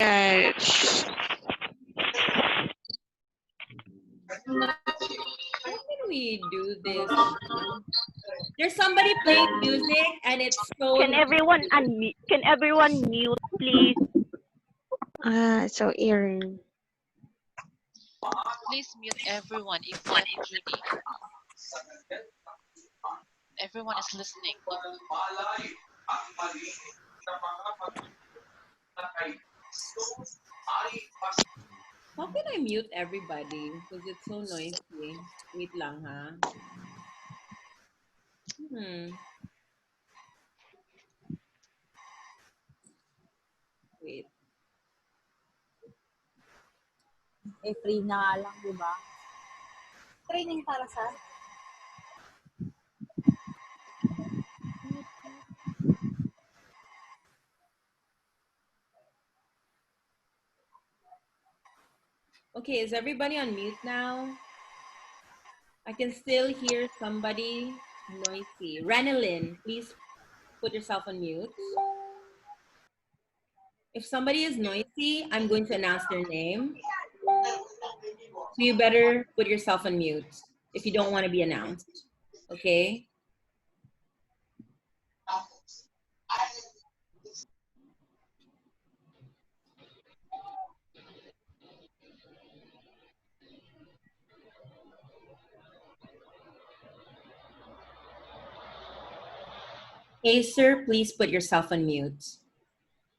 Yes. How can we do this? There's somebody playing music and it's so Can everyone noisy. unmute? Can everyone mute, please? So eerie. Please mute everyone except Judee. Everyone is listening. How can I mute everybody? Because it's so noisy. Wait lang ha. Wait. Eh, free na nga lang, di ba? Training para sa... Okay, is everybody on mute now? I can still hear somebody noisy. Ranelin, please put yourself on mute. If somebody is noisy, I'm going to announce their name. So you better put yourself on mute if you don't want to be announced. Okay? Hey, sir, please put yourself on mute.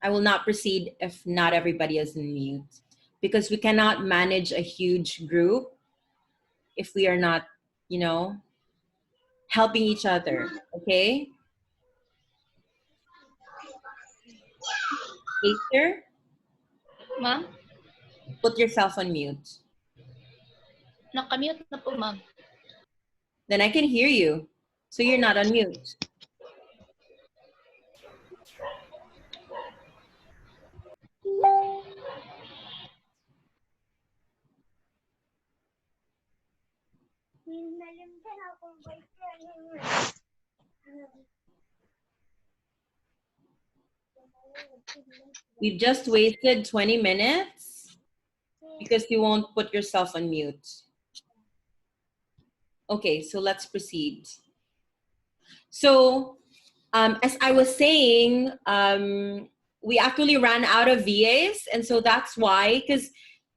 I will not proceed if not everybody is on mute because we cannot manage a huge group if we are not, you know, helping each other, okay? Hey, sir, Ma'am, put yourself on mute. nakamute na po, ma'am. Then I can hear you, so you're not on mute. We've just wasted 20 minutes because you won't put yourself on mute. Okay, so let's proceed. So, as I was saying, we actually ran out of VAs, and so that's why, because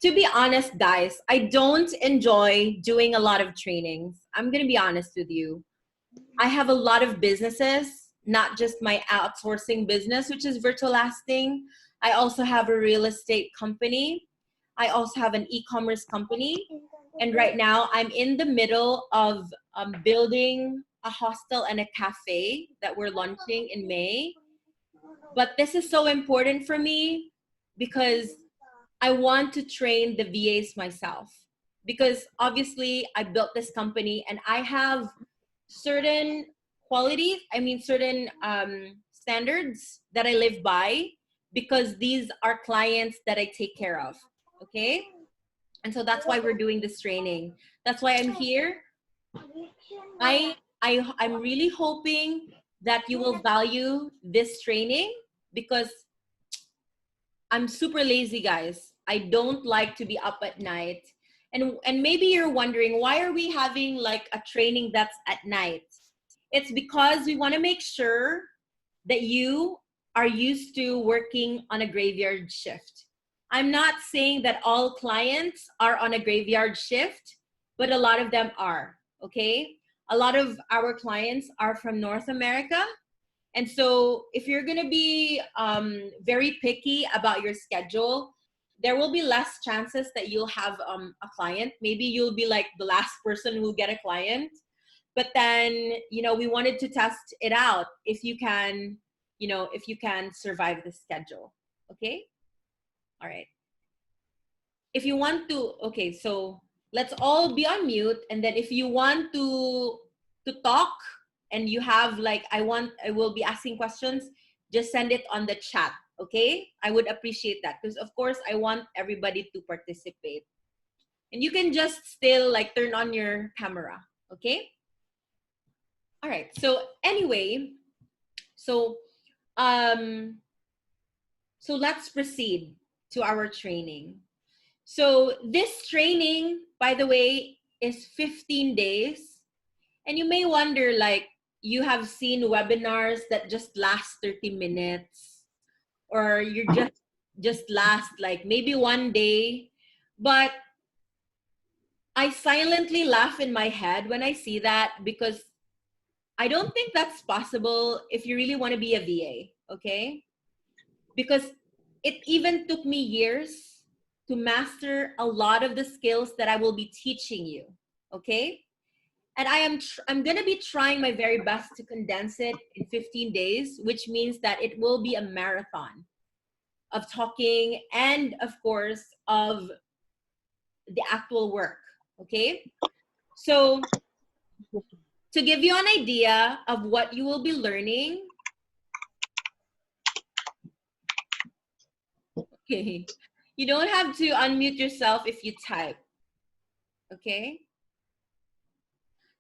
to be honest, guys, I don't enjoy doing a lot of trainings. I'm going to be honest with you. I have a lot of businesses, not just my outsourcing business, which is virtual lasting. I also have a real estate company. I also have an e-commerce company. And right now I'm in the middle of building a hostel and a cafe that we're launching in May. But this is so important for me because I want to train the VAs myself. Because obviously I built this company and I have certain qualities, certain standards that I live by because these are clients that I take care of, okay? And so that's why we're doing this training. That's why I'm here. I'm really hoping that you will value this training because I'm super lazy, guys. I don't like to be up at night. And maybe you're wondering, why are we having like a training that's at night? It's because we want to make sure that you are used to working on a graveyard shift. I'm not saying that all clients are on a graveyard shift, but a lot of them are, okay? A lot of our clients are from North America. And so if you're going to be very picky about your schedule, there will be less chances that you'll have a client. Maybe you'll be like the last person who will get a client. But then, we wanted to test it out if you can, if you can survive the schedule. Okay? All right. If you want to, okay, so let's all be on mute. And then if you want to talk and you have like, I will be asking questions, just send it on the chat. Okay? I would appreciate that because of course I want everybody to participate. And you can just still like turn on your camera. Okay? All right. So anyway, so let's proceed. to our training. So this training, by the way, is 15 days. And you may wonder, like, you have seen webinars that just last 30 minutes, or you just last like maybe one day. But I silently laugh in my head when I see that, because I don't think that's possible if you really want to be a VA, okay? Because it even took me years to master a lot of the skills that I will be teaching you, okay? And I'm going to be trying my very best to condense it in 15 days, which means that it will be a marathon of talking and, of course, of the actual work, okay? So to give you an idea of what you will be learning, okay, you don't have to unmute yourself if you type, okay?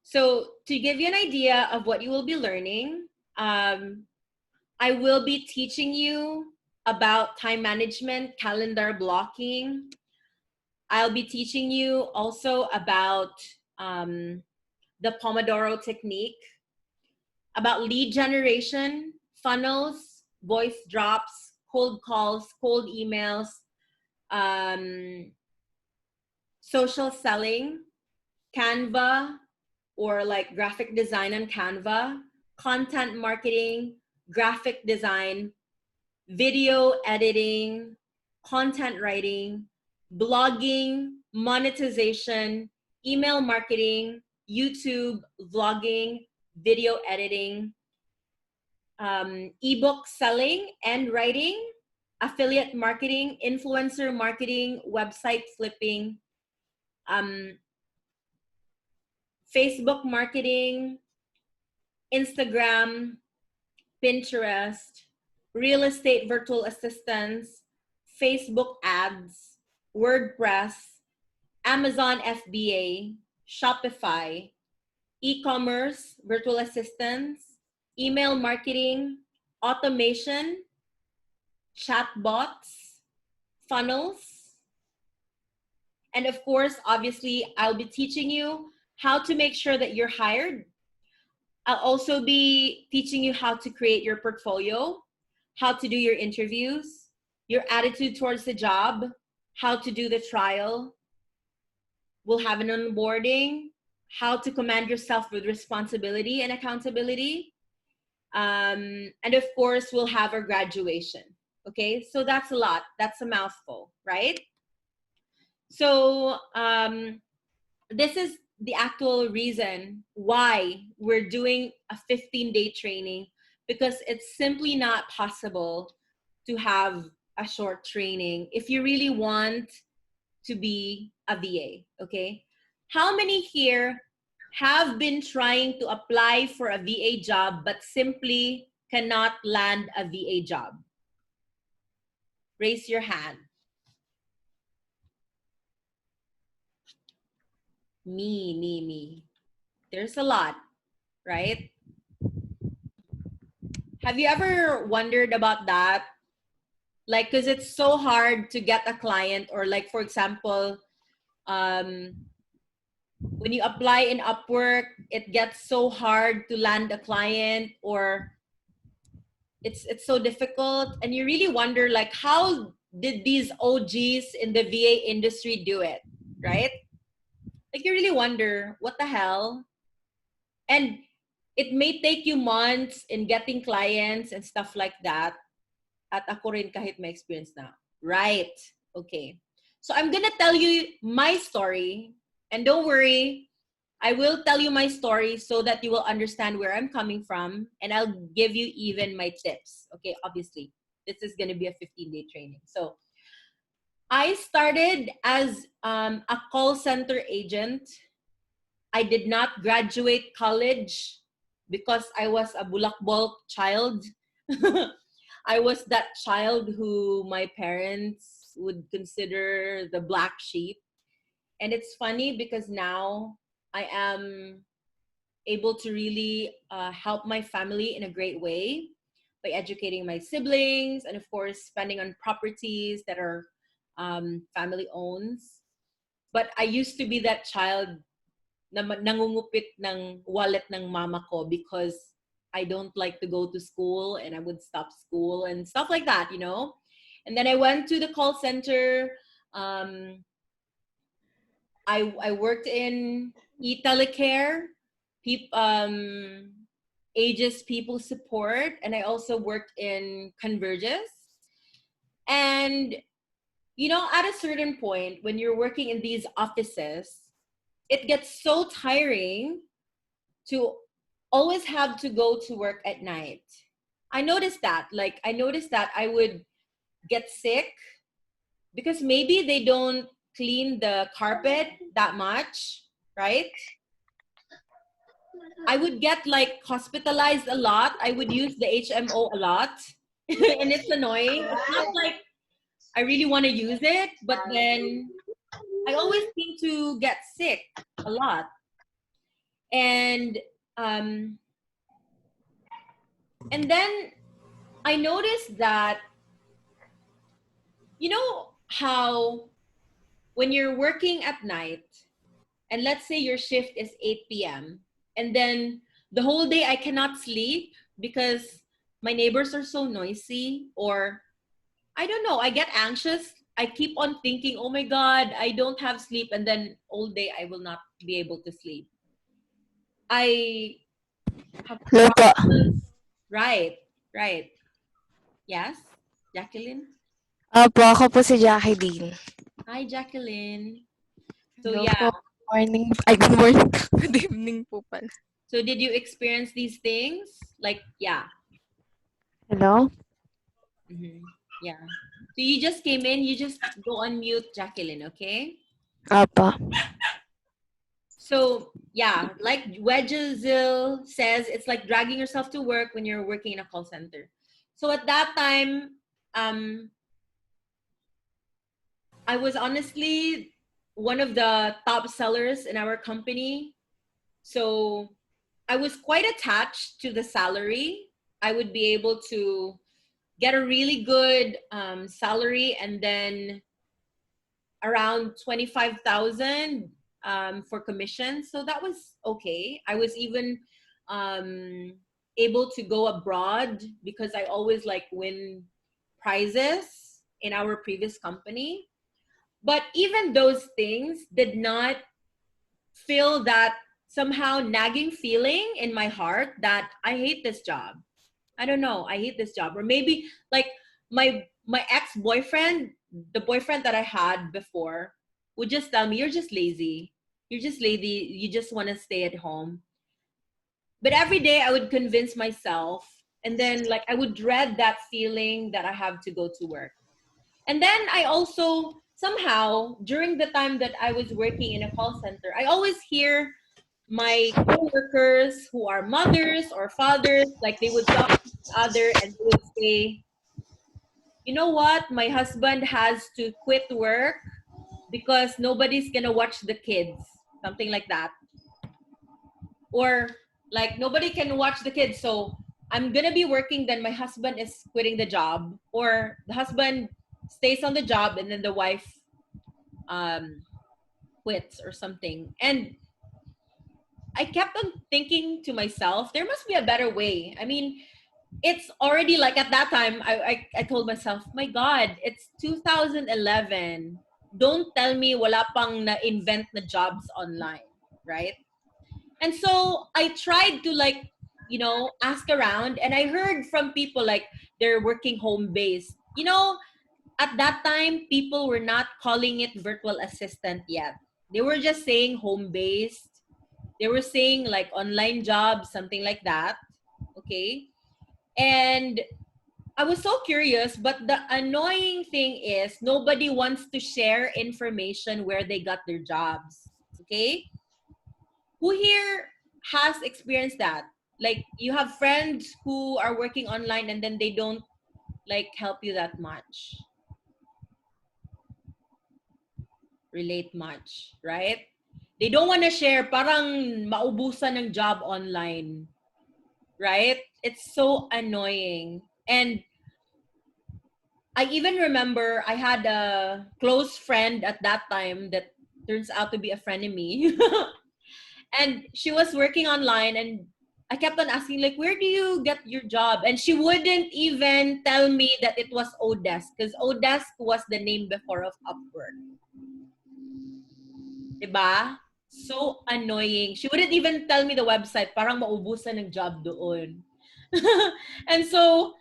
So to give you an idea of what you will be learning, I will be teaching you about time management, calendar blocking. I'll be teaching you also about the Pomodoro technique, about lead generation, funnels, voice drops, cold calls, cold emails, social selling, Canva, or like graphic design on Canva, content marketing, graphic design, video editing, content writing, blogging, monetization, email marketing, YouTube, vlogging, video editing, ebook selling and writing, affiliate marketing, influencer marketing, website flipping, Facebook marketing, Instagram, Pinterest, real estate virtual assistants, Facebook ads, WordPress, Amazon FBA, Shopify, e-commerce, virtual assistants, email marketing, automation, chatbots, funnels, and of course, obviously, I'll be teaching you how to make sure that you're hired. I'll also be teaching you how to create your portfolio, how to do your interviews, your attitude towards the job, how to do the trial. We'll have an onboarding, how to command yourself with responsibility and accountability. And of course, we'll have our graduation. Okay, so that's a lot. That's a mouthful, right? So this is the actual reason why we're doing a 15-day training, because it's simply not possible to have a short training if you really want to be a VA, okay? How many here have been trying to apply for a VA job but simply cannot land a VA job? Raise your hand. Me. There's a lot, right? Have you ever wondered about that? Like, because it's so hard to get a client, or like, for example, when you apply in Upwork, it gets so hard to land a client, or it's so difficult, and you really wonder, like, how did these OGs in the VA industry do it, right? Like, you really wonder, what the hell? And it may take you months in getting clients and stuff like that. At ako rin kahit may experience na. Right. Okay. So I'm gonna tell you my story. And don't worry, I will tell you my story so that you will understand where I'm coming from. And I'll give you even my tips. Okay, obviously. This is gonna be a 15-day training. So I started as a call center agent. I did not graduate college because I was a bulakbol child. I was that child who my parents would consider the black sheep. And it's funny because now I am able to really help my family in a great way by educating my siblings, and of course spending on properties that are family owns. But I used to be that child na nangungupit ng wallet ng mama ko because I don't like to go to school and I would stop school and stuff like that, you know? And then I went to the call center. I worked in e-telecare, ages people support, and I also worked in Converges. And you know, at a certain point when you're working in these offices, it gets so tiring to always have to go to work at night. I noticed that. Like I noticed that I would get sick because maybe they don't clean the carpet that much, right? I would get like hospitalized a lot. I would use the HMO a lot. And it's annoying. It's not like I really want to use it, but then I always seem to get sick a lot. And um and then I noticed that, you know how when you're working at night and let's say your shift is 8 p.m. and then the whole day I cannot sleep because my neighbors are so noisy, or I don't know, I get anxious. I keep on thinking, oh my God, I don't have sleep, and then all day I will not be able to sleep. I have Hello po. problems. Right, right. Yes, Jacqueline? Opo, ako po si Jackie Dean. Hi, Jacqueline. So Hello yeah, po. Morning. Ay, good morning. Good evening po pala. so did you experience these things? Like, yeah. Hello? Yeah. So you just came in, you just go on mute, Jacqueline, okay? Opo. So yeah, like Wedgezil says, it's like dragging yourself to work when you're working in a call center. So at that time, I was honestly one of the top sellers in our company. So I was quite attached to the salary. I would be able to get a really good salary, and then around 25,000 for commission. So that was okay. I was even able to go abroad because I always like win prizes in our previous company. But even those things did not feel that somehow nagging feeling in my heart that I hate this job. I don't know, I hate this job. Or maybe like my ex-boyfriend, the boyfriend that I had before, would just tell me, you're just lazy. You're just lazy. You just want to stay at home. But every day I would convince myself, and then like I would dread that feeling that I have to go to work. And then I also somehow during the time that I was working in a call center, I always hear my coworkers who are mothers or fathers, like they would talk to each other and they would say, you know what, my husband has to quit work because nobody's gonna watch the kids, something like that. Or like nobody can watch the kids, so I'm gonna be working, then my husband is quitting the job, or the husband stays on the job and then the wife um, quits or something. And I kept on thinking to myself, there must be a better way. I mean, it's already like at that time, I told myself, my God, it's 2011. Don't tell me wala pang na-invent na jobs online, right? And so I tried to like, you know, ask around, and I heard from people like they're working home based. You know, at that time, people were not calling it virtual assistant yet. They were just saying home based. They were saying like online jobs, something like that. Okay. And I was so curious, but the annoying thing is nobody wants to share information where they got their jobs. Okay? Who here has experienced that? Like you have friends who are working online and then they don't like help you that much, relate much, right? They don't want to share, parang maubusan ng job online, right? It's so annoying. And I even remember I had a close friend at that time that turns out to be a frenemy. And she was working online, and I kept on asking, like, where do you get your job? And she wouldn't even tell me that it was Odesk, because Odesk was the name before of Upwork. Diba? So annoying. She wouldn't even tell me the website. Parang maubusan ng job doon. And so,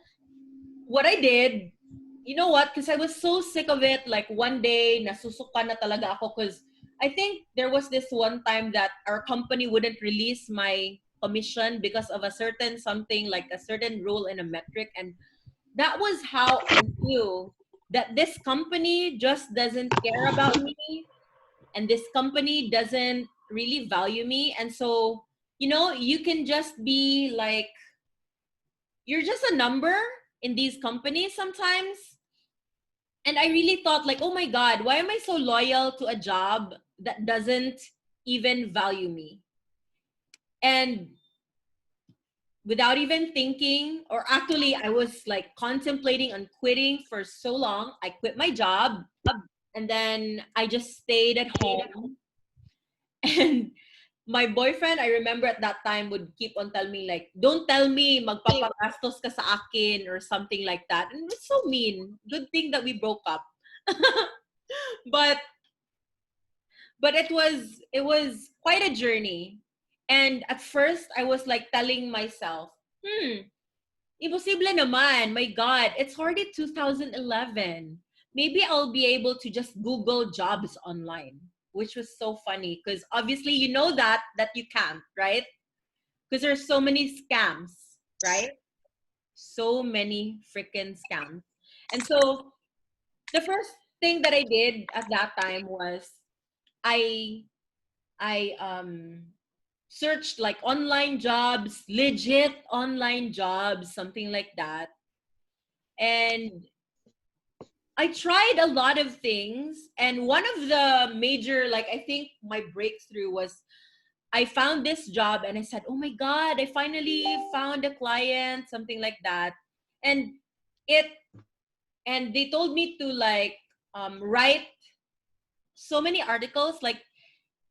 what I did, you know what? Because I was so sick of it. Like, one day, nasusuka na talaga ako, because I think there was this one time that our company wouldn't release my commission because of a certain something, like a certain rule and a metric. And that was how I knew that this company just doesn't care about me, and this company doesn't really value me. And so, you can just be like, you're just a number in these companies sometimes. And I really thought, like, oh my God, why am I so loyal to a job that doesn't even value me? And without even thinking, or actually, I was like contemplating on quitting for so long. I quit my job, and then I just stayed at home. And my boyfriend, I remember at that time, would keep on telling me, like, don't tell me magpapagastos ka sa akin or something like that. And it was so mean. Good thing that we broke up. but it was quite a journey. And at first I was like telling myself, imposible naman. My God, it's already 2011. Maybe I'll be able to just Google jobs online, which was so funny because obviously you know that you can't, right? Because there's so many scams, right? So many freaking scams. And so the first thing that I did at that time was I I searched like online jobs, legit online jobs, something like that. And I tried a lot of things, and one of the major, like, I think my breakthrough was I found this job and I said, "Oh my God, I finally found a client," something like that. And it and they told me to like write so many articles, like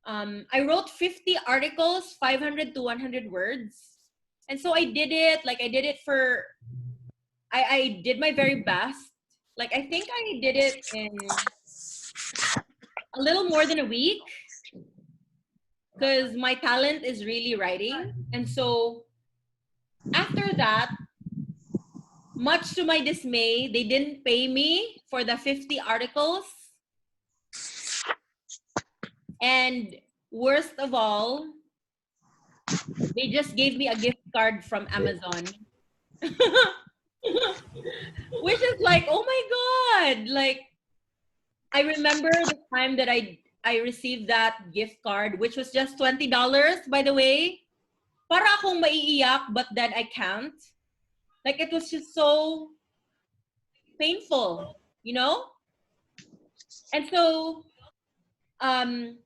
I wrote 50 articles, 500 to 100 words. And so I did it, like I did it for I did my very best. Like I think I did it in a little more than a week because my talent is really writing. And so after that, much to my dismay, they didn't pay me for the 50 articles. And worst of all, they just gave me a gift card from Amazon. Which is like, oh my God. Like, I remember the time that I received that gift card, which was just $20, by the way. Para akong maiiyak, but then I can't. Like, it was just so painful, you know? And so, um,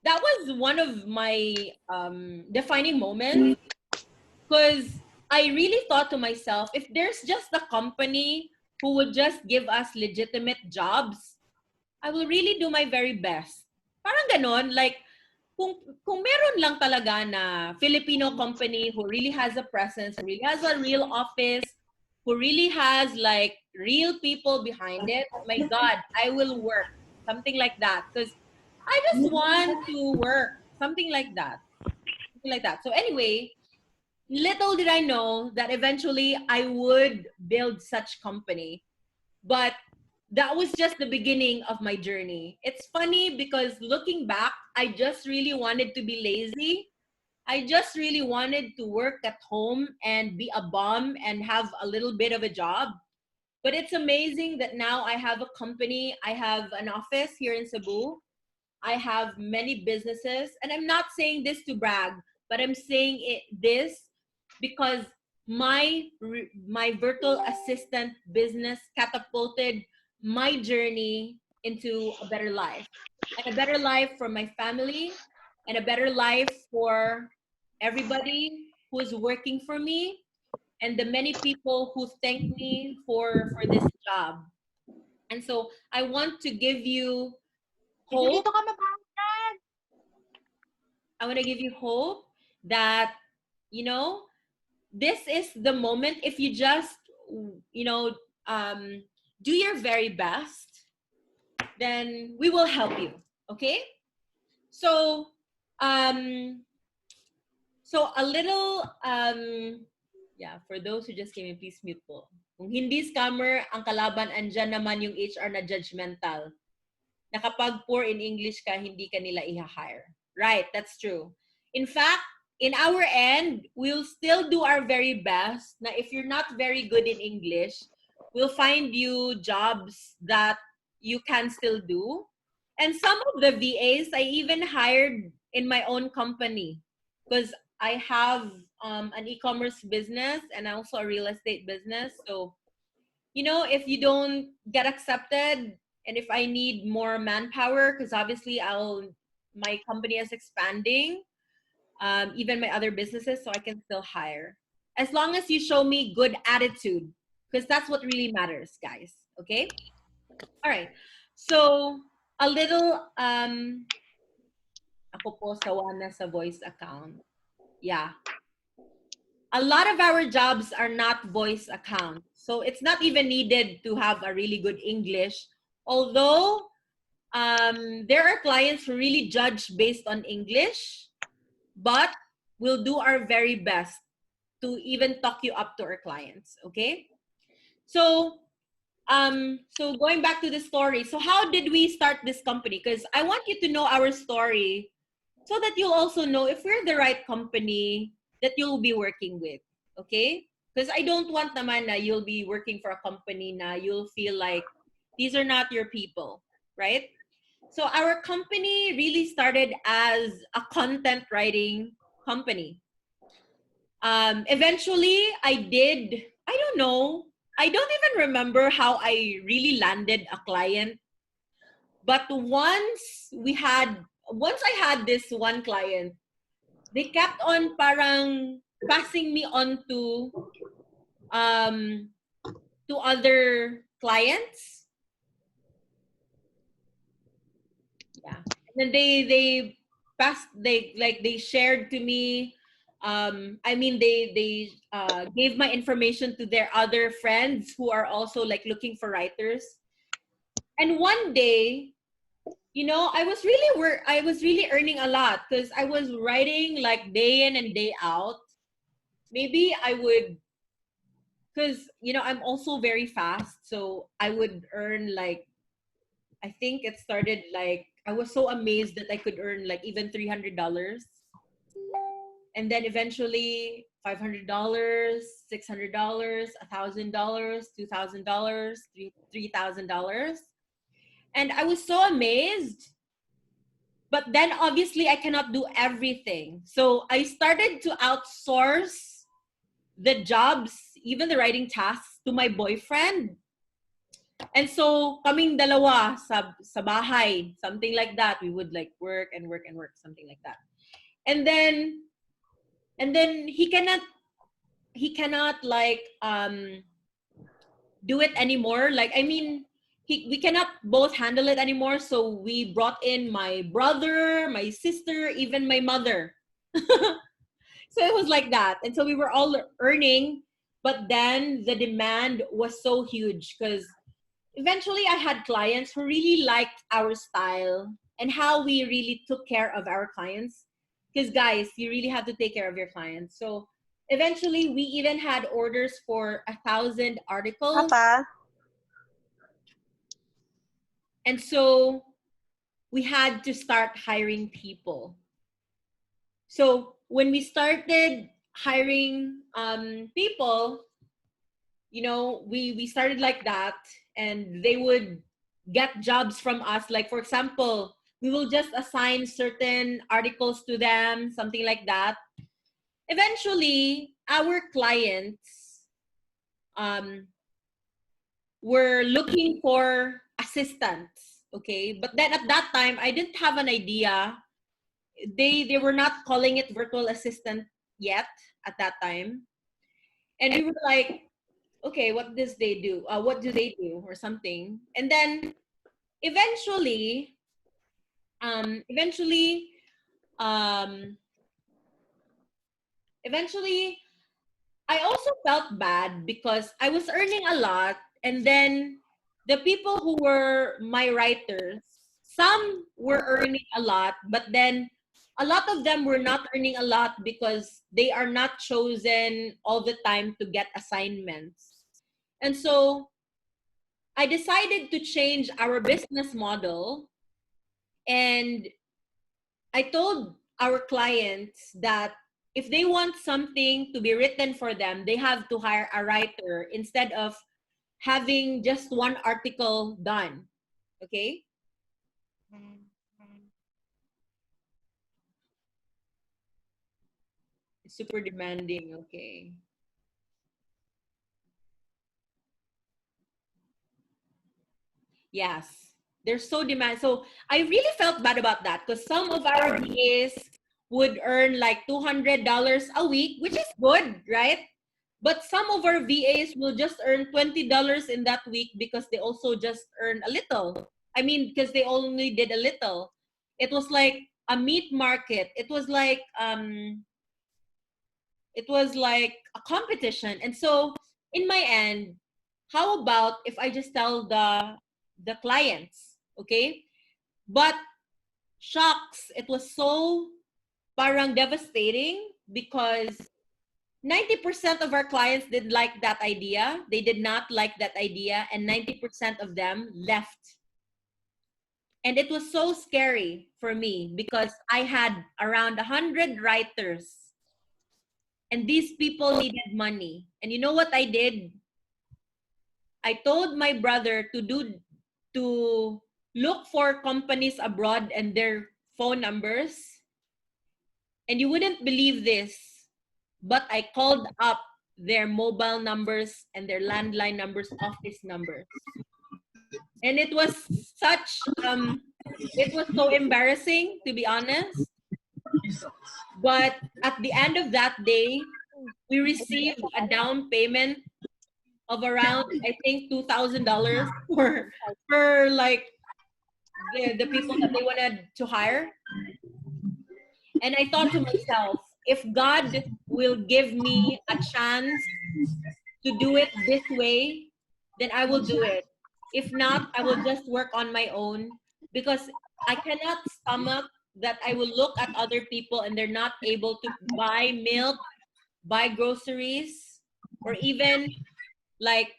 that was one of my defining moments because I really thought to myself, if there's just a company who would just give us legitimate jobs, I will really do my very best. Parang ganon, like, kung meron lang talaga na Filipino company who really has a presence, who really has a real office, who really has like real people behind it, my God, I will work. Something like that. Because I just want to work. Something like that. Something like that. So anyway, little did I know that eventually I would build such company. But that was just the beginning of my journey. It's funny because looking back, I just really wanted to be lazy. I just really wanted to work at home and be a bum and have a little bit of a job. But it's amazing that now I have a company, I have an office here in Cebu, I have many businesses, and I'm not saying this to brag, but I'm saying this because my virtual assistant business catapulted my journey into a better life, and a better life for my family, and a better life for everybody who is working for me, and the many people who thank me for this job. And so I want to give you Sige, hope. dito ka mabangad. I want to give you hope that, you know, this is the moment. If you just, you know, do your very best, then we will help you. Okay? So, um, so a little, yeah, for those who just came in, please mute po. Kung hindi scammer, ang kalaban, andyan naman yung HR na judgmental. Na kapag poor in English ka, hindi ka nila i-hire. Right, that's true. In fact, in our end, we'll still do our very best na if you're not very good in English, we'll find you jobs that you can still do. And some of the VAs I even hired in my own company because I have an e-commerce business and also a real estate business. So, you know, if you don't get accepted and if I need more manpower, because obviously my company is expanding, even my other businesses, so I can still hire. As long as you show me good attitude, because that's what really matters, guys. Okay? All right. So, a little, ako po sawa na sa voice account. Yeah. A lot of our jobs are not voice accounts. So it's not even needed to have a really good English. Although there are clients who really judge based on English, but we'll do our very best to even talk you up to our clients. Okay? So so going back to the story. So how did we start this company? Because I want you to know our story so that you'll also know if we're the right company that you'll be working with. Okay? Because I don't want naman na you'll be working for a company na you'll feel like these are not your people, right? So our company really started as a content writing company. Eventually, I don't know, I don't even remember how I really landed a client. But once I had this one client, they kept on parang passing me on to other clients. Yeah. And then they shared to me. I mean they gave my information to their other friends who are also like looking for writers. And one day, you know, I was really earning a lot because I was writing like day in and day out. Maybe I would, because you know I'm also very fast, so I would earn like, I think it started like, I was so amazed that I could earn like even $300, and then eventually $500, $600, $1,000, $2,000, $3,000, and I was so amazed. But then obviously I cannot do everything, so I started to outsource the jobs, even the writing tasks, to my boyfriend. And so kaming dalawa sa bahay, something like that. We would like work and work and work, something like that. And then he cannot like do it anymore. Like, I mean, we cannot both handle it anymore. So we brought in my brother, my sister, even my mother. So it was like that. And so we were all earning, but then the demand was so huge because eventually I had clients who really liked our style and how we really took care of our clients. Because guys, you really have to take care of your clients. So eventually we even had orders for 1,000 articles. Papa? And so we had to start hiring people. So when we started hiring people, you know, we started like that, and they would get jobs from us. Like, for example, we will just assign certain articles to them, something like that. Eventually, our clients were looking for assistants, okay? But then at that time, I didn't have an idea. They were not calling it virtual assistant yet at that time. And we were like, okay, what does they do? What do they do or something? And then eventually, um, eventually, um, eventually, I also felt bad because I was earning a lot, and then the people who were my writers, some were earning a lot, but then a lot of them were not earning a lot because they are not chosen all the time to get assignments. And so I decided to change our business model, and I told our clients that if they want something to be written for them, they have to hire a writer instead of having just one article done. Okay? It's super demanding. Okay. Yes. They're so demand. So I really felt bad about that because some of our VAs would earn like $200 a week, which is good, right? But some of our VAs will just earn $20 in that week because they also just earn a little. I mean, because they only did a little. It was like a meat market. It was like a competition. And so in my end, how about if I just tell the clients, okay? But shucks, it was so parang devastating because 90% of our clients did like that idea. They did not like that idea, and 90% of them left. And it was so scary for me because I had around 100 writers, and these people needed money. And you know what I did? I told my brother to look for companies abroad and their phone numbers. And you wouldn't believe this, but I called up their mobile numbers and their landline numbers, office numbers. And it was so embarrassing, to be honest. But at the end of that day, we received a down payment of around, I think, $2,000 for like the people that they wanted to hire. And I thought to myself, if God will give me a chance to do it this way, then I will do it. If not, I will just work on my own because I cannot stomach that I will look at other people and they're not able to buy milk, buy groceries, or even like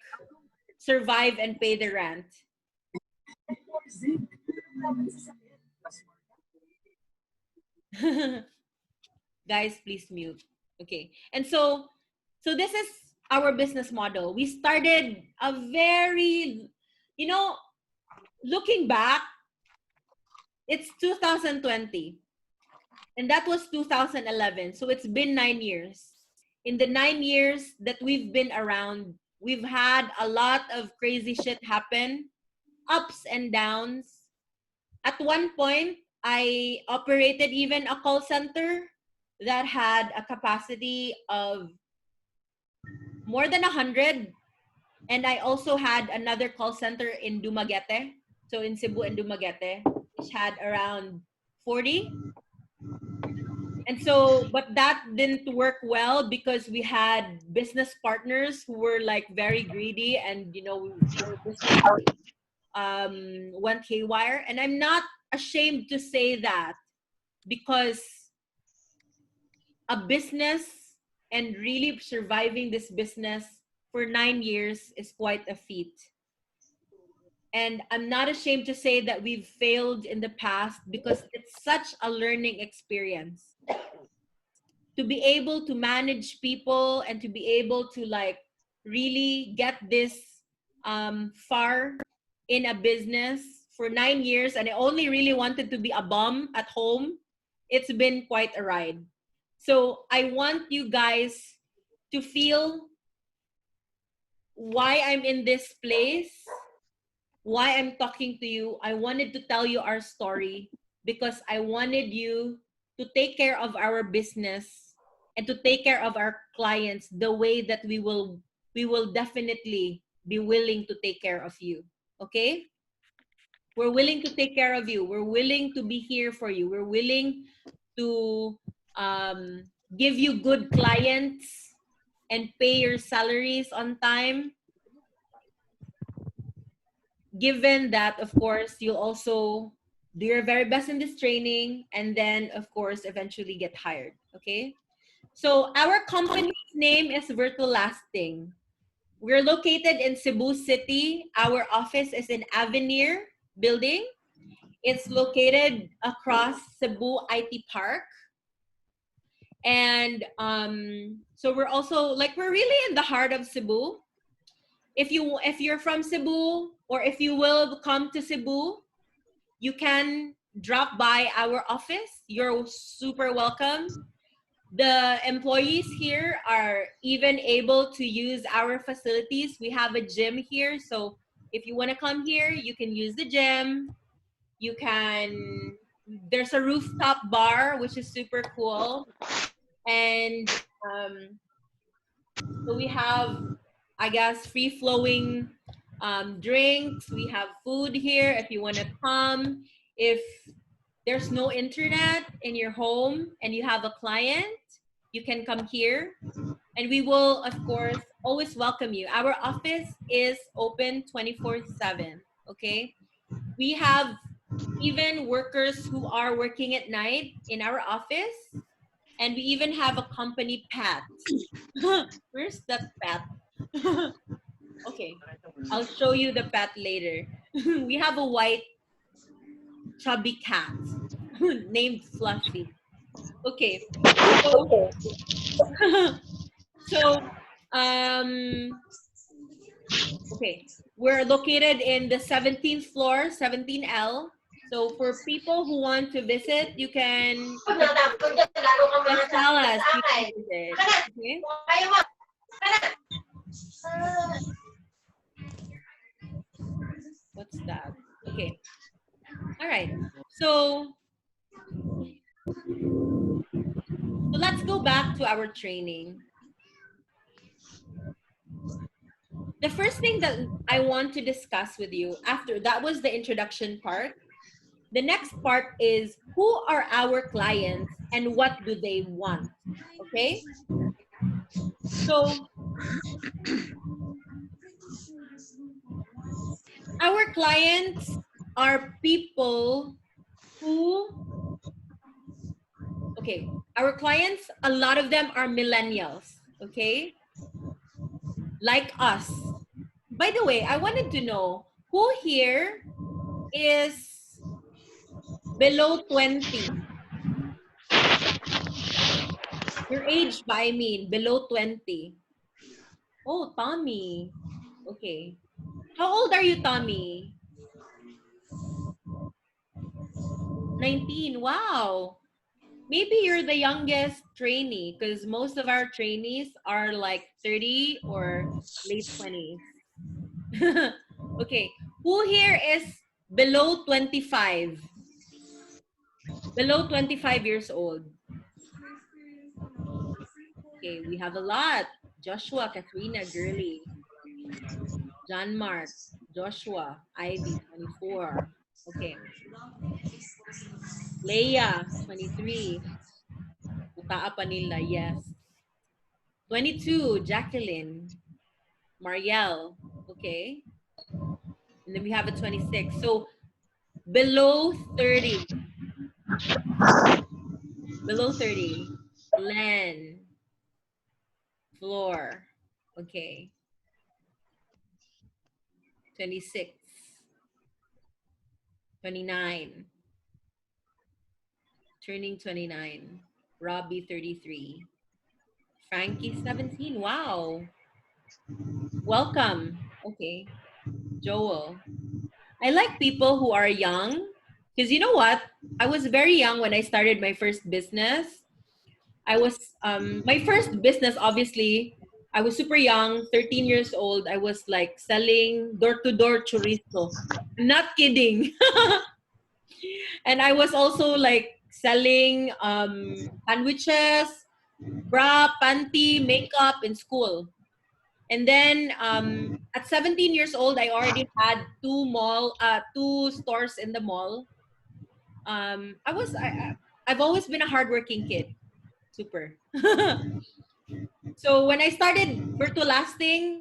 survive and pay the rent. Guys, please mute. Okay. And so this is our business model. We started a very, you know, looking back, it's 2020 and that was 2011. So it's been 9 years. In the 9 years that we've been around, we've had a lot of crazy shit happen, ups and downs. At one point, I operated even a call center that had a capacity of more than 100. And I also had another call center in Dumaguete. So in Cebu and Dumaguete, which had around 40. And so, but that didn't work well because we had business partners who were like very greedy, and you know, our business went haywire. And I'm not ashamed to say that because a business and really surviving this business for 9 years is quite a feat. And I'm not ashamed to say that we've failed in the past because it's such a learning experience. To be able to manage people and to be able to like really get this far in a business for 9 years, and I only really wanted to be a bum at home. It's been quite a ride. So I want you guys to feel why I'm in this place, why I'm talking to you. I wanted to tell you our story because I wanted you to take care of our business and to take care of our clients the way that we will we will definitely be willing to take care of you. Okay? We're willing to take care of you. We're willing to be here for you. We're willing to give you good clients and pay your salaries on time. Given that, of course, you'll also do your very best in this training and then, of course, eventually get hired. Okay? So our company's name is Virtual Lasting. We're located in Cebu City. Our office is in Avenir Building. It's located across Cebu IT Park. And so we're also we're really in the heart of Cebu. If you're from Cebu or if you will come to Cebu, you can drop by our office. You're super welcome. The employees here are even able to use our facilities. We have a gym here, so if you want to come here, you can use the gym. There's a rooftop bar, which is super cool. And so we have, I guess, free-flowing drinks. We have food here if you want to come. If there's no internet in your home and you have a client, you can come here. And we will, of course, always welcome you. Our office is open 24/7, okay? We have even workers who are working at night in our office. And we even have a company pet. Where's that pet? Okay, I'll show you the pet later. We have a white chubby cat named Fluffy. Okay, so okay, we're located in the 17th floor, 17L. So for people who want to visit, you can just tell us you can visit. Okay. What's that? Okay. All right. So let's go back to our training. The first thing that I want to discuss with you after that was the introduction part. The next part is who are our clients and what do they want? Okay? So our clients are people who, okay, our clients, a lot of them are millennials, okay? Like us. By the way, I wanted to know who here is below 20? Your age ba, I mean, below 20. Oh, Tommy. Okay. How old are you, Tommy? 19. Wow. Maybe you're the youngest trainee because most of our trainees are like 30 or late 20s. Okay. Who here is below 25? Below 25 years old. Okay, we have a lot. Joshua, Katrina, Girly, John Mark, Joshua, Ivy, 24. Okay. Leia, 23. Utaa pa nila, yes. 22, Jacqueline. Marielle, okay. And then we have a 26. So below 30. Below 30. Len. Floor. Okay. 26. 29. Turning 29. Robbie, 33. Frankie, 17. Wow. Welcome. Okay. Joel. I like people who are young because you know what? I was very young when I started my first business. I was, my first business, obviously, I was super young, 13 years old. I was like selling door-to-door chorizo. I'm not kidding. And I was also like selling sandwiches, bra, panty, makeup in school. And then at 17 years old, I already had two stores in the mall. I've always been a hardworking kid, super. So when I started Bertolasting,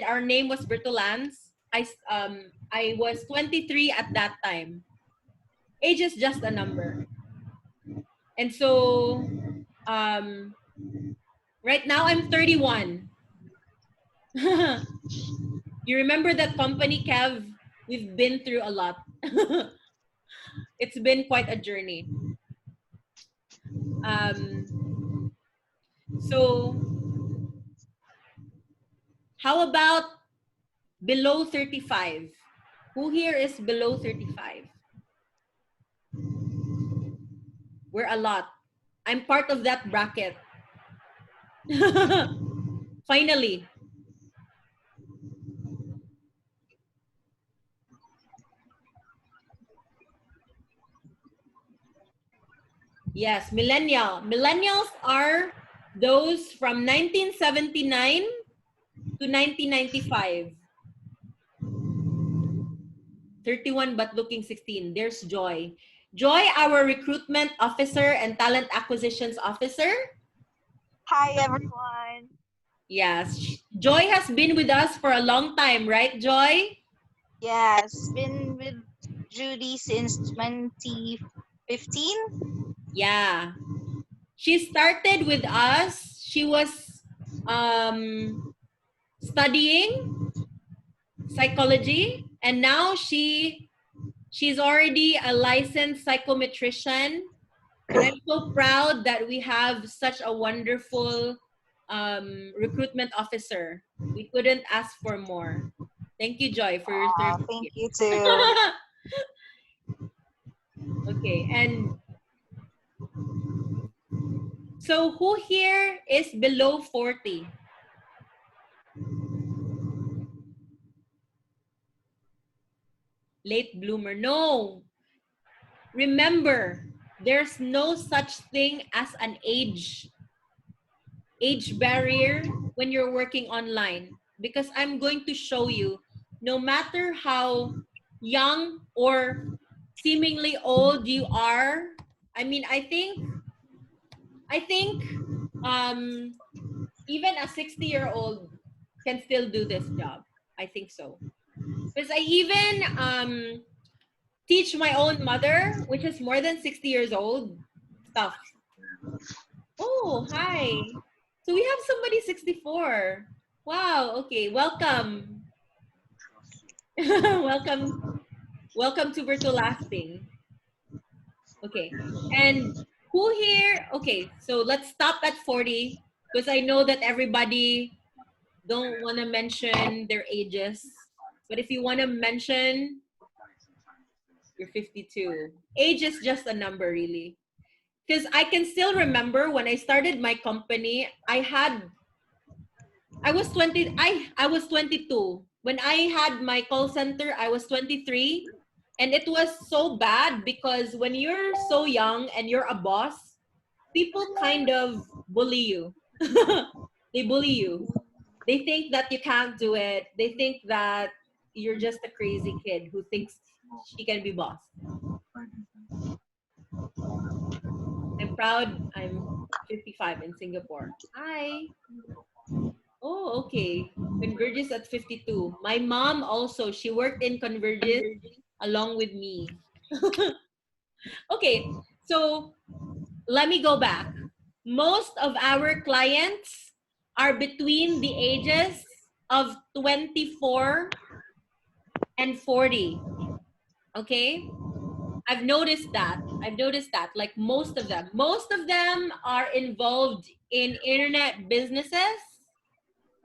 our name was Bertolans. I was 23 at that time. Age is just a number. And so right now I'm 31. You remember that company, Kev? We've been through a lot. It's been quite a journey. So how about below 35? Who here is below 35? We're a lot. I'm part of that bracket. Finally. Yes, millennial. Millennials are those from 1979 to 1995. 31 but looking 16. There's Joy. Joy, our recruitment officer and talent acquisitions officer. Hi, everyone. Yes. Joy has been with us for a long time, right, Joy? Yes, been with Judee since 2015. Yeah. She started with us. She was studying psychology, and now she's already a licensed psychometrician. And I'm so proud that we have such a wonderful recruitment officer. We couldn't ask for more. Thank you, Joy, for your service. Thank you too. Okay, and so who here is below 40? Late bloomer? No. Remember, there's no such thing as an age barrier when you're working online, because I'm going to show you, no matter how young or seemingly old you are. I mean, I think even a 60-year-old can still do this job. I think so. Because I even teach my own mother, which is more than 60 years old, stuff. Oh, hi. So we have somebody 64. Wow, okay. Welcome. Welcome to Virtual Lasting. Okay. And who here? Okay, so let's stop at 40, because I know that everybody don't want to mention their ages. But if you want to mention, you're 52. Age is just a number, really. Because I can still remember when I started my company, I was 22. When I had my call center, I was 23. And it was so bad because when you're so young and you're a boss, people kind of bully you. They bully you. They think that you can't do it. They think that you're just a crazy kid who thinks she can be boss. I'm proud I'm 55 in Singapore. Hi. Oh, okay. Convergys at 52. My mom also, she worked in Convergys along with me. Okay, so let me go back. Most of our clients are between the ages of 24 and 40. Okay? I've noticed that. Like most of them are involved in internet businesses.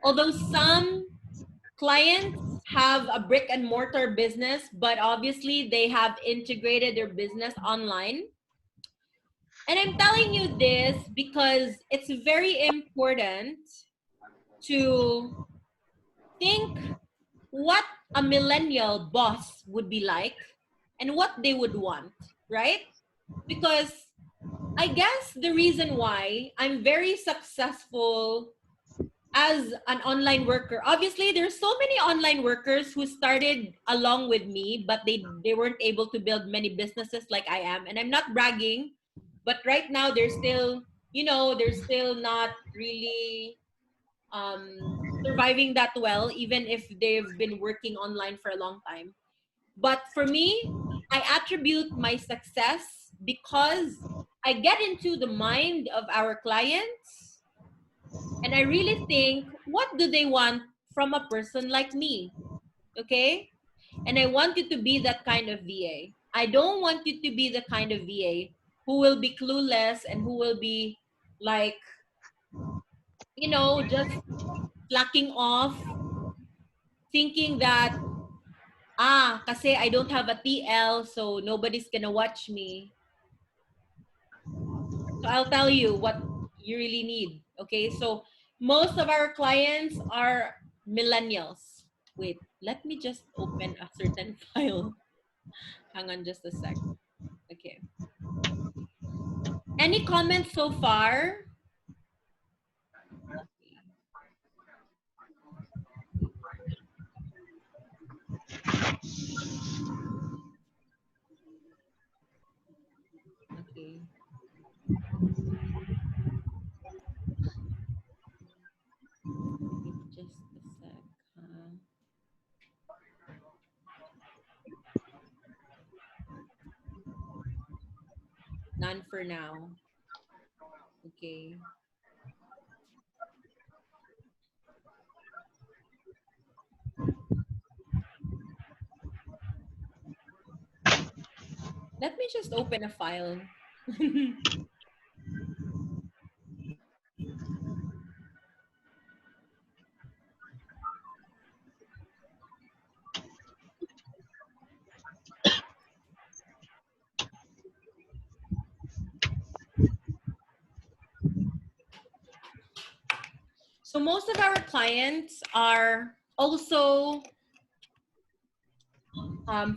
Although some clients have a brick and mortar business, but obviously they have integrated their business online. And I'm telling you this because it's very important to think what a millennial boss would be like and what they would want, right? Because I guess the reason why I'm very successful as an online worker, obviously there's so many online workers who started along with me, but they weren't able to build many businesses like I am. And I'm not bragging, but right now they're still, they're still not really surviving that well, even if they've been working online for a long time. But for me, I attribute my success because I get into the mind of our clients and I really think, what do they want from a person like me? Okay? And I want you to be that kind of VA. I don't want you to be the kind of VA who will be clueless and who will be like, just slacking off, thinking that, kasi I don't have a TL, so nobody's gonna watch me. So I'll tell you what you really need. Okay, so most of our clients are millennials. Wait, let me just open a certain file. Hang on just a sec. Okay. Any comments so far? Okay. Wait just a sec. None for now. Okay. Let me just open a file. So most of our clients are also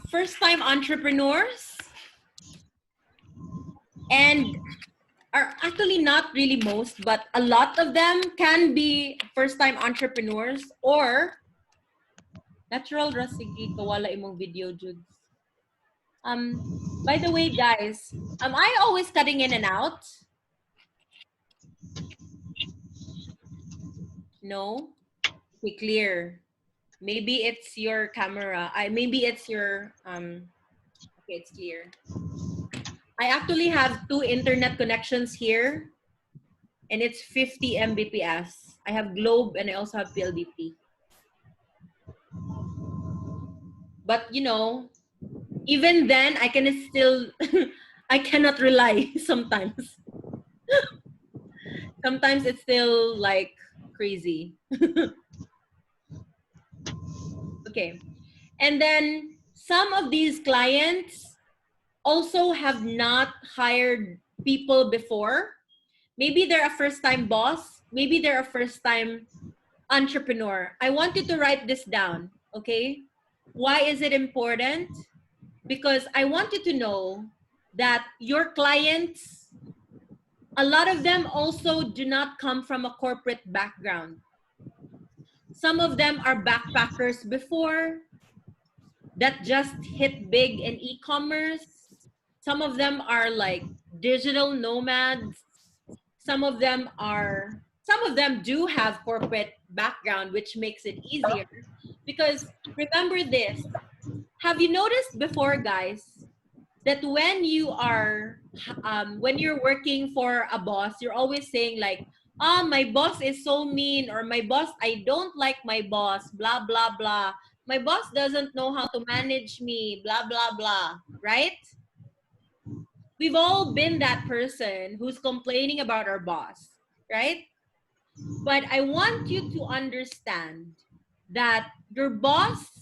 first-time entrepreneurs and are actually not really most, but a lot of them can be first-time entrepreneurs or natural ra sige kawala imong video Judes. By the way, guys, am I always cutting in and out? No? Okay, clear. Maybe it's your camera. Maybe it's your okay, it's clear. I actually have two internet connections here and it's 50 Mbps. I have Globe and I also have PLDT. But even then I can still I cannot rely sometimes. Sometimes it's still like crazy. Okay. And then some of these clients also have not hired people before. Maybe they're a first-time boss. Maybe they're a first-time entrepreneur. I want you to write this down, okay? Why is it important? Because I want you to know that your clients, a lot of them also do not come from a corporate background. Some of them are backpackers before that just hit big in e-commerce. Some of them are like digital nomads. Some of them do have corporate background, which makes it easier. Because remember this, have you noticed before, guys, that when you're working for a boss, you're always saying like, my boss is so mean, or I don't like my boss, blah, blah, blah. My boss doesn't know how to manage me, blah, blah, blah, right? We've all been that person who's complaining about our boss, right? But I want you to understand that your boss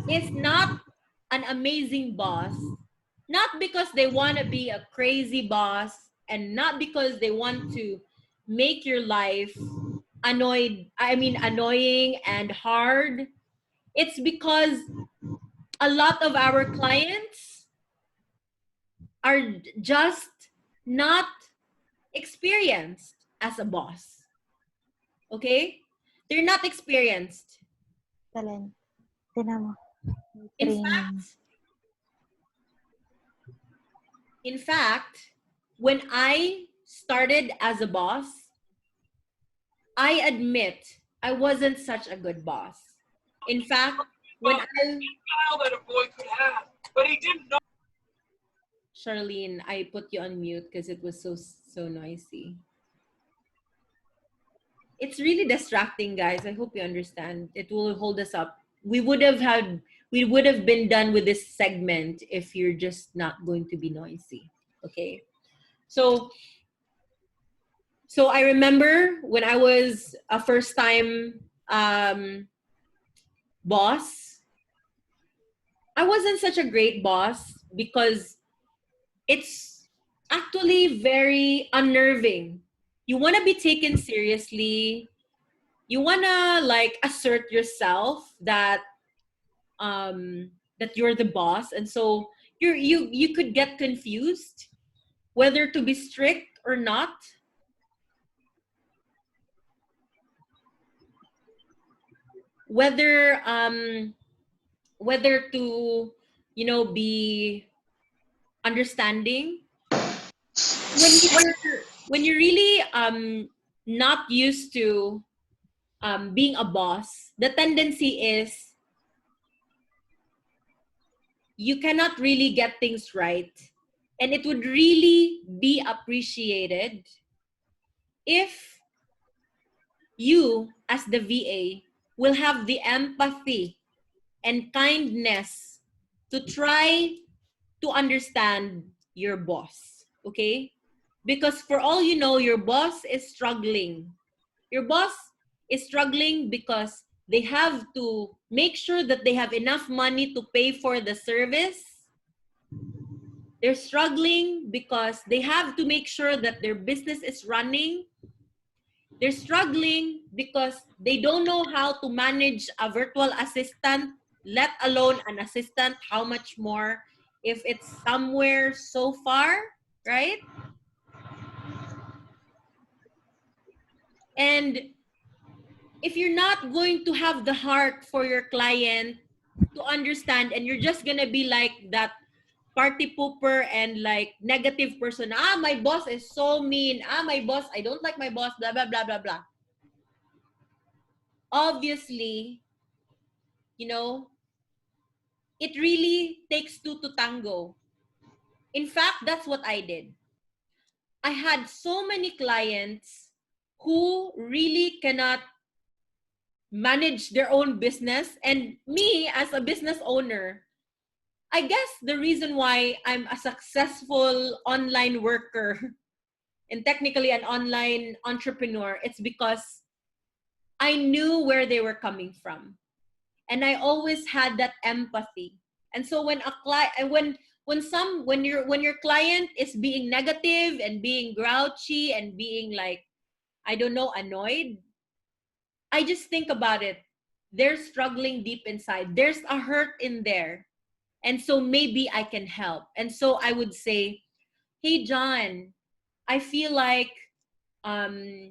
is not an amazing boss, not because they want to be a crazy boss and not because they want to make your life annoying and hard. It's because a lot of our clients are just not experienced as a boss. Okay? They're not experienced. Talent. Tinan mo. In Training. fact, when I started as a boss, I admit I wasn't such a good boss. In fact, when I That a boy could have, but he didn't know. Charlene, I put you on mute because it was so noisy. It's really distracting, guys. I hope you understand. It will hold us up. We would have been done with this segment if you're just not going to be noisy. Okay. So I remember when I was a first time boss, I wasn't such a great boss because it's actually very unnerving. You want to be taken seriously. You want to like assert yourself that that you're the boss, and so you could get confused whether to be strict or not. Whether to be understanding when you're really not used to being a boss. The tendency is you cannot really get things right, and it would really be appreciated if you as the VA will have the empathy and kindness to try to understand your boss, okay? Because for all you know, your boss is struggling. Your boss is struggling because they have to make sure that they have enough money to pay for the service. They're struggling because they have to make sure that their business is running. They're struggling because they don't know how to manage a virtual assistant, let alone an assistant, how much more if it's somewhere so far, right? And if you're not going to have the heart for your client to understand, and you're just gonna be like that party pooper and like negative person, my boss is so mean, my boss, I don't like my boss, blah blah blah blah blah. Obviously, it really takes two to tango. In fact, that's what I did. I had so many clients who really cannot manage their own business, and me as a business owner, I guess the reason why I'm a successful online worker and technically an online entrepreneur, it's because I knew where they were coming from. And I always had that empathy. And so when a client, when your client is being negative and being grouchy and being like, I don't know, annoyed, I just think about it. They're struggling deep inside. There's a hurt in there. And so maybe I can help. And so I would say, hey, John, I feel like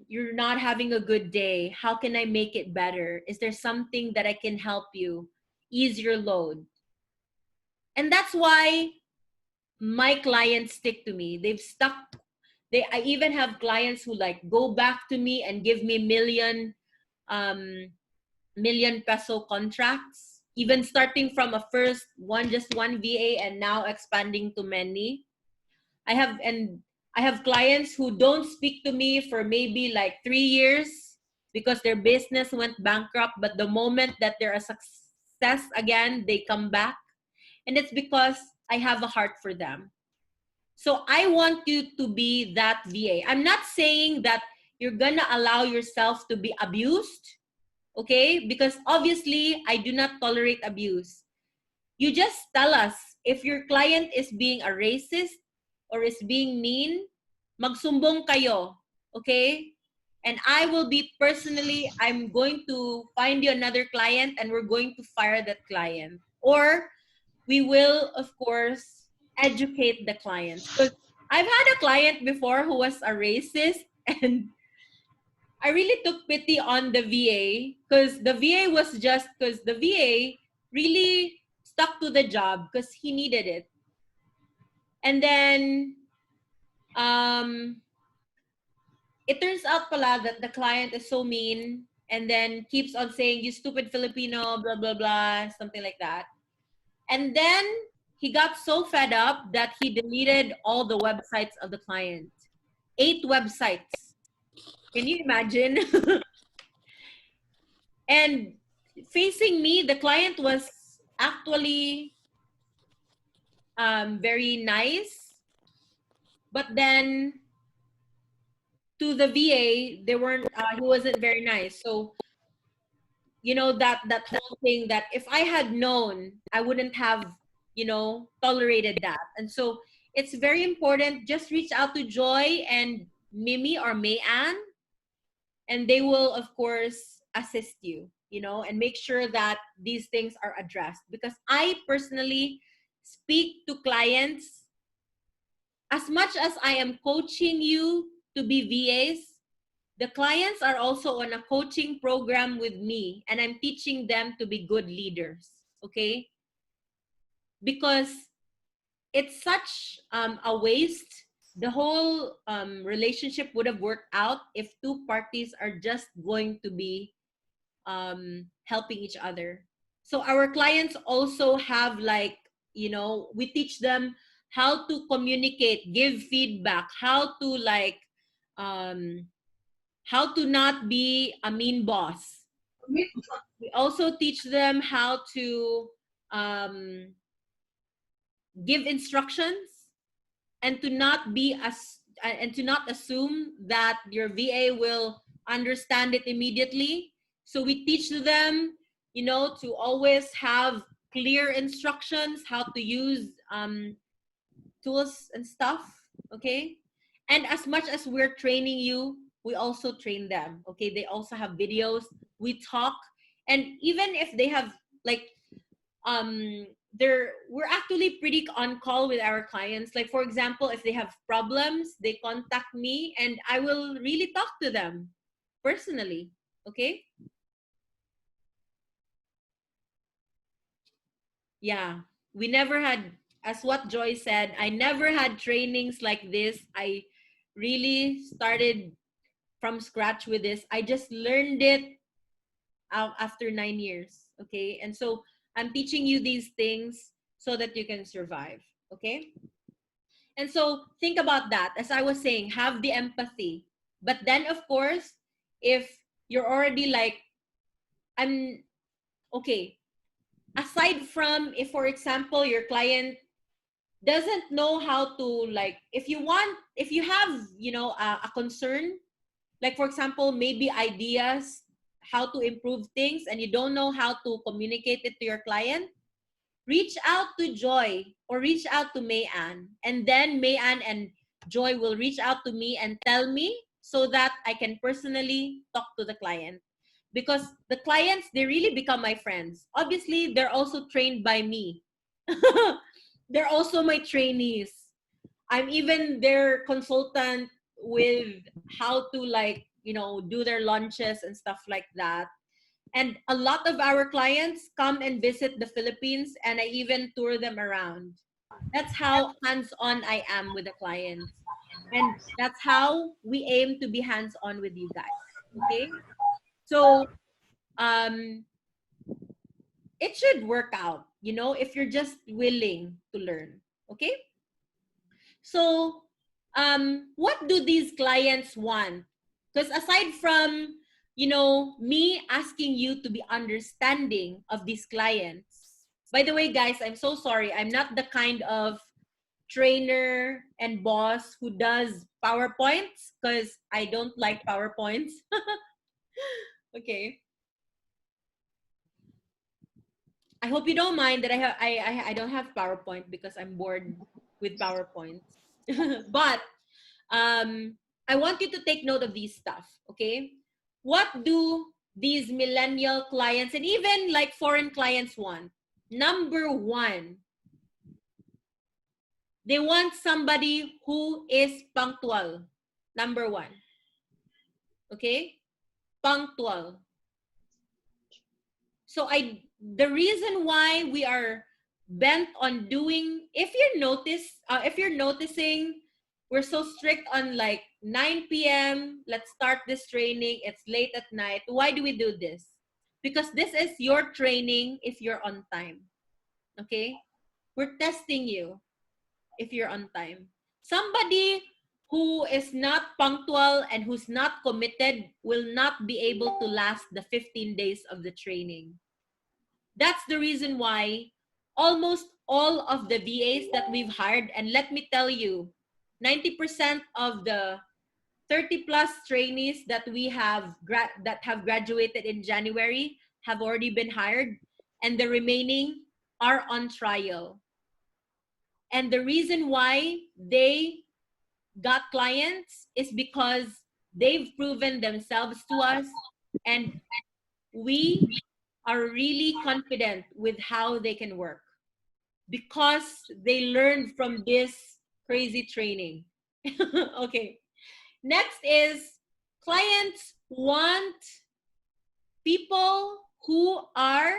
you're not having a good day. How can I make it better? Is there something that I can help you ease your load? And that's why my clients stick to me. They've stuck. I even have clients who like go back to me and give me million peso contracts, even starting from a first one, just one VA, and now expanding to many. I have clients who don't speak to me for maybe like 3 years because their business went bankrupt, but the moment that they're a success again, they come back. And it's because I have a heart for them. So I want you to be that VA. I'm not saying that you're gonna allow yourself to be abused, okay? Because obviously, I do not tolerate abuse. You just tell us if your client is being a racist or is being mean, magsumbong kayo, okay? And I will be personally, I'm going to find you another client and we're going to fire that client. Or we will, of course, educate the client. Because I've had a client before who was a racist, and I really took pity on the VA because the VA was just because the VA really stuck to the job because he needed it. And then it turns out pala that the client is so mean and then keeps on saying, you stupid Filipino, blah, blah, blah, something like that. And then he got so fed up that he deleted all the websites of the client. 8 websites. Can you imagine? And facing me, the client was actually very nice. But then to the VA, they weren't. He wasn't very nice. So you know that whole thing that if I had known, I wouldn't have tolerated that. And so it's very important. Just reach out to Joy and Mimi or Mayan, and they will of course assist you. And make sure that these things are addressed. Because I personally speak to clients as much as I am coaching you to be VAs. The clients are also on a coaching program with me, and I'm teaching them to be good leaders, okay? Because it's such a waste. The whole relationship would have worked out if 2 parties are just going to be helping each other. So our clients also have we teach them how to communicate, give feedback, how to how to not be a mean boss. We also teach them how to give instructions and to not be and to not assume that your VA will understand it immediately. So we teach them, to always have clear instructions, how to use tools and stuff, okay? And as much as we're training you, we also train them, okay? They also have videos, we talk, and even if they have like we're actually pretty on call with our clients. Like for example, if they have problems, they contact me and I will really talk to them personally, okay? Yeah, we never had, as what Joy said, I never had trainings like this. I really started from scratch with this. I just learned it out after 9 years, okay? And so I'm teaching you these things so that you can survive, okay? And so think about that. As I was saying, have the empathy. But then of course, if you're already like, I'm okay, aside from if for example your client doesn't know how to if you have a concern, like for example maybe ideas how to improve things and you don't know how to communicate it to your client, reach out to Joy or reach out to Mayan, and then Mayan and Joy will reach out to me and tell me so that I can personally talk to the client. Because the clients, they really become my friends. Obviously, they're also trained by me. They're also my trainees. I'm even their consultant with how to do their lunches and stuff like that. And a lot of our clients come and visit the Philippines and I even tour them around. That's how hands-on I am with the clients. And that's how we aim to be hands-on with you guys. Okay? So it should work out, if you're just willing to learn. Okay? So what do these clients want? Because aside from me asking you to be understanding of these clients, by the way guys, I'm so sorry, I'm not the kind of trainer and boss who does PowerPoints because I don't like PowerPoints. Okay, I hope you don't mind that I don't have PowerPoint because I'm bored with PowerPoints. But I want you to take note of these stuff, okay? What do these millennial clients and even like foreign clients want? Number one, they want somebody who is punctual. Number one, okay? punctual. So the reason why we are bent on doing, if you're noticing, we're so strict on like 9 p.m. Let's start this training. It's late at night. Why do we do this? Because this is your training if you're on time. Okay? We're testing you if you're on time. Somebody who is not punctual and who's not committed will not be able to last the 15 days of the training. That's the reason why almost all of the VAs that we've hired, and let me tell you, 90% of the 30 plus trainees that we have that have graduated in January have already been hired, and the remaining are on trial. And the reason why they got clients is because they've proven themselves to us, and we are really confident with how they can work because they learned from this crazy training. Okay. Next is clients want people who are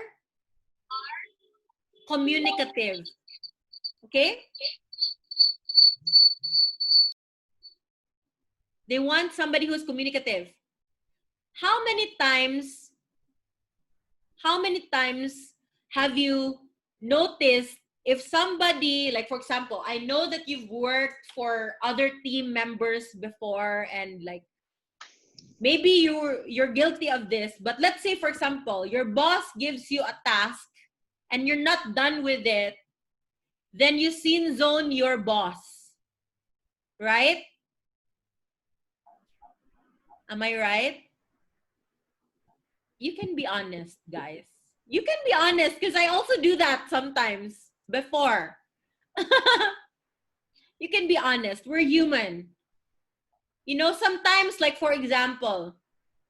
communicative. Okay? They want somebody who's communicative. How many times have you noticed if somebody, like for example, I know that you've worked for other team members before, and like maybe you're guilty of this, but let's say for example, your boss gives you a task and you're not done with it, then you scene zone your boss, right? Am I right? You can be honest, guys. You can be honest because I also do that sometimes before. You can be honest. We're human. You know, sometimes, like for example,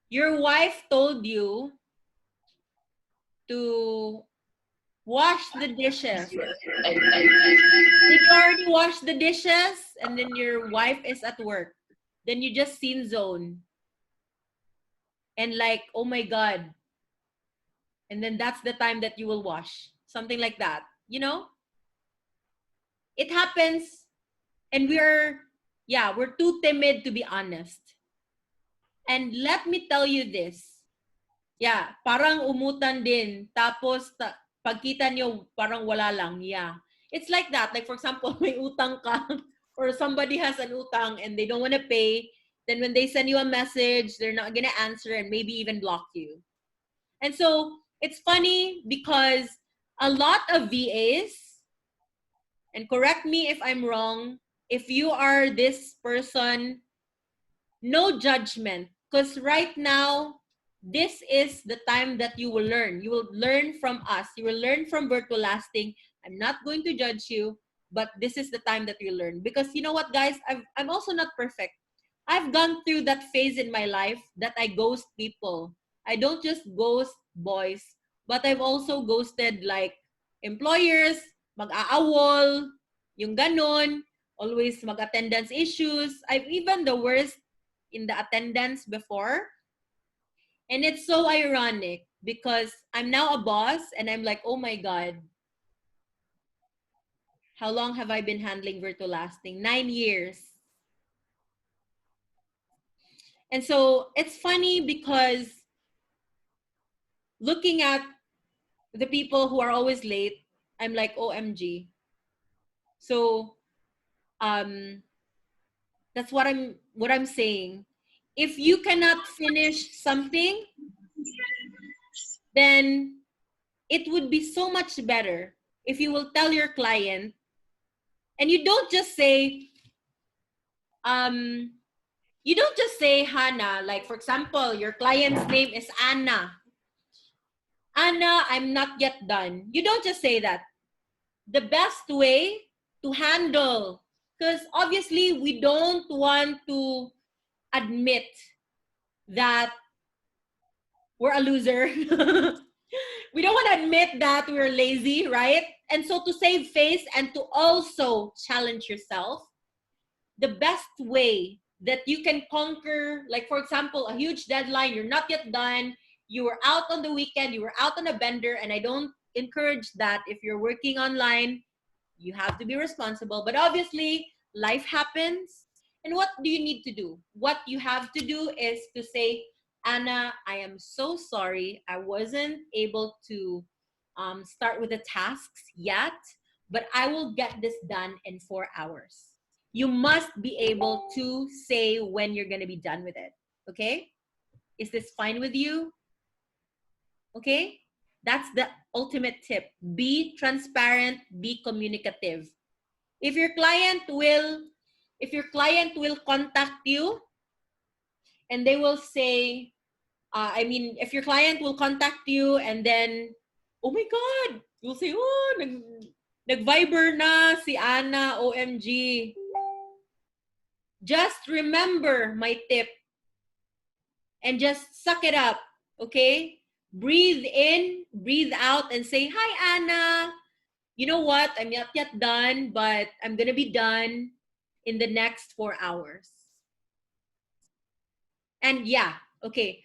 your wife told you to wash the dishes. Did you already wash the dishes and then your wife is at work? Then you just scene zone. And like, oh my God. And then that's the time that you will wash. Something like that. You know? It happens, and we're too timid to be honest. And let me tell you this. Yeah, parang umutan din. Tapos, pagkita nyo, parang wala lang. Yeah. It's like that. Like, for example, may utang ka or somebody has an utang and they don't want to pay. Then when they send you a message, they're not going to answer and maybe even block you. And so, it's funny because a lot of VAs, and correct me if I'm wrong, if you are this person, no judgment. Because right now, this is the time that you will learn. You will learn from us. You will learn from Virtual Lasting. I'm not going to judge you, but this is the time that you learn. Because you know what, guys? I'm also not perfect. I've gone through that phase in my life that I ghost people. I don't just ghost boys, but I've also ghosted like employers, mag-aawol, yung ganon, always mag-attendance issues. I've even the worst in the attendance before. And it's so ironic because I'm now a boss and I'm like, oh my God, how long have I been handling Virtual Lasting? 9 years. And so it's funny because looking at the people who are always late, I'm like, OMG. So that's what I'm saying. If you cannot finish something, then it would be so much better if you will tell your client, and you don't just say, Hannah, like for example, your client's name is Anna. Anna, I'm not yet done. You don't just say that. The best way to handle, because obviously we don't want to admit that we're a loser. We don't want to admit that we're lazy, right? And so to save face and to also challenge yourself, the best way that you can conquer, like for example, a huge deadline, you're not yet done, you were out on the weekend, you were out on a bender, and I don't encourage that. If you're working online, you have to be responsible, but obviously life happens. And what do you need to do? What you have to do is to say, Anna, I am so sorry. I wasn't able to start with the tasks yet, but I will get this done in 4 hours. You must be able to say when you're going to be done with it. Okay? Is this fine with you? Okay? That's the ultimate tip. Be transparent, be communicative. If your client will contact you and they will say, if your client will contact you and then, oh my God, you'll say, oh, nag-Viber na si Anna, OMG. Just remember my tip and just suck it up, okay? Breathe in, breathe out, and say, hi, Anna. You know what? I'm not yet done, but I'm going to be done in the next 4 hours. And yeah, okay.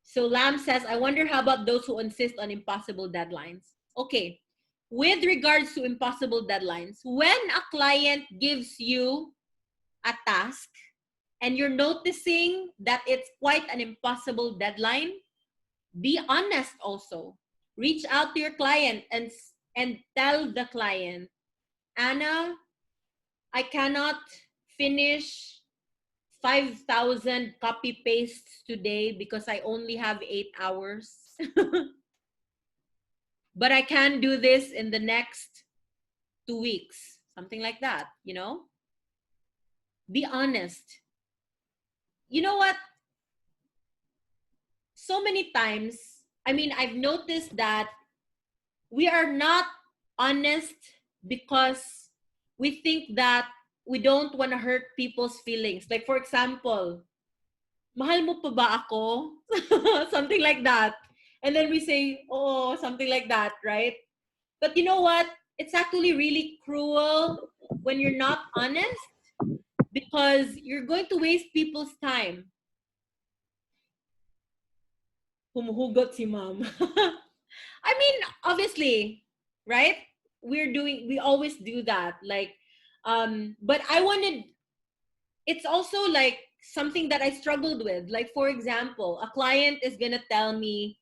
So Lam says, I wonder how about those who insist on impossible deadlines? Okay. With regards to impossible deadlines, when a client gives you a task and you're noticing that it's quite an impossible deadline, be honest also. Reach out to your client and tell the client, Anna, I cannot finish 5,000 copy pastes today because I only have 8 hours. But I can do this in the next 2 weeks. Something like that, you know? Be honest. You know what? So many times, I've noticed that we are not honest because we think that we don't want to hurt people's feelings. Like for example, mahal mo pa ba ako? Something like that. And then we say, oh, something like that, right? But you know what? It's actually really cruel when you're not honest because you're going to waste people's time. Humuhugot si ma'am. Obviously, right? We always do that. Like, but it's also like something that I struggled with. Like, for example, a client is gonna tell me,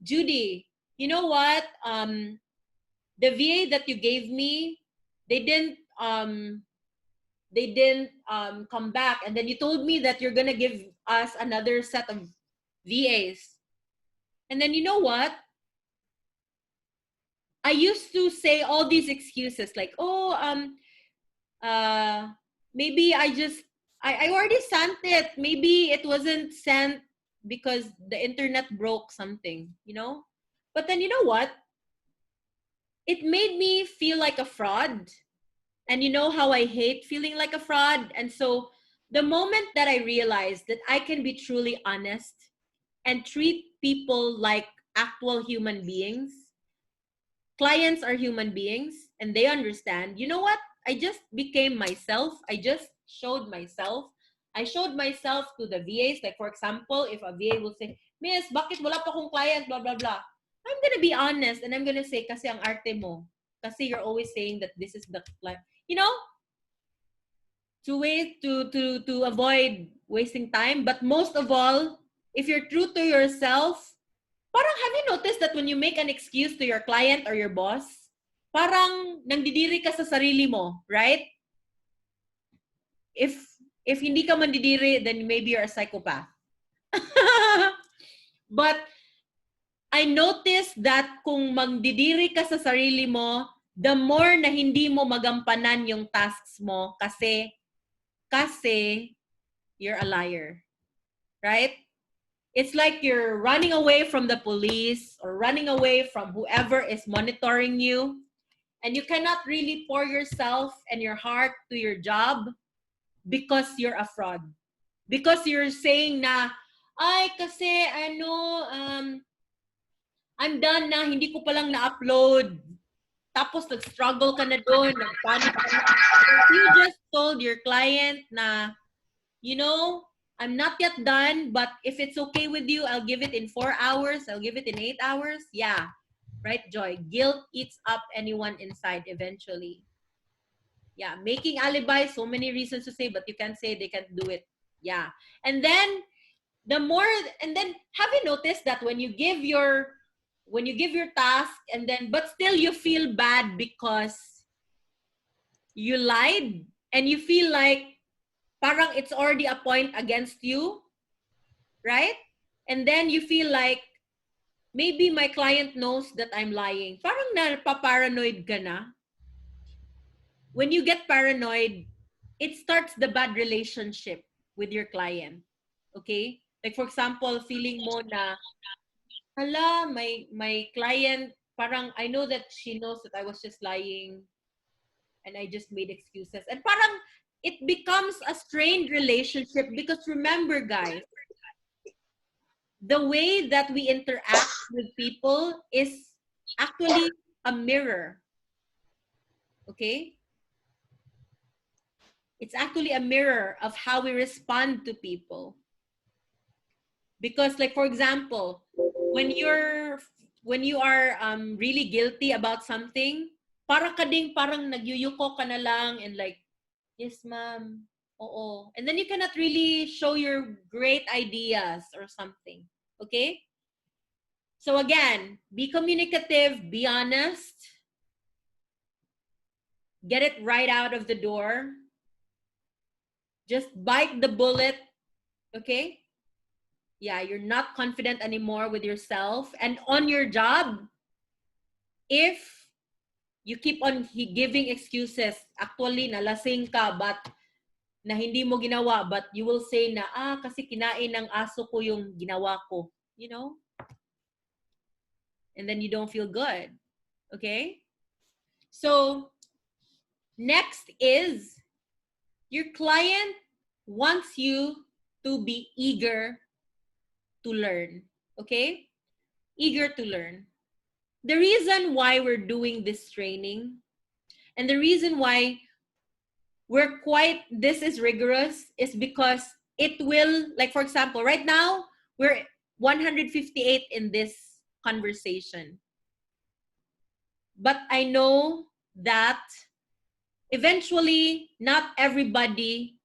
Judee, you know what? The VA that you gave me, they didn't come back, and then you told me that you're gonna give us another set of VAs. And then you know what? I used to say all these excuses like, oh, maybe I already sent it. Maybe it wasn't sent because the internet broke something, you know? But then you know what? It made me feel like a fraud. And you know how I hate feeling like a fraud? And so the moment that I realized that I can be truly honest and treat people like actual human beings, clients are human beings and they understand, you know what? I just became myself. I just showed myself. I showed myself to the VAs. Like, for example, if a VA will say, Miss, bakit wala pa akong client, blah, blah, blah. I'm going to be honest and I'm going to say, kasi ang arte mo. Kasi you're always saying that this is the client. You know, to avoid wasting time. But most of all, if you're true to yourself, parang have you noticed that when you make an excuse to your client or your boss, parang nangdidiri ka sa sarili mo, right? If hindi ka mandidiri, then maybe you're a psychopath. But I noticed that kung magdidiri ka sa sarili mo, the more na hindi mo magampanan yung tasks mo kasi you're a liar. Right? It's like you're running away from the police or running away from whoever is monitoring you. And you cannot really pour yourself and your heart to your job because you're a fraud. Because you're saying na, ay, kasi, I'm done na, hindi ko palang na-upload. Tapos nag-struggle ka na doon, nag-panic ka na. If you just told your client na, I'm not yet done, but if it's okay with you, I'll give it in 4 hours. I'll give it in 8 hours. Yeah. Right, Joy? Guilt eats up anyone inside eventually. Yeah. Making alibis, so many reasons to say, but you can't say they can't do it. Yeah. And then have you noticed that when you give your task but still you feel bad because you lied and you feel like parang it's already a point against you, right? And then you feel like maybe my client knows that I'm lying. Parang napaparanoid ka na. When you get paranoid, it starts the bad relationship with your client. Okay? Like for example, feeling mo na, hala, my client, parang I know that she knows that I was just lying and I just made excuses. And parang it becomes a strained relationship because remember, guys, the way that we interact with people is actually a mirror. Okay? It's actually a mirror of how we respond to people. Because like for example, when you are really guilty about something, parang nagyuyuko ka na lang and like, yes ma'am, oo. And then you cannot really show your great ideas or something. Okay? So again, be communicative, be honest, get it right out of the door. Just bite the bullet, okay? Yeah, you're not confident anymore with yourself and on your job. If you keep on giving excuses, actually nalasing ka but na hindi mo ginawa, but you will say na, kasi kinain ng aso ko yung ginawa ko, and then you don't feel good. Okay? So next is your client wants you to be eager to learn. Okay? Eager to learn. The reason why we're doing this training and the reason why this is rigorous is because it will, like for example, right now, we're 158 in this conversation. But I know that eventually not everybody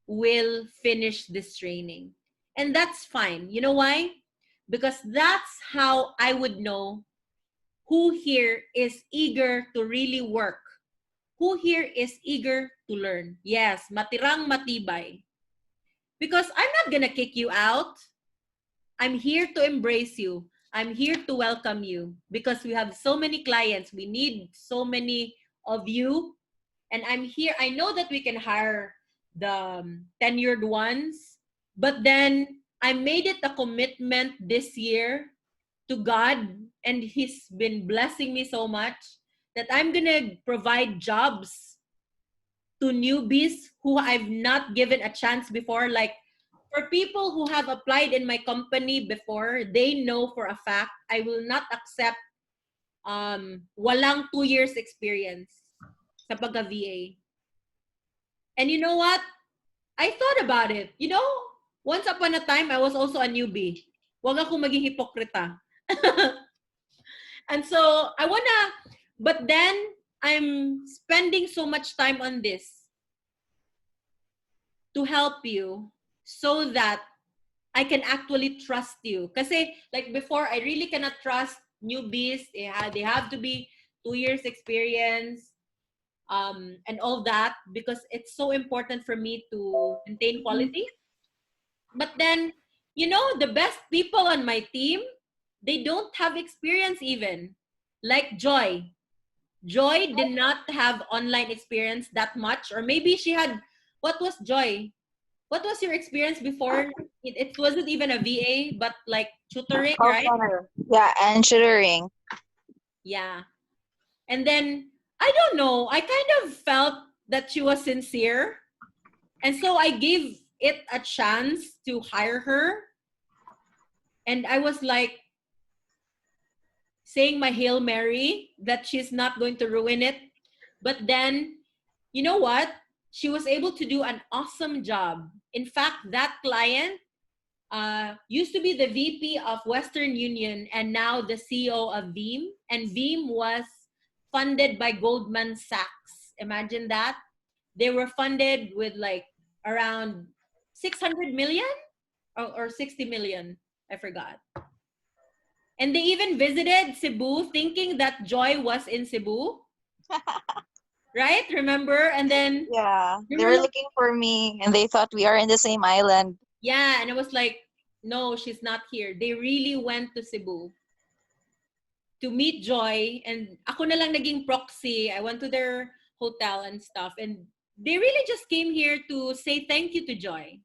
will finish this training. And that's fine. You know why? Because that's how I would know who here is eager to really work. Who here is eager to learn? Yes, matirang matibay. Because I'm not gonna kick you out. I'm here to embrace you. I'm here to welcome you because we have so many clients. We need so many of you. And I'm here. I know that we can hire the tenured ones, but then I made it a commitment this year to God, and He's been blessing me so much that I'm gonna provide jobs to newbies who I've not given a chance before. Like for people who have applied in my company before, they know for a fact I will not accept walang 2 years experience sa pagka-VA. And you know what? I thought about it. Once upon a time, I was also a newbie. Huwag akong maging hipokrita. And so, but then, I'm spending so much time on this to help you so that I can actually trust you. Kasi, like before, I really cannot trust newbies. They have to be 2 years experience. And all that because it's so important for me to maintain quality. But then, the best people on my team, they don't have experience even. Like Joy. Joy did not have online experience that much, or maybe she had, what was Joy? What was your experience before? It wasn't even a VA, but like tutoring, right? Yeah, and tutoring. Yeah. And then, I don't know, I kind of felt that she was sincere. And so I gave it a chance to hire her. And I was like saying my Hail Mary that she's not going to ruin it. But then, you know what? she was able to do an awesome job. In fact, that client used to be the VP of Western Union and now the CEO of Veeam. And Veeam was funded by Goldman Sachs. Imagine that. They were funded with like around 600 million or 60 million. I forgot. And they even visited Cebu thinking that Joy was in Cebu. Right? Remember? And then Yeah, they they were were like, looking for me and they thought we are in the same island. yeah, and it was like, no, she's not here. They really went to Cebu to meet Joy, and ako na lang naging proxy. I went to their hotel and stuff, and they really just came here to say thank you to Joy.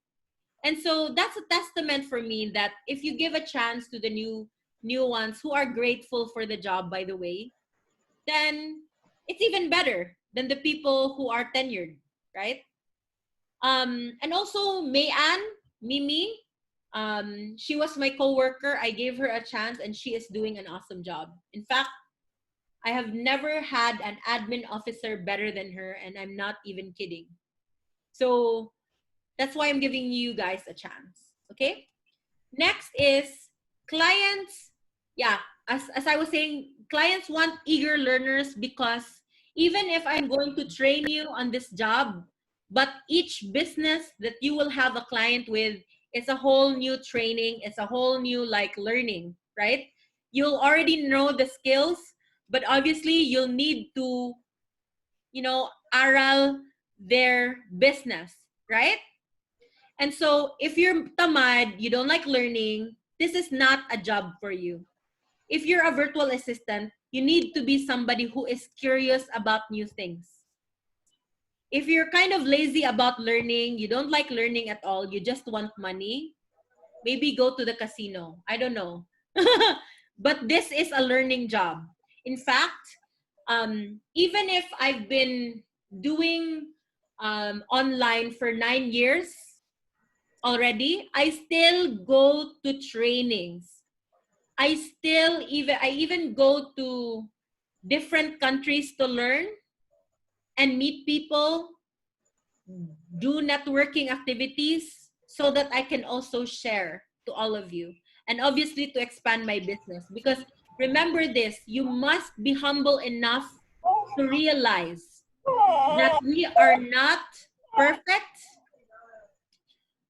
And so that's a testament for me that if you give a chance to the new ones who are grateful for the job, by the way, then it's even better than the people who are tenured, right? And also Mayan, Mimi, she was my coworker. I gave her a chance and she is doing an awesome job. In fact, I have never had an admin officer better than her, and I'm not even kidding. So that's why I'm giving you guys a chance. Okay? Next is clients. Yeah, as I was saying, clients want eager learners because even if I'm going to train you on this job, but each business that you will have a client with, it's a whole new training, it's a whole new like learning, right? You'll already know the skills, but obviously you'll need to, aral their business, right? And so if you're tamad, you don't like learning, this is not a job for you. If you're a virtual assistant, you need to be somebody who is curious about new things. If you're kind of lazy about learning, you don't like learning at all, you just want money, maybe go to the casino. I don't know. But this is a learning job. In fact, even if I've been doing online for 9 years, already, I still go to trainings. I even go to different countries to learn and meet people, do networking activities so that I can also share to all of you. And obviously to expand my business, because remember this, you must be humble enough to realize that we are not perfect.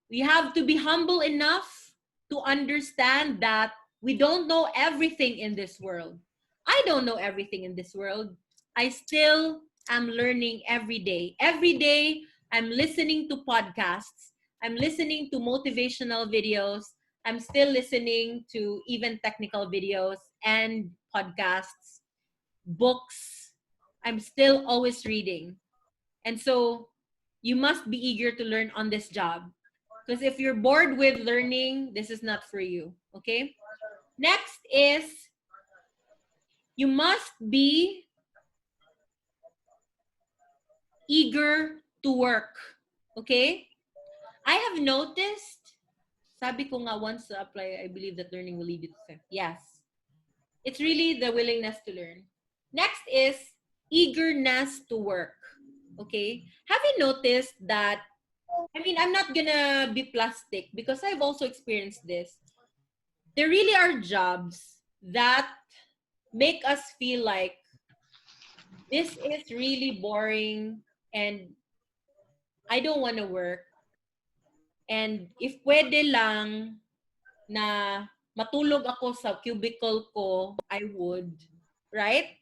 We have to be humble enough to understand that we don't know everything in this world. I don't know everything in this world. I still am learning every day. Every day, I'm listening to podcasts. I'm listening to motivational videos. I'm still listening to even technical videos and podcasts, books. I'm still always reading. And so you must be eager to learn on this job. Because if you're bored with learning, this is not for you. Okay? Next is you must be eager to work. Okay? I have noticed, sabi ko nga once to apply, I believe that learning will lead you to success. Yes. It's really the willingness to learn. Next is eagerness to work. Okay? Have you noticed that, I'm not gonna be plastic because I've also experienced this. There really are jobs that make us feel like this is really boring and I don't want to work. And if pwede lang na matulog ako sa cubicle ko, I would. Right?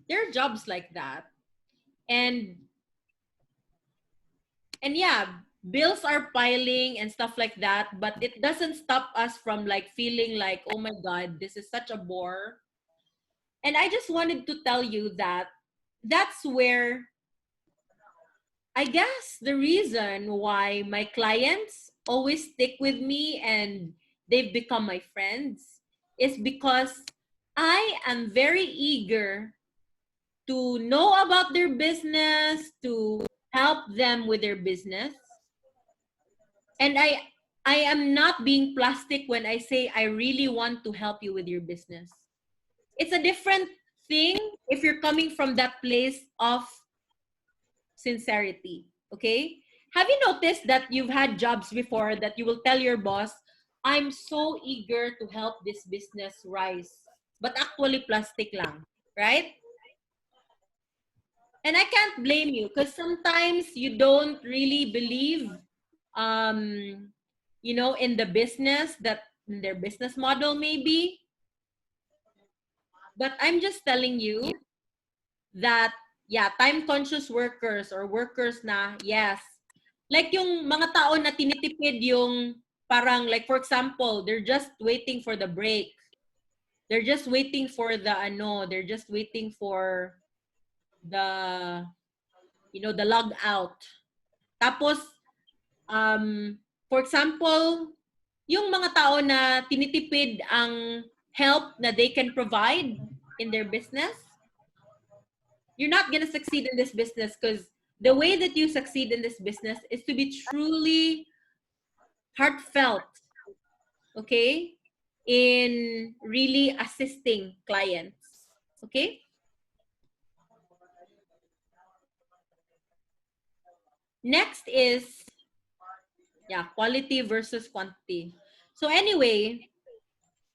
There are jobs like that. And yeah, bills are piling and stuff like that, but it doesn't stop us from like feeling like, oh my God, this is such a bore. And I just wanted to tell you that that's where I guess the reason why my clients always stick with me and they've become my friends is because I am very eager to know about their business, to help them with their business. And I am not being plastic when I say I really want to help you with your business. It's a different thing if you're coming from that place of sincerity. Okay? Have you noticed that you've had jobs before that you will tell your boss, I'm so eager to help this business rise, but actually plastic lang, right? And I can't blame you because sometimes you don't really believe, in the business, that in their business model maybe. But I'm just telling you that, yeah, time-conscious workers or workers na, yes. Like yung mga tao na tinitipid yung parang, like for example, they're just waiting for the break. They're just waiting for they're just waiting for the, the log out. Tapos, for example, yung mga tao na tinitipid ang help na they can provide in their business, you're not gonna succeed in this business because the way that you succeed in this business is to be truly heartfelt, okay, in really assisting clients, okay? Next is, quality versus quantity. So anyway,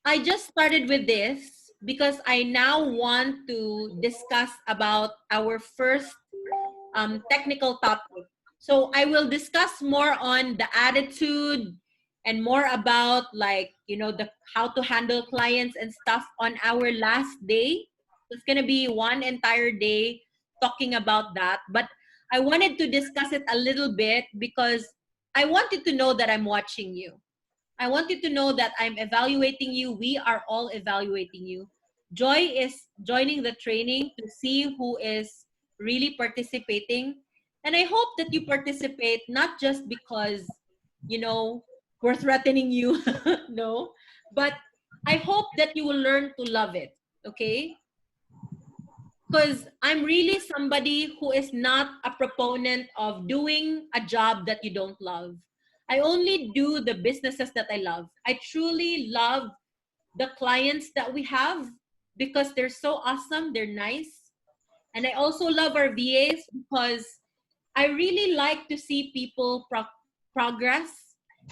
I just started with this because I now want to discuss about our first technical topic. So I will discuss more on the attitude and more about the how to handle clients and stuff on our last day. It's gonna be one entire day talking about that. But I wanted to discuss it a little bit because I wanted to know that I'm watching you. I want you to know that I'm evaluating you. We are all evaluating you. Joy is joining the training to see who is really participating. And I hope that you participate not just because, we're threatening you, no, but I hope that you will learn to love it, okay? Because I'm really somebody who is not a proponent of doing a job that you don't love. I only do the businesses that I love. I truly love the clients that we have because they're so awesome, they're nice. And I also love our VAs because I really like to see people progress.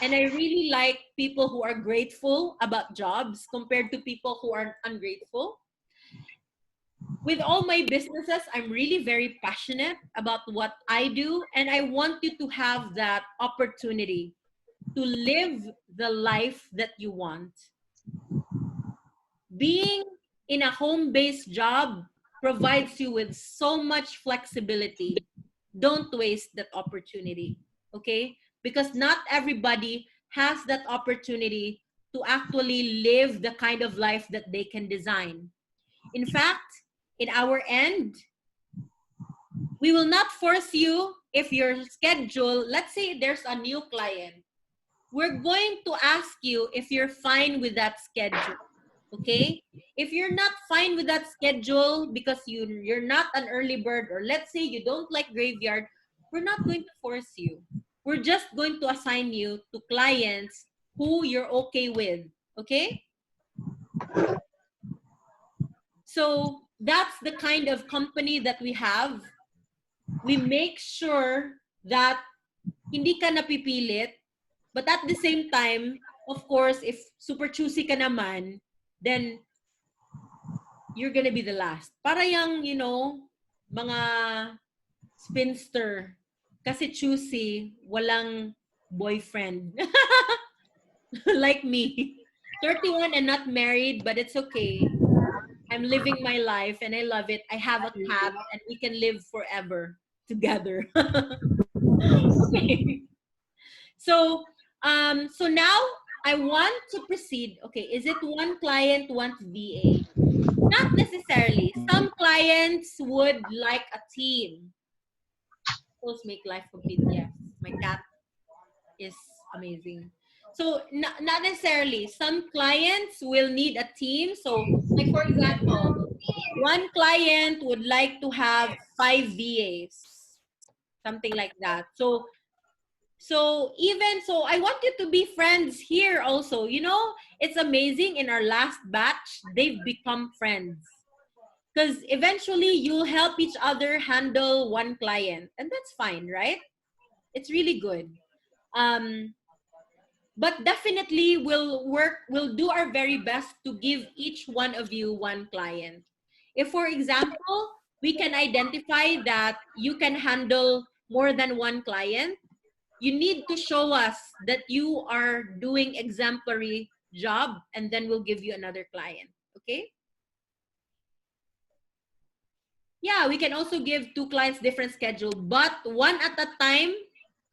And I really like people who are grateful about jobs compared to people who are ungrateful. With all my businesses, I'm really very passionate about what I do. And I want you to have that opportunity to live the life that you want. Being in a home-based job provides you with so much flexibility. Don't waste that opportunity, okay? Because not everybody has that opportunity to actually live the kind of life that they can design. In fact, in our end, we will not force you if your schedule, let's say there's a new client, we're going to ask you if you're fine with that schedule, okay? If you're not fine with that schedule because you're not an early bird, or let's say you don't like graveyard, we're not going to force you. We're just going to assign you to clients who you're okay with, okay? So that's the kind of company that we have. We make sure that hindi ka napipilit, but at the same time, of course, if super choosy ka naman, then you're gonna be the last. Para yung, mga spinster. Kasi choosy, walang boyfriend. Like me. 31 and not married, but it's okay. I'm living my life and I love it. I have a cat and we can live forever together. Okay. So now I want to proceed. Okay, is it one client wants VA? Not necessarily. Some clients would like a team. Those make life complete. Yes, my cat is amazing. So not necessarily. Some clients will need a team. So like for example, one client would like to have 5 VAs, something like that. So I want you to be friends here also. It's amazing. In our last batch, they've become friends. Because eventually you'll help each other handle one client, and that's fine, right? It's really good. But definitely we'll do our very best to give each one of you one client. If, for example, we can identify that you can handle more than one client, you need to show us that you are doing exemplary job, and then we'll give you another client. Okay? Yeah, we can also give 2 clients different schedule, but one at a time.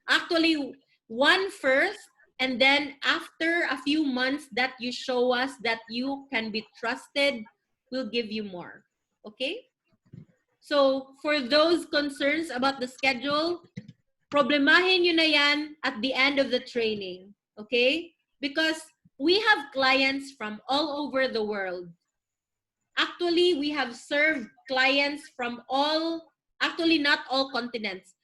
Actually, one first, and then after a few months that you show us that you can be trusted, we'll give you more. Okay? So for those concerns about the schedule, problemahin nyo na yan at the end of the training. Okay? Because we have clients from all over the world. Actually, we have served clients from actually not all continents.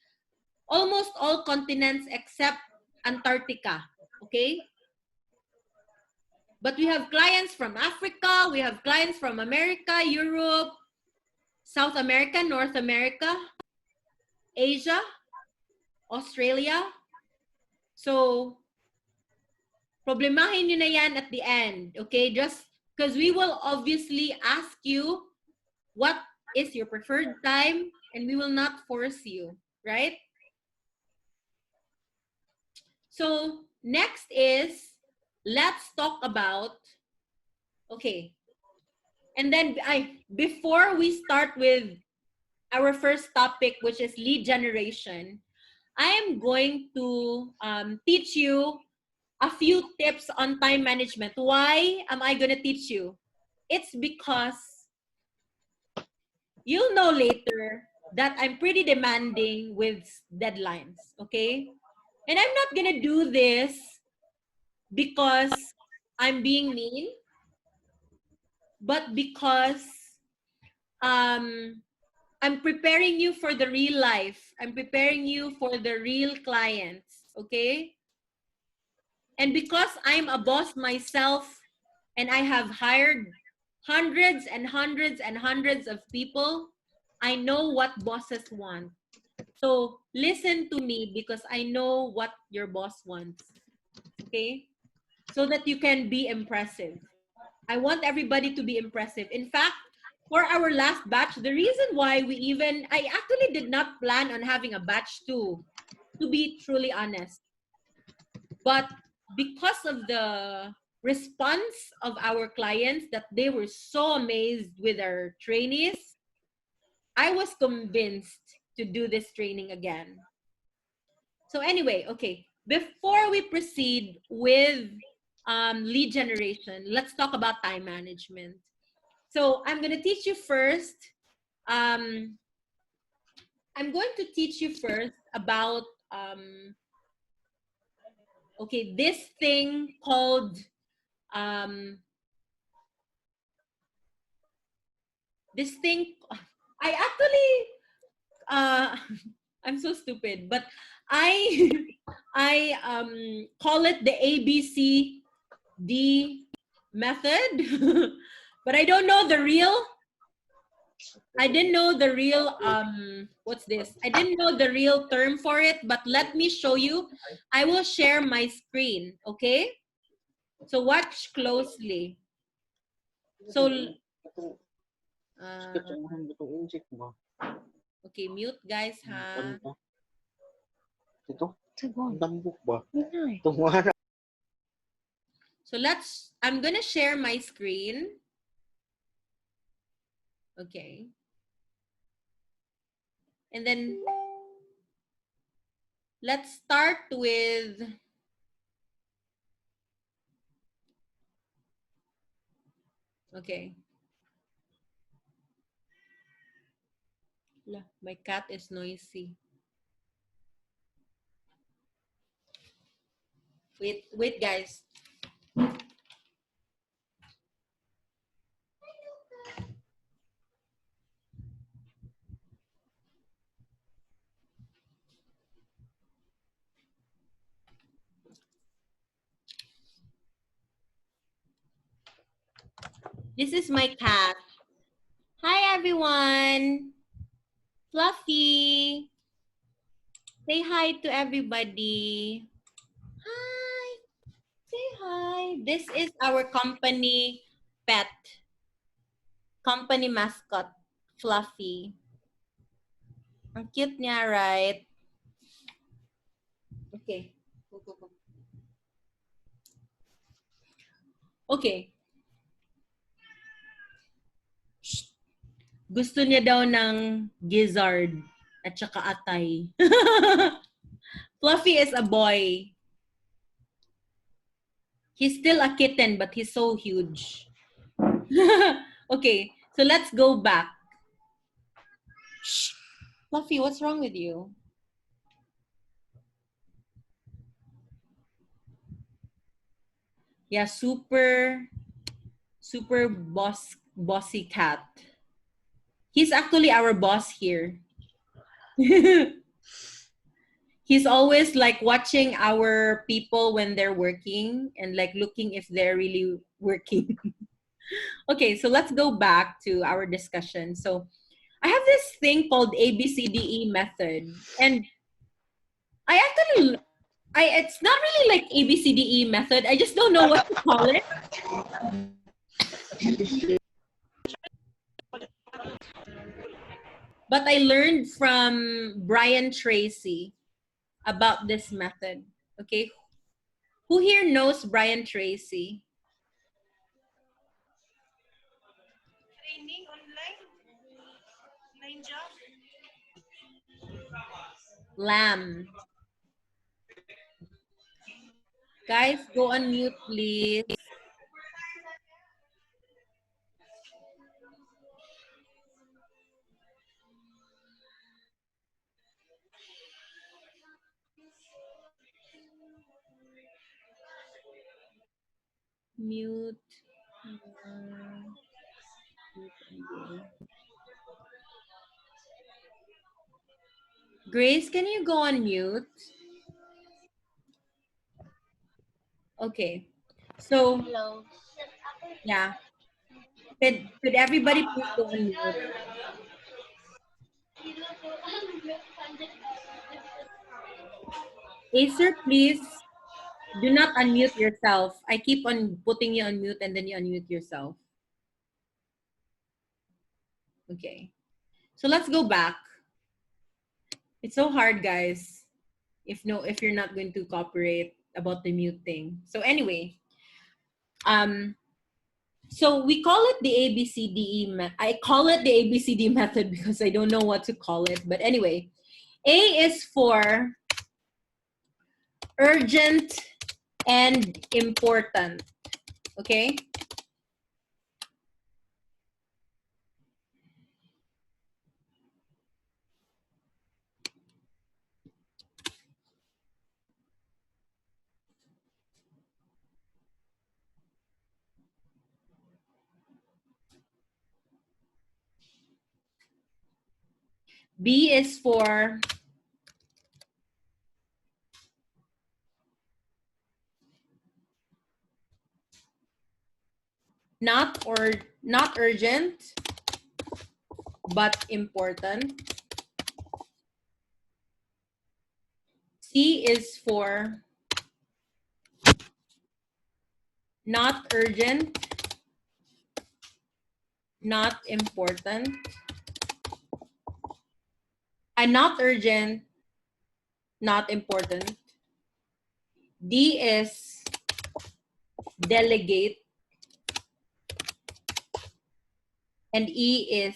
Almost all continents except Antarctica, okay? But we have clients from Africa, we have clients from America, Europe, South America, North America, Asia, Australia. So, problemahin nyo na yan at the end, okay? Just because we will obviously ask you what is your preferred time, and we will not force you, right? So next is, let's talk about, okay. And then before we start with our first topic, which is lead generation, I am going to teach you a few tips on time management. Why am I going to teach you? It's because you'll know later that I'm pretty demanding with deadlines, okay? And I'm not going to do this because I'm being mean, but because I'm preparing you for the real life. I'm preparing you for the real clients, okay? And because I'm a boss myself and I have hired hundreds and hundreds and hundreds of people, I know what bosses want. So listen to me because I know what your boss wants, okay? So that you can be impressive. I want everybody to be impressive. In fact, for our last batch, the reason why I actually did not plan on having a batch 2, to be truly honest. But because of the response of our clients, that they were so amazed with our trainees, I was convinced to do this training again. So anyway, okay, before we proceed with lead generation, let's talk about time management. So I'm going to teach you first. I'm going to teach you first about, okay, this thing called, this thing, I actually, I'm so stupid, but I, I call it the ABCD method, but I don't know the real, I didn't know the real, what's this? I didn't know the real term for it, but let me show you. I will share my screen, okay? So watch closely. So, okay, mute guys, ha? So I'm gonna share my screen. Okay. And then let's start with, okay. My cat is noisy. Wait guys. This is my cat. Hi everyone. Fluffy. Say hi to everybody. Hi. Say hi. This is our company pet. Company mascot. Fluffy. Ang cute niya, right? Okay. Go. Okay. Gusto niya daw ng gizzard at saka atay. Fluffy is a boy. He's still a kitten, but he's so huge. Okay, so let's go back. Shh. Fluffy, what's wrong with you? Yeah, super bossy cat. He's actually our boss here. He's always like watching our people when they're working and like looking if they're really working. Okay, so let's go back to our discussion. So I have this thing called ABCDE method, and it's not really like ABCDE method. I just don't know what to call it. But I learned from Brian Tracy about this method. Okay, who here knows Brian Tracy? Training online? Online job? Lamb. Guys, go on mute, please. Mute. Grace, can you go on mute? Okay. So, Hello. yeah. Could everybody please go on mute? Acer, please do not unmute yourself. I keep on putting you on mute and then you unmute yourself. Okay. So let's go back. It's so hard, guys, if you're not going to cooperate about the mute thing. So anyway, so we call it the ABCDE I call it the ABCD method because I don't know what to call it. But anyway, A is for urgent and important. Okay? B is for not urgent but important. C is for not urgent, not important. And not urgent, not important. D is delegate. And E is,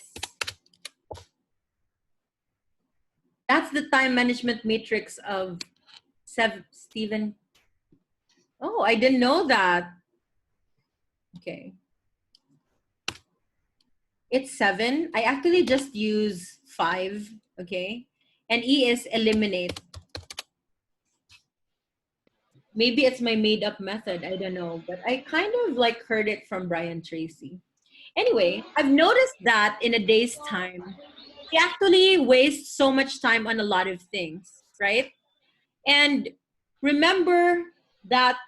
that's the time management matrix of Stephen. Oh, I didn't know that. Okay. It's 7. I actually just use 5. Okay. And E is eliminate. Maybe it's my made up method. I don't know. But I kind of like heard it from Brian Tracy. Anyway, I've noticed that in a day's time, we actually waste so much time on a lot of things, right? And remember that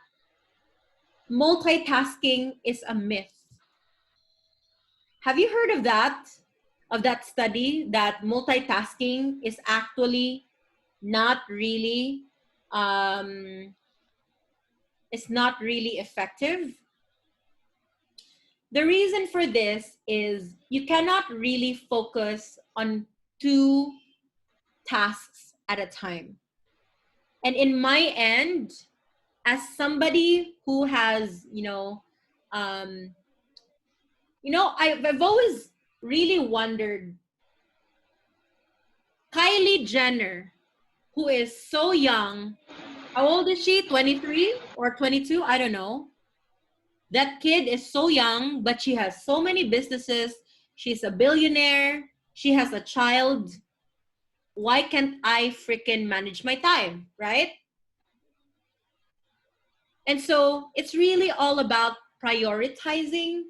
multitasking is a myth. Have you heard of that? of that study that multitasking is actually not really it's not really effective. The reason for this is you cannot really focus on two tasks at a time. And in my end, as somebody who has, I've always really wondered, Kylie Jenner, who is so young, how old is she? 23 or 22? I don't know. That kid is so young, but she has so many businesses. She's a billionaire. She has a child. Why can't I freaking manage my time, right? And so it's really all about prioritizing,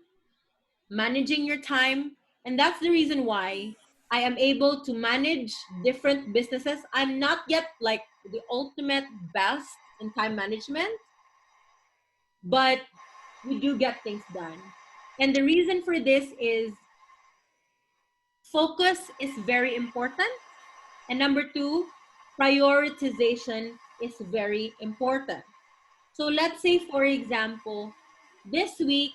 managing your time. And that's the reason why I am able to manage different businesses. I'm not yet like the ultimate best in time management, but we do get things done. And the reason for this is focus is very important. And number two, prioritization is very important. So let's say, for example, this week,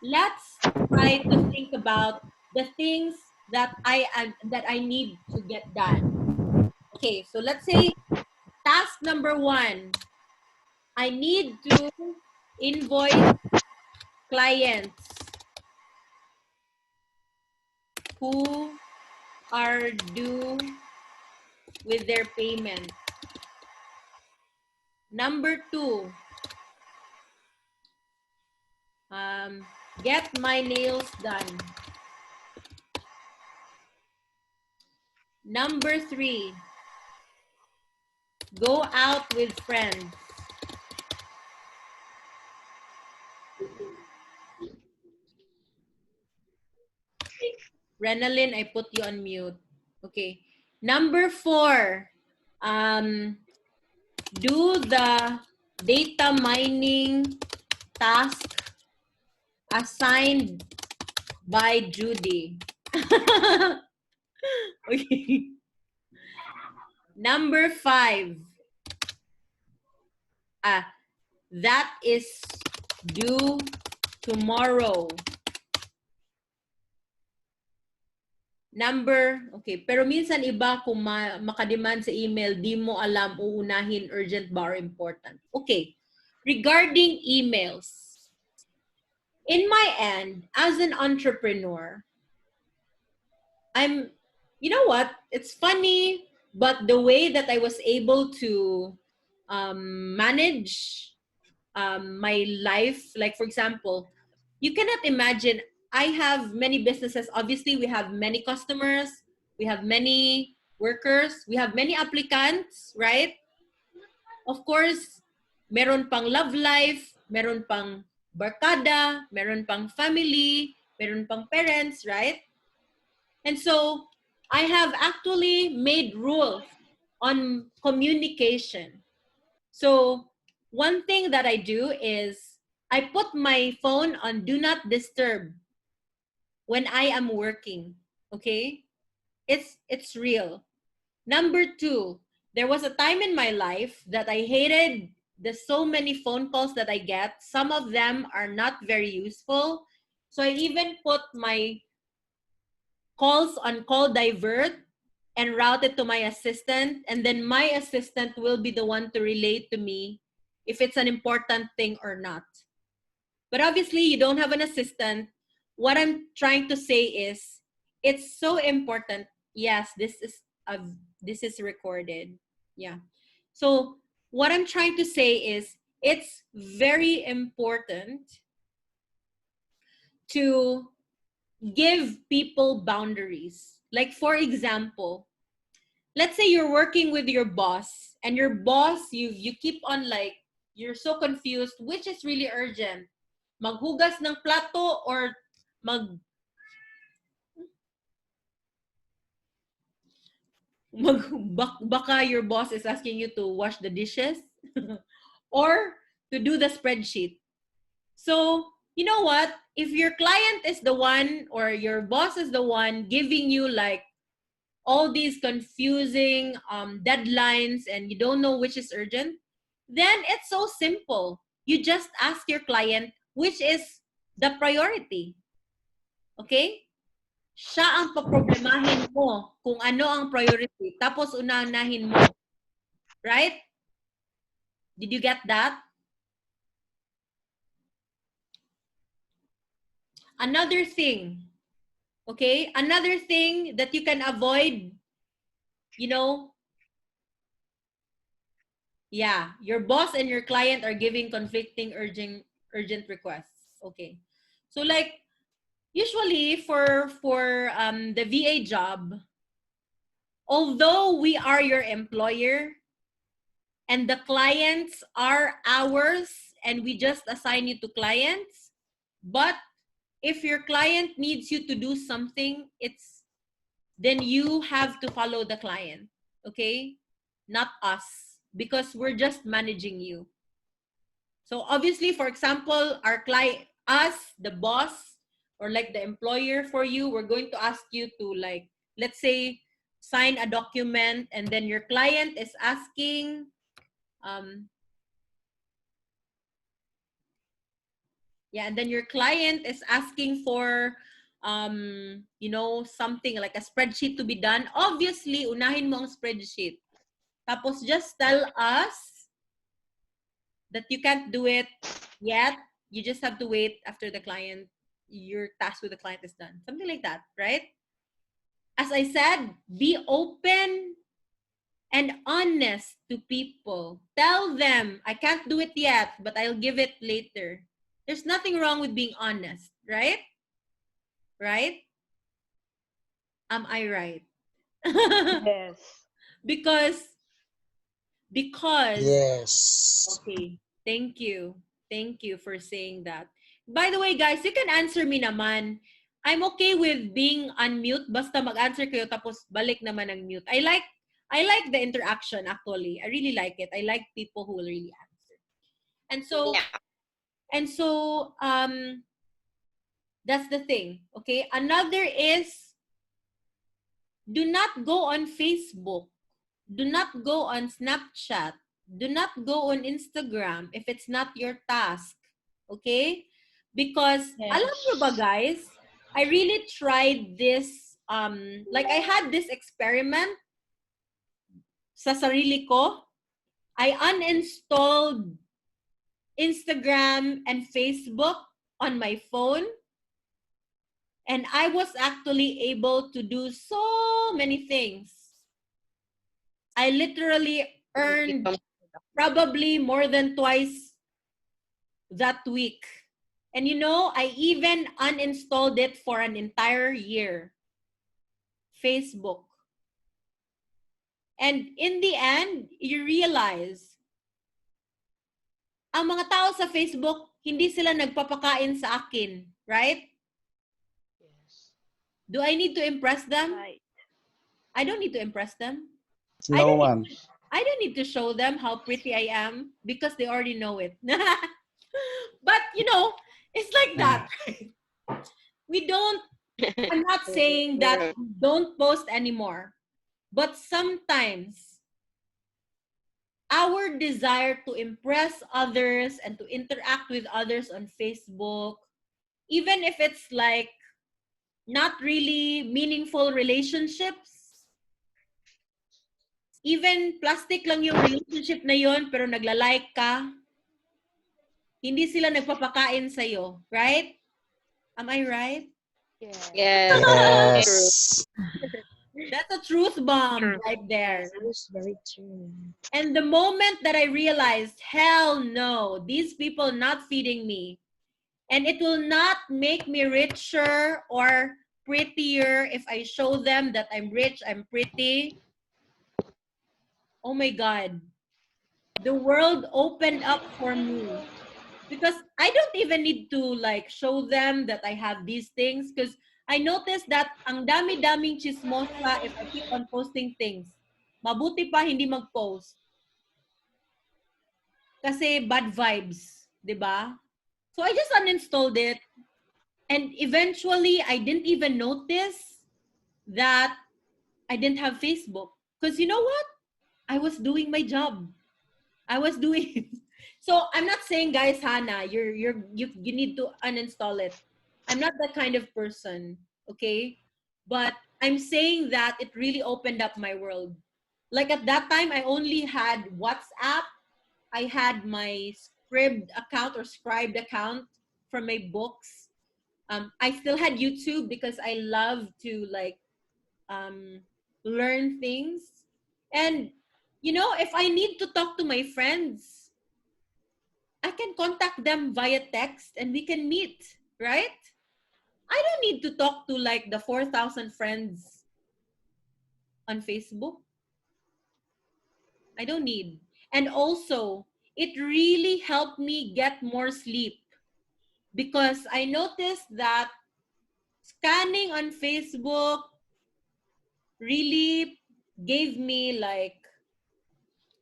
let's try to think about the things that I need to get done. Okay, so let's say task number one, I need to invoice clients who are due with their payment. Number two, get my nails done. Number three, go out with friends. Renalyn, I put you on mute. Okay. Number four, do the data mining task assigned by Judee. Okay. Number five, that is due tomorrow. Okay, pero minsan iba kung makademand sa email, di mo alam uunahin urgent ba or important. Okay, regarding emails, in my end, as an entrepreneur, you know what? It's funny, but the way that I was able to manage my life, like for example, you cannot imagine, I have many businesses. Obviously, we have many customers, we have many workers, we have many applicants, right? Of course, meron pang love life, meron pang barkada, meron pang family, meron pang parents, right? And so I have actually made rules on communication. So one thing that I do is I put my phone on do not disturb when I am working. Okay? It's real. Number two, there was a time in my life that I hated the so many phone calls that I get. Some of them are not very useful. So I even put my calls on call divert and route it to my assistant, and then my assistant will be the one to relate to me if it's an important thing or not. But obviously, you don't have an assistant. What I'm trying to say is, it's so important. Yes, this is recorded. Yeah. So what I'm trying to say is, it's very important to give people boundaries. Like for example, let's say you're working with your boss, and your boss, you keep on like, you're so confused, which is really urgent? Maghugas ng plato or baka your boss is asking you to wash the dishes or to do the spreadsheet. So you know what? If your client is the one or your boss is the one giving you like all these confusing deadlines and you don't know which is urgent, then it's so simple. You just ask your client which is the priority. Okay? Siya ang paproblemahin mo kung ano ang priority. Tapos unahin mo. Right? Did you get that? Another thing. Okay? Another thing that you can avoid, you know, yeah, your boss and your client are giving conflicting urgent requests. Okay. So like usually for the VA job, although we are your employer and the clients are ours and we just assign you to clients, but if your client needs you to do something, then you have to follow the client, okay? Not us, because we're just managing you. So obviously, for example, our client, us, the boss, or like the employer for you, we're going to ask you to like, let's say, sign a document, and then your client is asking, and then your client is asking for, you know, something like a spreadsheet to be done. Obviously, unahin mo ang spreadsheet. Tapos just tell us that you can't do it yet. You just have to wait after the client, your task with the client is done. Something like that, right? As I said, be open and honest to people. Tell them, I can't do it yet, but I'll give it later. There's nothing wrong with being honest, right? Right? Am I right? Yes. because Yes. okay, thank you. Thank you for saying that. By the way, guys, you can answer me naman. I'm okay with being unmute basta mag-answer kayo tapos balik naman ang mute. I like the interaction actually. I really like it. I like people who will really answer. And so that's the thing, okay? Another is do not go on Facebook. Do not go on Snapchat. Do not go on Instagram if it's not your task. Okay? Because, alam nyo ba guys, I really tried this, like I had this experiment sa sarili ko. I uninstalled Instagram and Facebook on my phone. And I was actually able to do so many things. I literally earned probably more than twice that week. And you know, I even uninstalled it for an entire year. Facebook. And in the end, you realize, ang mga tao sa Facebook, hindi sila nagpapakain sa akin, right? Yes. Do I need to impress them? Right. I don't need to impress them. No one. I don't need to show them how pretty I am because they already know it. But, you know, it's like that. We don't, I'm not saying that don't post anymore. But sometimes, our desire to impress others and to interact with others on Facebook, even if it's like not really meaningful relationships, even plastic lang yung relationship na yon pero nagla-like ka, hindi sila nagpapakain sa'yo, right? Am I right? Yes. That's a truth bomb right there. That is very true. And the moment that I realized, hell no, these people not feeding me, and it will not make me richer or prettier if I show them that I'm rich, I'm pretty. Oh my God. The world opened up for me. Because I don't even need to like show them that I have these things because I noticed that ang dami-daming chismosa if I keep on posting things. Mabuti pa hindi mag-post. Kasi bad vibes, 'di ba? So I just uninstalled it. And eventually, I didn't even notice that I didn't have Facebook. Because you know what? I was doing my job. I was doing. So I'm not saying, guys, Hannah, you need to uninstall it. I'm not that kind of person, okay? But I'm saying that it really opened up my world. Like at that time, I only had WhatsApp. I had my scribed account from my books. I still had YouTube because I love to like um, learn things. And you know, if I need to talk to my friends, I can contact them via text and we can meet, right? I don't need to talk to like the 4,000 friends on Facebook. I don't need. And also, it really helped me get more sleep because I noticed that scanning on Facebook really gave me like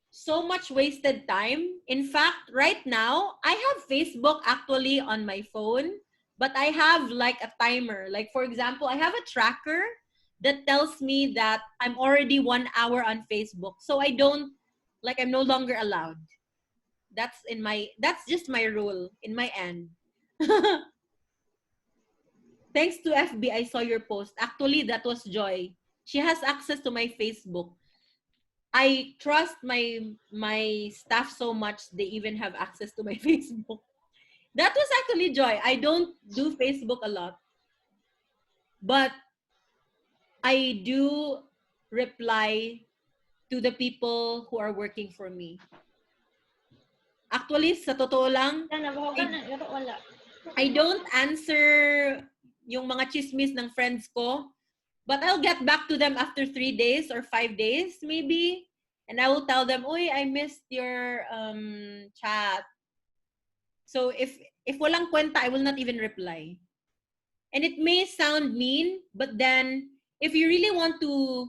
so much wasted time. In fact, right now, I have Facebook actually on my phone, but I have like a timer. Like, for example, I have a tracker that tells me that I'm already 1 hour on Facebook. So I don't, like, I'm no longer allowed. That's just my rule in my end. Thanks to FB, I saw your post. Actually, that was Joy. She has access to my Facebook. I trust my staff so much they even have access to my Facebook. That was actually Joy. I don't do Facebook a lot, but I do reply to the people who are working for me. Actually, sa totoo lang, Wala. I don't answer yung mga chismis ng friends ko, but I'll get back to them after 3 days or 5 days maybe. And I will tell them, "Uy, I missed your chat." So if walang kwenta, I will not even reply. And it may sound mean, but then if you really want to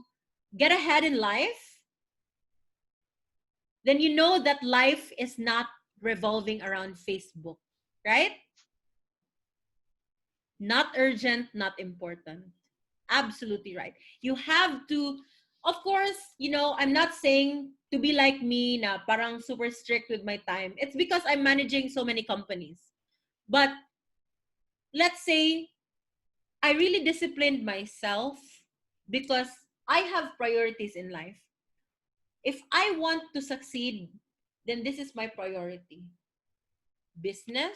get ahead in life, then you know that life is not revolving around Facebook, right? Not urgent, not important. Absolutely right. You have to, of course, you know, I'm not saying to be like me na parang super strict with my time. It's because I'm managing so many companies. But let's say I really disciplined myself because I have priorities in life. If I want to succeed, then this is my priority. Business,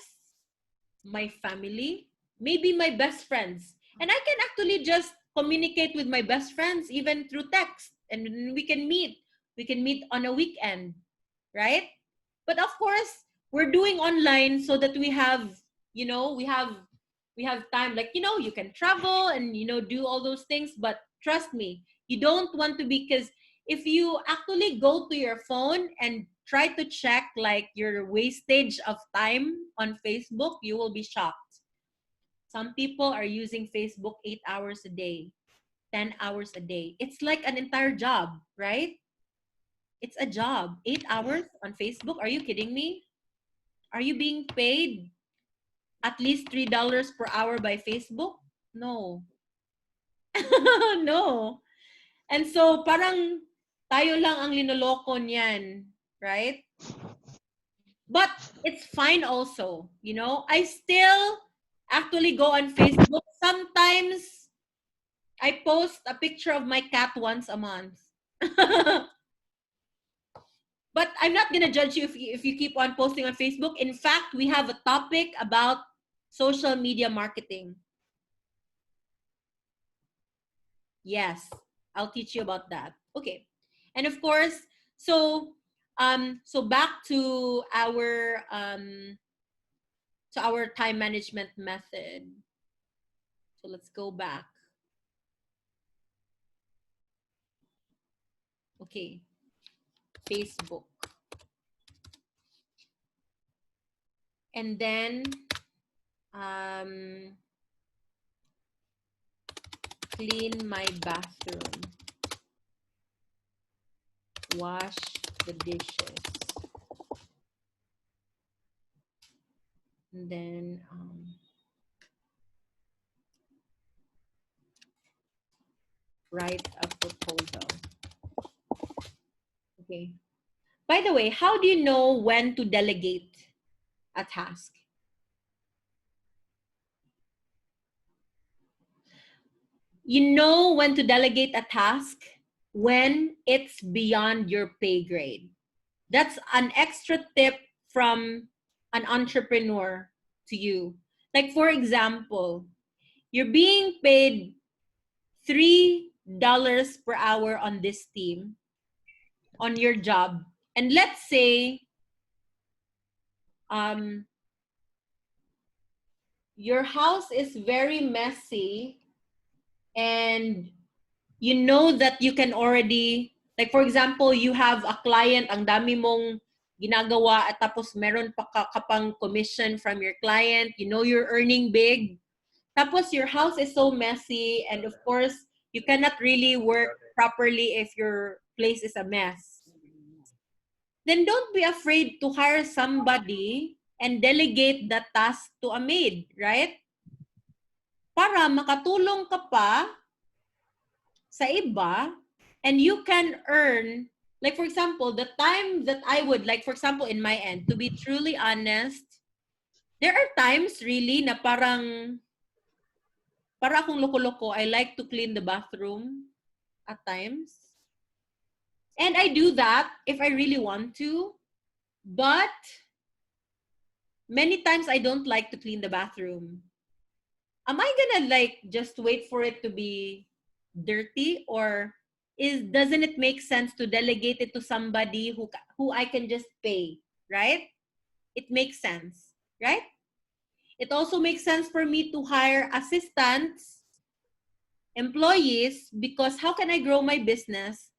my family, maybe my best friends. And I can actually just communicate with my best friends even through text and we can meet. We can meet on a weekend, right? But of course, we're doing online so that we have, you know, we have time, like, you know, you can travel and, you know, do all those things. But trust me, you don't want to be, because if you actually go to your phone and try to check like your wastage of time on Facebook, you will be shocked. Some people are using Facebook 8 hours a day, 10 hours a day. It's like an entire job, right? It's a job. 8 hours on Facebook? Are you kidding me? Are you being paid at least $3 per hour by Facebook? No. No. And so parang tayo lang ang linoloko niyan, right? But it's fine also, you know. I still actually go on Facebook. Sometimes I post a picture of my cat once a month. But I'm not gonna judge you if you keep on posting on Facebook. In fact, we have a topic about social media marketing. Yes, I'll teach you about that. Okay. And of course, so back to our time management method. So let's go back. Okay. Facebook. And then clean my bathroom. Wash the dishes. And then write a proposal. Okay. By the way, how do you know when to delegate a task? You know when to delegate a task when it's beyond your pay grade. That's an extra tip from an entrepreneur to you. Like, for example, you're being paid $3 per hour on this team, on your job. And let's say your house is very messy and you know that you can already, like for example, you have a client, ang dami mong ginagawa at tapos meron pa kapang commission from your client, you know you're earning big. Tapos your house is so messy and of course, you cannot really work properly if your place is a mess. Then don't be afraid to hire somebody and delegate that task to a maid, right? Para makatulong ka pa sa iba and you can earn, like for example, the time that I would, like for example, in my end, to be truly honest, there are times really na parang para akong loko-loko, I like to clean the bathroom at times. And I do that if I really want to, but many times I don't like to clean the bathroom. Am I gonna like just wait for it to be dirty, or doesn't it make sense to delegate it to somebody who I can just pay, right? It makes sense, right? It also makes sense for me to hire assistants, employees, because how can I grow my business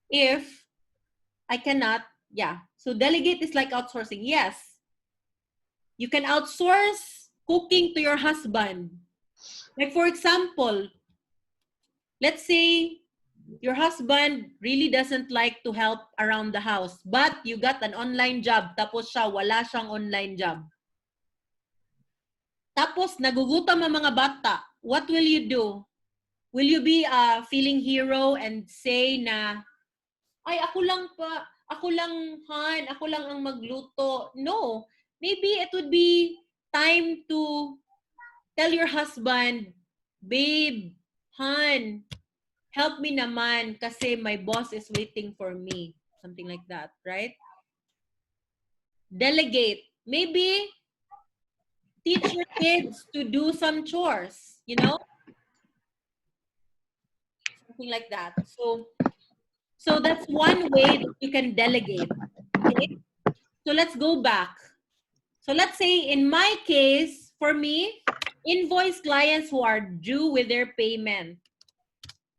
if I cannot? Yeah. So delegate is like outsourcing. Yes. You can outsource cooking to your husband. Like for example, let's say your husband really doesn't like to help around the house, but you got an online job, tapos siya, wala siyang online job. Tapos nagugutom ang mga bata. What will you do? Will you be a feeling hero and say na, ay, ako lang, Han, ako lang ang magluto? No. Maybe it would be time to tell your husband, babe, Han, help me naman kasi my boss is waiting for me. Something like that, right? Delegate. Maybe teach your kids to do some chores, you know? Something like that. So that's one way that you can delegate. Okay? So let's go back. So let's say in my case, for me, invoice clients who are due with their payment.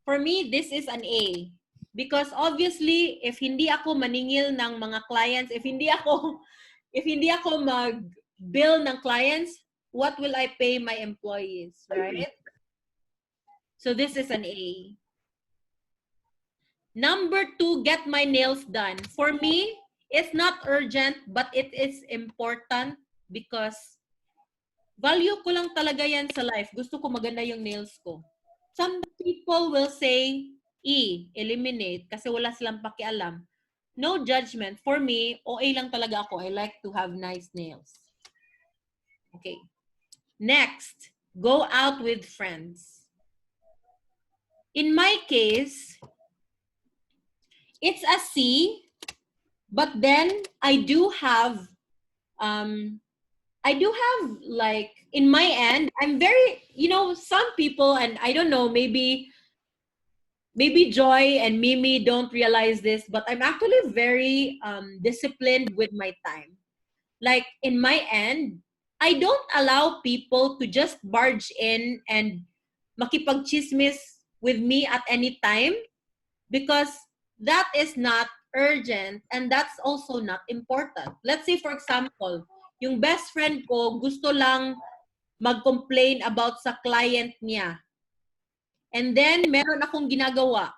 For me, this is an A. Because obviously, if hindi ako maningil ng mga clients, if hindi ako mag-bill ng clients, what will I pay my employees, right? So this is an A. Number 2, get my nails done. For me, it's not urgent, but it is important because value ko lang talaga yan sa life. Gusto ko maganda yung nails ko. Some people will say, eliminate, kasi wala silang pakialam. No judgment. For me, OA lang talaga ako. I like to have nice nails. Okay. Next, go out with friends. In my case, it's a C, but then I do have like, in my end, I'm very, some people, and I don't know, maybe Joy and Mimi don't realize this, but I'm actually very disciplined with my time. Like in my end, I don't allow people to just barge in and makipagchismis with me at any time, because that is not urgent and that's also not important. Let's say, for example, yung best friend ko gusto lang mag-complain about sa client niya. And then, meron akong ginagawa.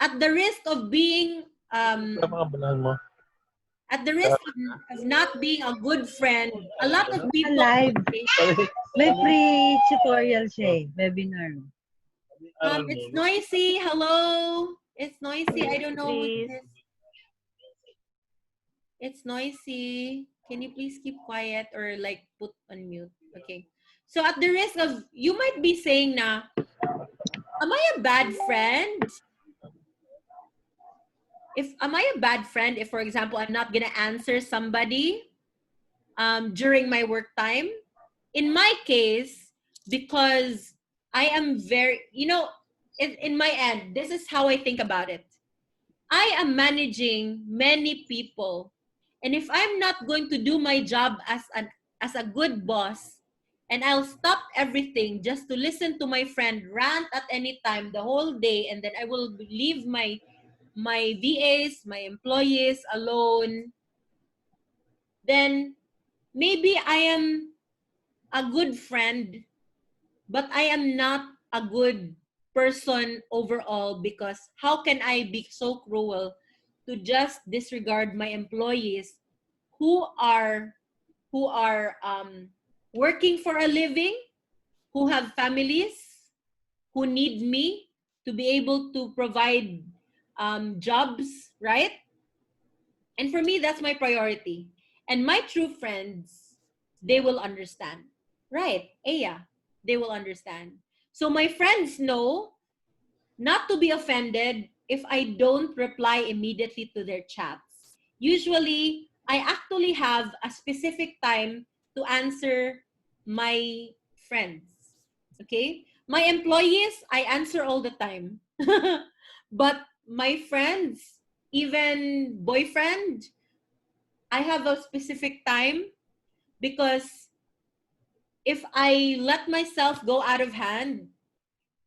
At the risk of being... Ano mga banahan mo? At the risk of not being a good friend, a lot of people Live. May free tutorial siya eh. Webinar. it's noisy. Hello. It's noisy. I don't know who's Please. this. It's noisy. Can you please keep quiet or like put on mute? Okay. So at the risk of, you might be saying na, am I a bad friend? Am I a bad friend if, for example, I'm not gonna answer somebody during my work time? In my case, because I am very, in my end, this is how I think about it. I am managing many people. And if I'm not going to do my job as a good boss, and I'll stop everything just to listen to my friend rant at any time the whole day, and then I will leave my VAs, my employees alone, then maybe I am a good friend, but I am not a good person overall, because how can I be so cruel to just disregard my employees who are working for a living, who have families, who need me to be able to provide jobs, right? And for me, that's my priority. And my true friends, they will understand. Right, Aya, they will understand. So my friends know not to be offended if I don't reply immediately to their chats. Usually, I actually have a specific time to answer my friends. Okay? My employees, I answer all the time. But my friends, even boyfriend, I have a specific time, because if I let myself go out of hand,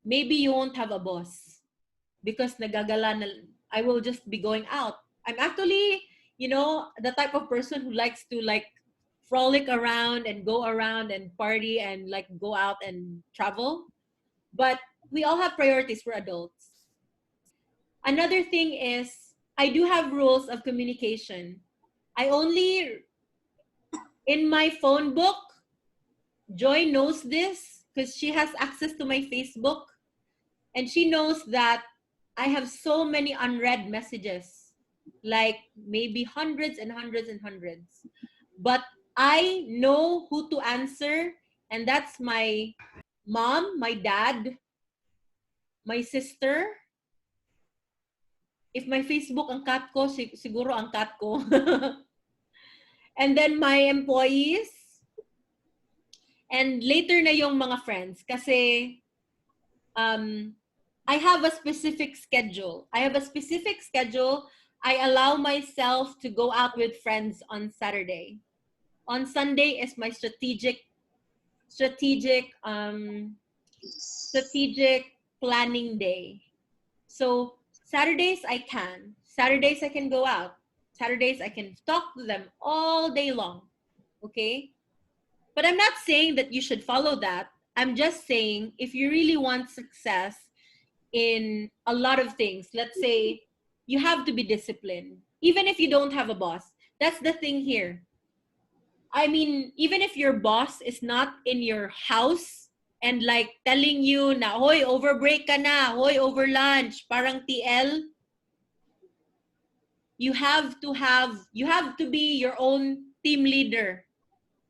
maybe you won't have a boss, because nagagala na, I will just be going out. I'm actually, the type of person who likes to like frolic around and go around and party and like go out and travel. But we all have priorities for adults. Another thing is, I do have rules of communication. I only, in my phone book, Joy knows this because she has access to my Facebook, and she knows that I have so many unread messages, like maybe hundreds and hundreds and hundreds. But I know who to answer, and that's my mom, my dad, my sister. If my Facebook ang cat ko, siguro ang cat ko. And then my employees, and later na yung mga friends, kasi I have a specific schedule. I allow myself to go out with friends on Saturday. On Sunday is my strategic planning day. So Saturdays I can. Saturdays I can go out. Saturdays I can talk to them all day long. Okay? But I'm not saying that you should follow that. I'm just saying, if you really want success in a lot of things, let's say you have to be disciplined, even if you don't have a boss. That's the thing here. I mean, even if your boss is not in your house and like telling you na, hoy, over break ka na, hoy, over lunch, parang TL, you have to be your own team leader.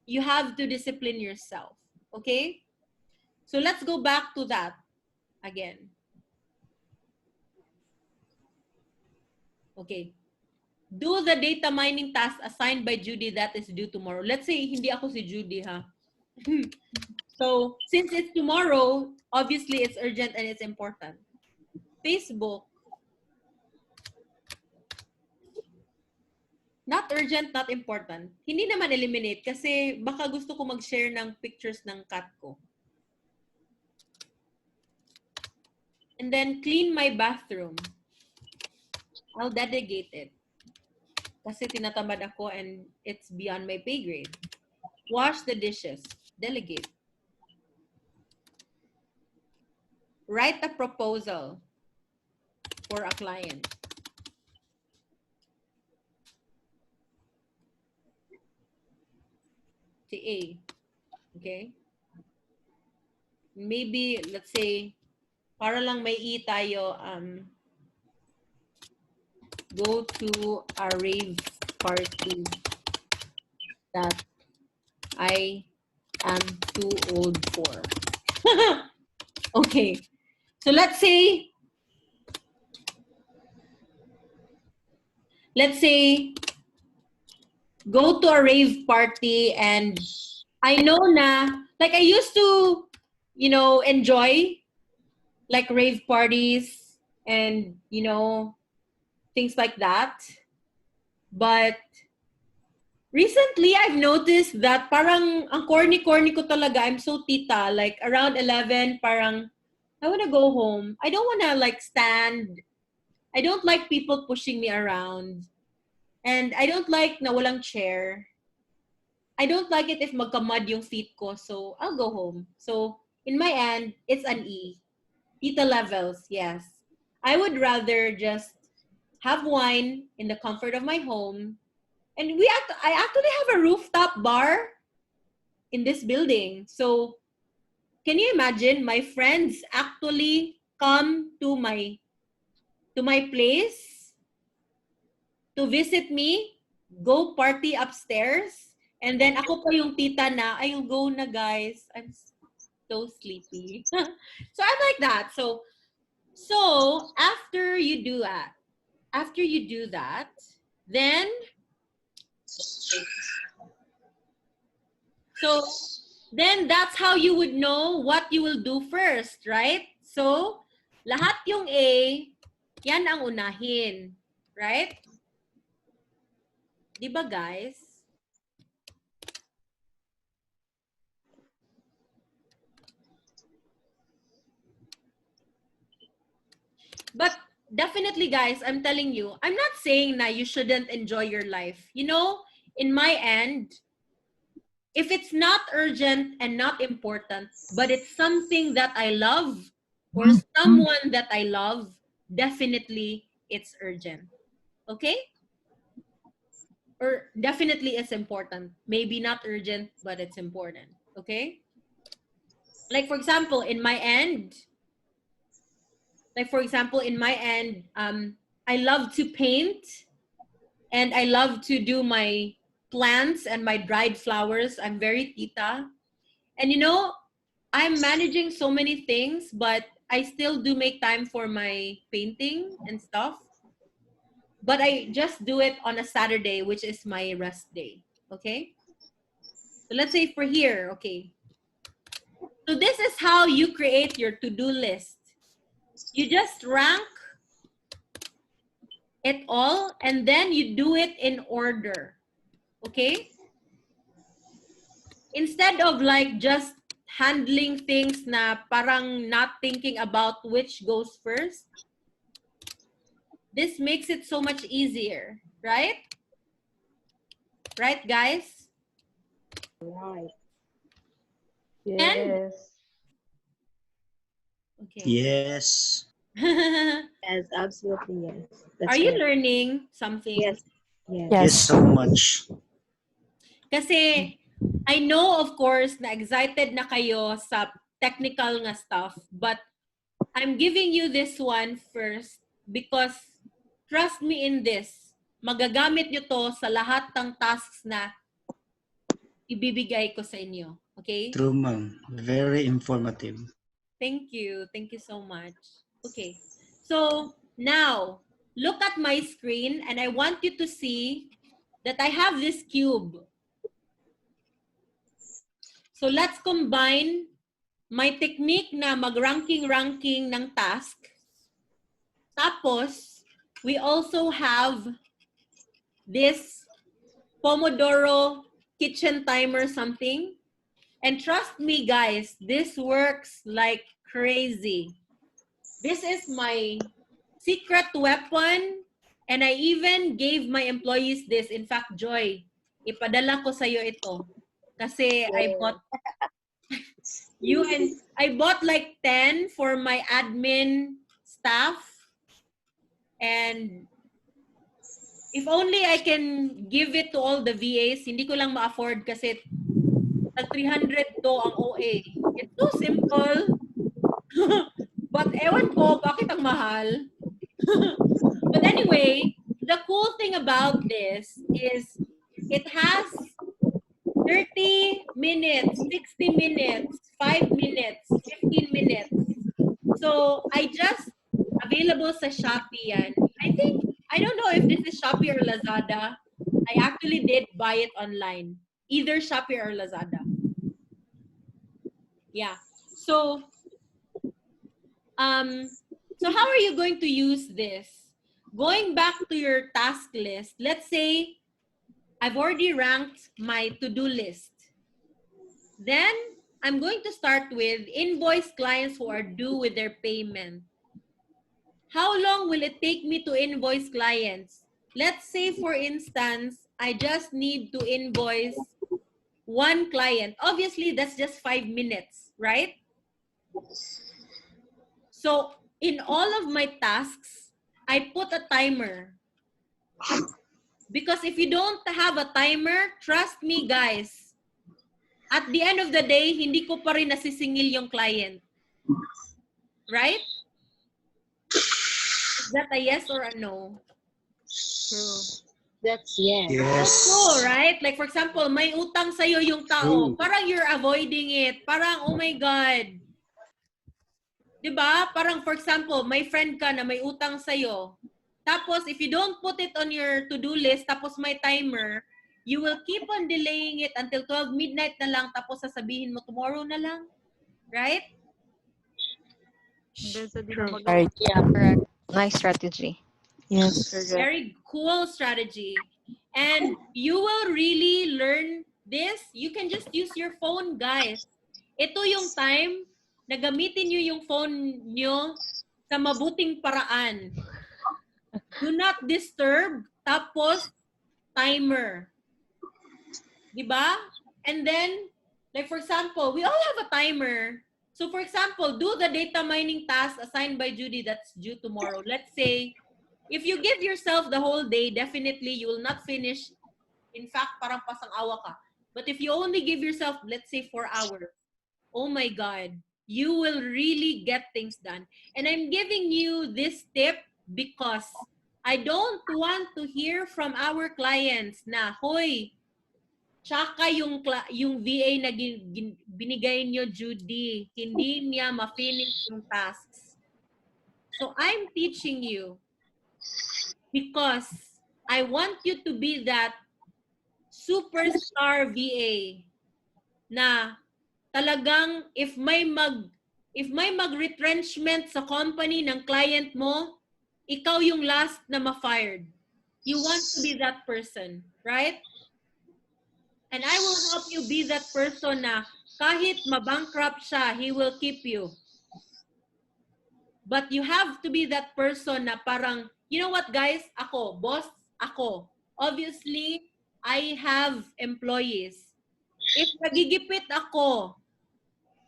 You have to discipline yourself. Okay? So let's go back to that again. Okay. Do the data mining task assigned by Judee that is due tomorrow. Let's say hindi ako si Judee, ha. So since it's tomorrow, obviously it's urgent and it's important. Facebook, not urgent, not important. Hindi naman eliminate kasi baka gusto ko mag-share ng pictures ng cat ko. And then clean my bathroom. I'll delegate it. Kasi tinatamad ako and it's beyond my pay grade. Wash the dishes. Delegate. Write a proposal for a client. to A. Okay? Maybe, let's say, para lang may E tayo, go to a rave party that I am too old for. Okay. So let's say go to a rave party, and I know na, like I used to, enjoy like rave parties and, things like that. But recently, I've noticed that parang ang corny-corny ko talaga. I'm so tita. Like around 11, parang I want to go home. I don't want to like stand. I don't like people pushing me around. And I don't like na walang chair. I don't like it if magkamad yung feet ko. So I'll go home. So in my end, it's an E. Tita levels, yes. I would rather just have wine in the comfort of my home. And I actually have a rooftop bar in this building. So can you imagine, my friends actually come to my place to visit me, go party upstairs, and then ako pa yung tita na, I'll go na guys. I'm so sleepy. So I'm like that. So after you do that, then that's how you would know what you will do first, right? So lahat yung A, yan ang unahin, right? Di ba guys? But definitely guys, I'm telling you, I'm not saying that you shouldn't enjoy your life. In my end, if it's not urgent and not important, but it's something that I love or someone that I love, definitely it's urgent. Okay? Or definitely it's important. Maybe not urgent, but it's important. Okay? Like for example, in my end, I love to paint and I love to do my plants and my dried flowers. I'm very tita. And I'm managing so many things, but I still do make time for my painting and stuff. But I just do it on a Saturday, which is my rest day. Okay? So let's say for here, okay. So this is how you create your to-do list. You just rank it all and then you do it in order. Okay? Instead of like just handling things na parang not thinking about which goes first, this makes it so much easier, right? Right, guys? Right. And Yes. okay. Yes. Yes, absolutely yes. That's Are you right. learning something? Yes. Yes. Yes, so much. Kasi I know, of course, na excited na kayo sa technical nga stuff, but I'm giving you this one first because trust me in this, magagamit nyo to sa lahat ng tasks na ibibigay ko sa inyo. Okay? True, ma'am. Very informative. Thank you. Thank you so much. Okay. So now, look at my screen and I want you to see that I have this cube. So let's combine my technique na mag-ranking-ranking ng task. Tapos, we also have this Pomodoro kitchen timer something. And trust me, guys, this works like crazy. This is my secret weapon. And I even gave my employees this. In fact, Joy, ipadala ko sa'yo ito. Kasi I bought I bought like 10 for my admin staff. And if only I can give it to all the VAs, hindi ko lang ma-afford kasi Tag 300 to ang OA. It's so simple. But ewan ko, bakit ang mahal? But anyway, the cool thing about this is it has 30 minutes, 60 minutes, 5 minutes, 15 minutes. So, I just available sa Shopee yan. I don't know if this is Shopee or Lazada. I actually did buy it online. Either Shopee or Lazada. Yeah. So how are you going to use this? Going back to your task list, let's say I've already ranked my to-do list. Then I'm going to start with invoice clients who are due with their payment. How long will it take me to invoice clients? Let's say, for instance, I just need to invoice one client. Obviously, that's just 5 minutes, right? So in all of my tasks, I put a timer. Because if you don't have a timer, trust me guys, at the end of the day, hindi ko pa rin nasisingil yung client. Right? Is that a yes or a no? True. That's yes. Yes. So, right? Like for example, may utang sa'yo yung tao. True. Parang you're avoiding it. Parang, oh my God. Diba? Parang for example, may friend ka na may utang sa'yo. Tapos, if you don't put it on your to-do list, tapos may timer, you will keep on delaying it until 12 midnight na lang, tapos sasabihin mo, tomorrow na lang. Right? Right. Yeah. Correct. Nice strategy. Yes. Very cool strategy. And you will really learn this. You can just use your phone, guys. Ito yung time na gamitin nyo yung phone nyo sa mabuting paraan. Do not disturb, tapos timer. Diba? And then, like for example, we all have a timer. So for example, do the data mining task assigned by Judee that's due tomorrow. Let's say, if you give yourself the whole day, definitely you will not finish. In fact, parang pasang-awa ka. But if you only give yourself, let's say 4 hours, oh my God, you will really get things done. And I'm giving you this tip because I don't want to hear from our clients na, hoy, tsaka yung VA na binigay nyo, Judee, hindi niya ma-finish yung tasks. So I'm teaching you because I want you to be that superstar VA na talagang if may mag-retrenchment sa company ng client mo, ikaw yung last na ma-fired. You want to be that person, right? And I will help you be that person na kahit mabankrupt siya, he will keep you. But you have to be that person na parang, you know what guys, ako, boss, ako. Obviously, I have employees. If nagigipit ako,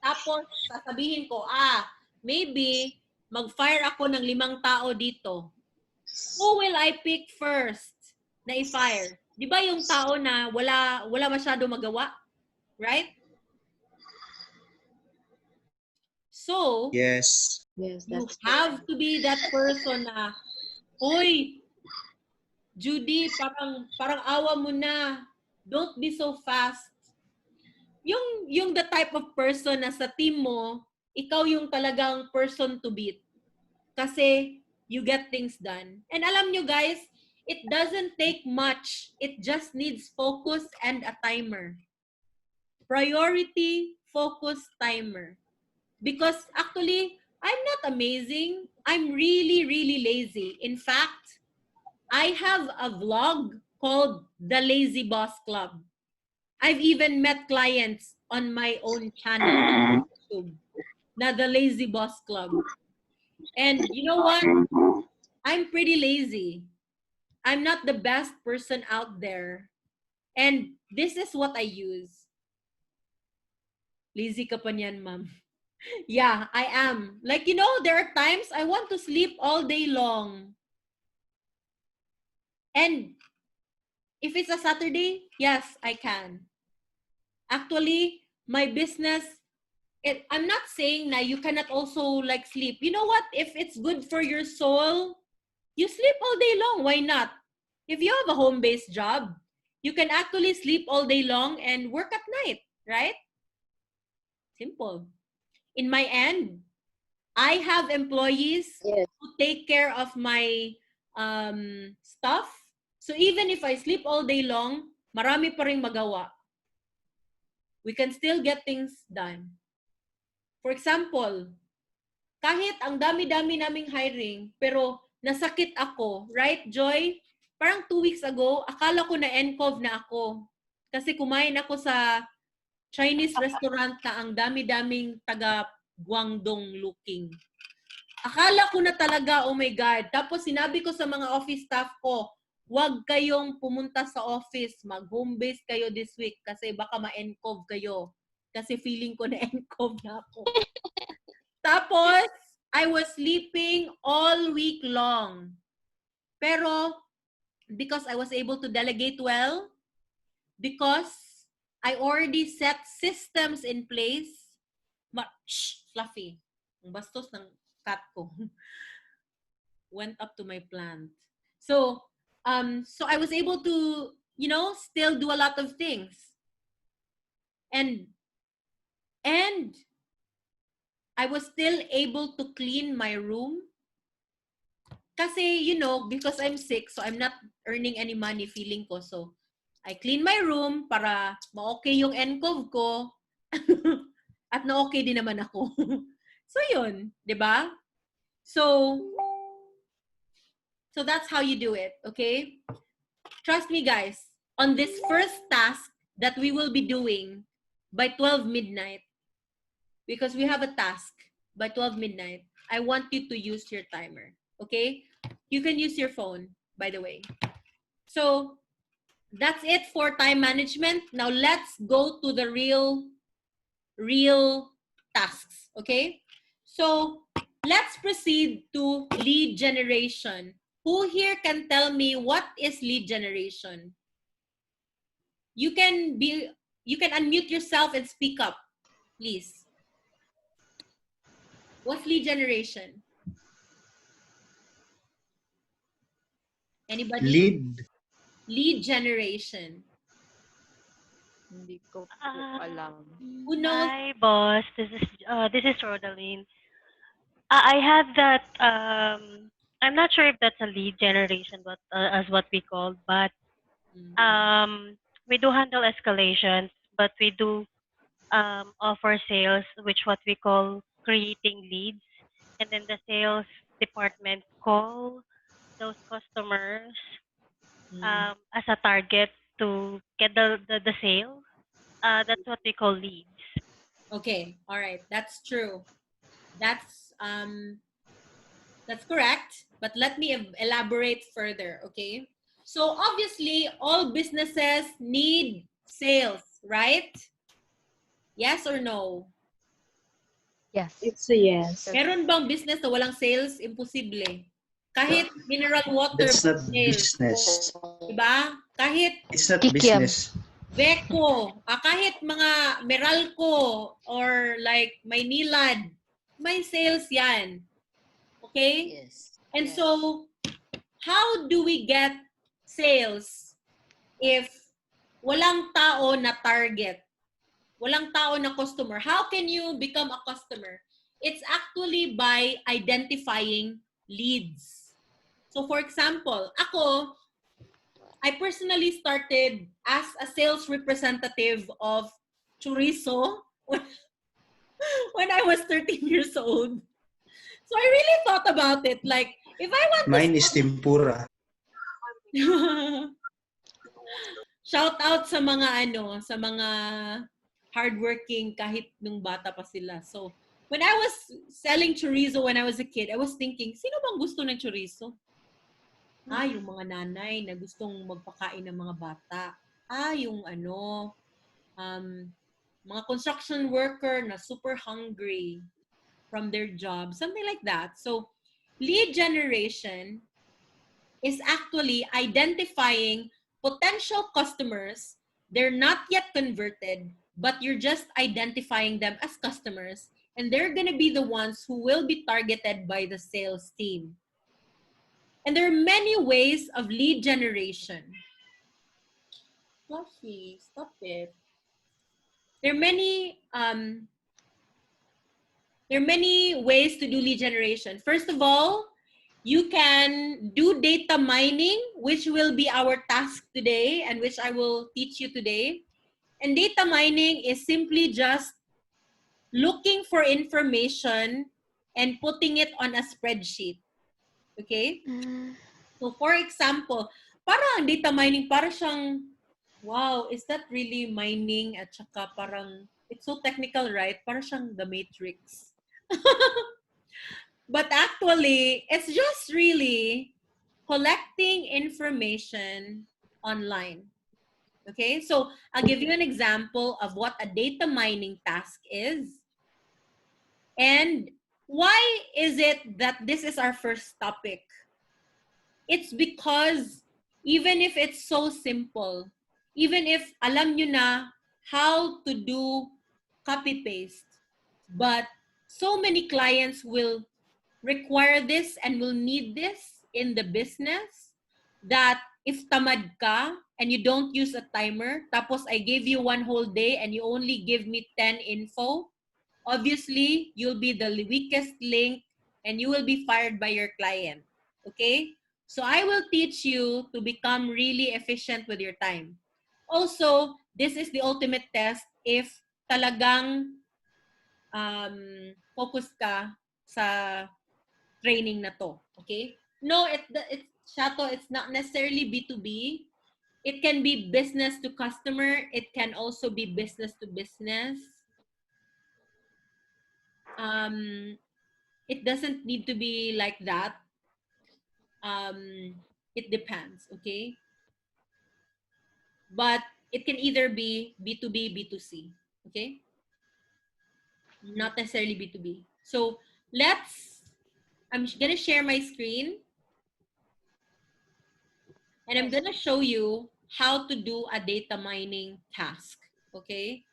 tapos sasabihin ko, maybe mag-fire ako ng 5 tao dito. Who will I pick first na i-fire? Di ba yung tao na wala masyado magawa? Right? So, Yes. Yes, you that's have to be that person na, hoy, Judee, parang awa mo na. Don't be so fast. Yung the type of person na sa team mo, ikaw yung talagang person to beat. Kasi you get things done. And alam nyo guys, it doesn't take much. It just needs focus and a timer. Priority, focus, timer. Because actually, I'm not amazing. I'm really, really lazy. In fact, I have a vlog called The Lazy Boss Club. I've even met clients on my own channel on YouTube na The Lazy Boss Club. And you know what? I'm pretty lazy. I'm not the best person out there. And this is what I use. Lazy ka pa niyan, ma'am. Yeah, I am. Like, you know, there are times I want to sleep all day long. And if it's a Saturday, yes, I can. Actually, my business, I'm not saying na you cannot also like sleep. You know what? If it's good for your soul, you sleep all day long. Why not? If you have a home-based job, you can actually sleep all day long and work at night, right? Simple. In my end, I have employees Yes. who take care of my stuff. So even if I sleep all day long, marami pa ring magawa. We can still get things done. For example, kahit ang dami-dami naming hiring, pero nasakit ako, right, Joy? Parang 2 weeks ago, akala ko na NCOV na ako. Kasi kumain ako sa Chinese restaurant na ang dami-daming taga Guangdong looking. Akala ko na talaga, oh my God. Tapos sinabi ko sa mga office staff ko, huwag kayong pumunta sa office, mag-home base kayo this week kasi baka ma-NCOV kayo. Kasi feeling ko na NCOV na ako. Tapos, I was sleeping all week long. Pero, because I was able to delegate well, because I already set systems in place, Fluffy, ang bastos ng cat ko, went up to my plant. So I was able to, still do a lot of things. And I was still able to clean my room. Kasi, because I'm sick, so I'm not earning any money, feeling ko. So, I clean my room para ma-okay yung NCOV ko. At na-okay din naman ako. So, yun. Diba? So that's how you do it, okay? Trust me, guys. On this first task that we will be doing by 12 midnight, because we have a task by 12 midnight, I want you to use your timer, okay? You can use your phone, by the way. So that's it for time management. Now let's go to the real tasks, okay? So let's proceed to lead generation. Who here can tell me what is lead generation? You can unmute yourself and speak up, please. What's lead generation? Anybody? Lead generation. Hindi ko po Ah, alam. Who knows? Hi, boss. This is Rodaline. I have that. I'm not sure if that's a lead generation, but as what we call, but we do handle escalations, but we do offer sales, which what we call creating leads, and then the sales department call those customers as a target to get the sale. That's what we call leads. Okay, all right, that's true. That's correct, but let me elaborate further, okay? So obviously, all businesses need sales, right? Yes or no? Yes. It's a yes. Meron bang business na walang sales? Imposible. Kahit mineral water, That's not sales. business. Diba? Kahit It's not Kikiam. business. Beko, kahit mga Meralco or like Maynilad, may sales yan. Okay? Yes. And so, how do we get sales if walang tao na target? Walang tao na customer. How can you become a customer? It's actually by identifying leads. So for example, I personally started as a sales representative of chorizo when I was 13 years old. So I really thought about it. Like, if I want Mine is tempura. Shout out sa mga sa mga hardworking kahit nung bata pa sila. So, when I was selling chorizo when I was a kid, I was thinking, sino bang gusto ng chorizo? Yung mga nanay na gustong magpakain ng mga bata. Yung mga construction worker na super hungry from their job. Something like that. So, lead generation is actually identifying potential customers. They're not yet converted, but you're just identifying them as customers, and they're going to be the ones who will be targeted by the sales team. And there are many ways of lead generation. Fluffy, stop it. There are many ways to do lead generation. First of all, you can do data mining, which will be our task today and which I will teach you today. And data mining is simply just looking for information and putting it on a spreadsheet. Okay? So for example, parang data mining, parang siyang, wow, is that really mining? At saka parang, it's so technical, right? Parang siyang the Matrix. But actually, it's just really collecting information online. Okay, so I'll give you an example of what a data mining task is. And why is it that this is our first topic? It's because even if it's so simple, even if alam nyo na how to do copy-paste, but so many clients will require this and will need this in the business that if tamad ka and you don't use a timer, tapos I gave you one whole day and you only give me 10 info, obviously you'll be the weakest link and you will be fired by your client. Okay? So I will teach you to become really efficient with your time. Also, this is the ultimate test if talagang focus ka sa training na to. Okay? No, Shato, it's not necessarily B2B. It can be business to customer. It can also be business to business. It doesn't need to be like that. It depends, okay? But it can either be B2B, B2C, okay? Not necessarily B2B. So I'm gonna share my screen and I'm gonna show you how to do a data mining task, okay?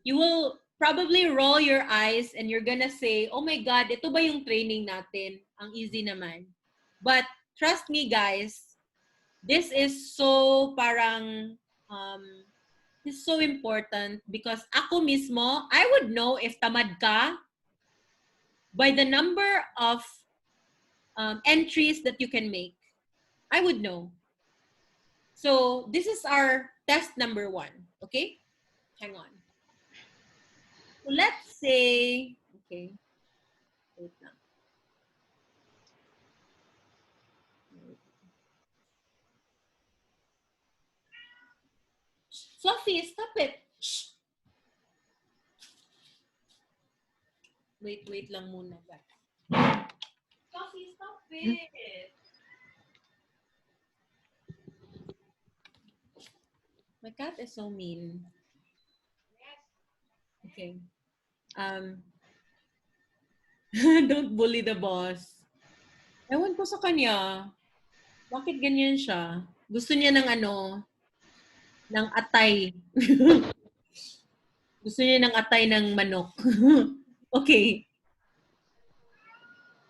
You will probably roll your eyes and you're gonna say, oh my God, ito ba yung training natin? Ang easy naman. But trust me guys, this is so parang, this is so important because ako mismo, I would know if tamad ka by the number of entries that you can make. I would know. So this is our test number 1, okay? Hang on. So let's say, okay, wait lang. Fluffy, stop it. Shh. Wait lang muna. Fluffy, stop it. My cat is so mean. Okay. Don't bully the boss. Ewan ko sa kanya. Bakit ganyan siya? Gusto niya ng ng atay. Gusto niya ng atay ng manok. Okay.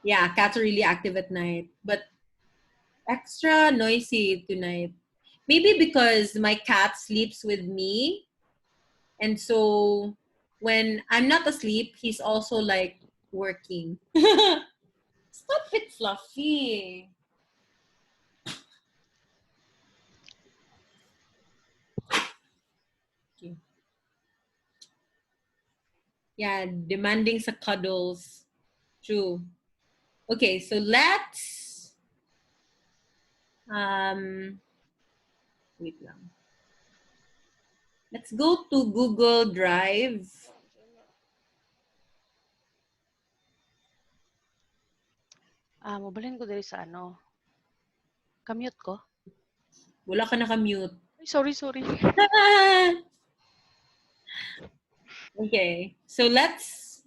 Yeah, cats are really active at night. But extra noisy tonight. Maybe because my cat sleeps with me. And so when I'm not asleep, he's also like working. Stop it, Fluffy. Okay. Yeah, demanding sa cuddles. True. Okay, so let's wait lang. Let's go to Google Drive. Mabalhin ko diri sa Kamute ko? Wala ka naka-mute. Ay, sorry. Okay, so let's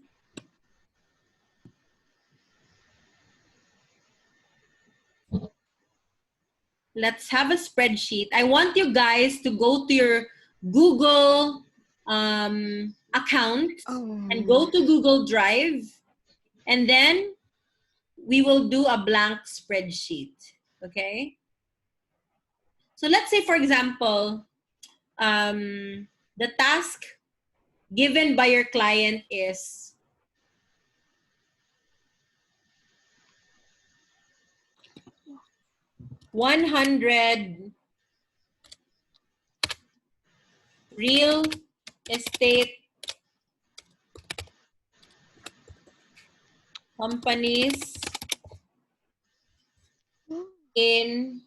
have a spreadsheet. I want you guys to go to your Google account Oh. and go to Google Drive, and then we will do a blank spreadsheet. Okay? So let's say, for example, the task given by your client is 100 real estate companies in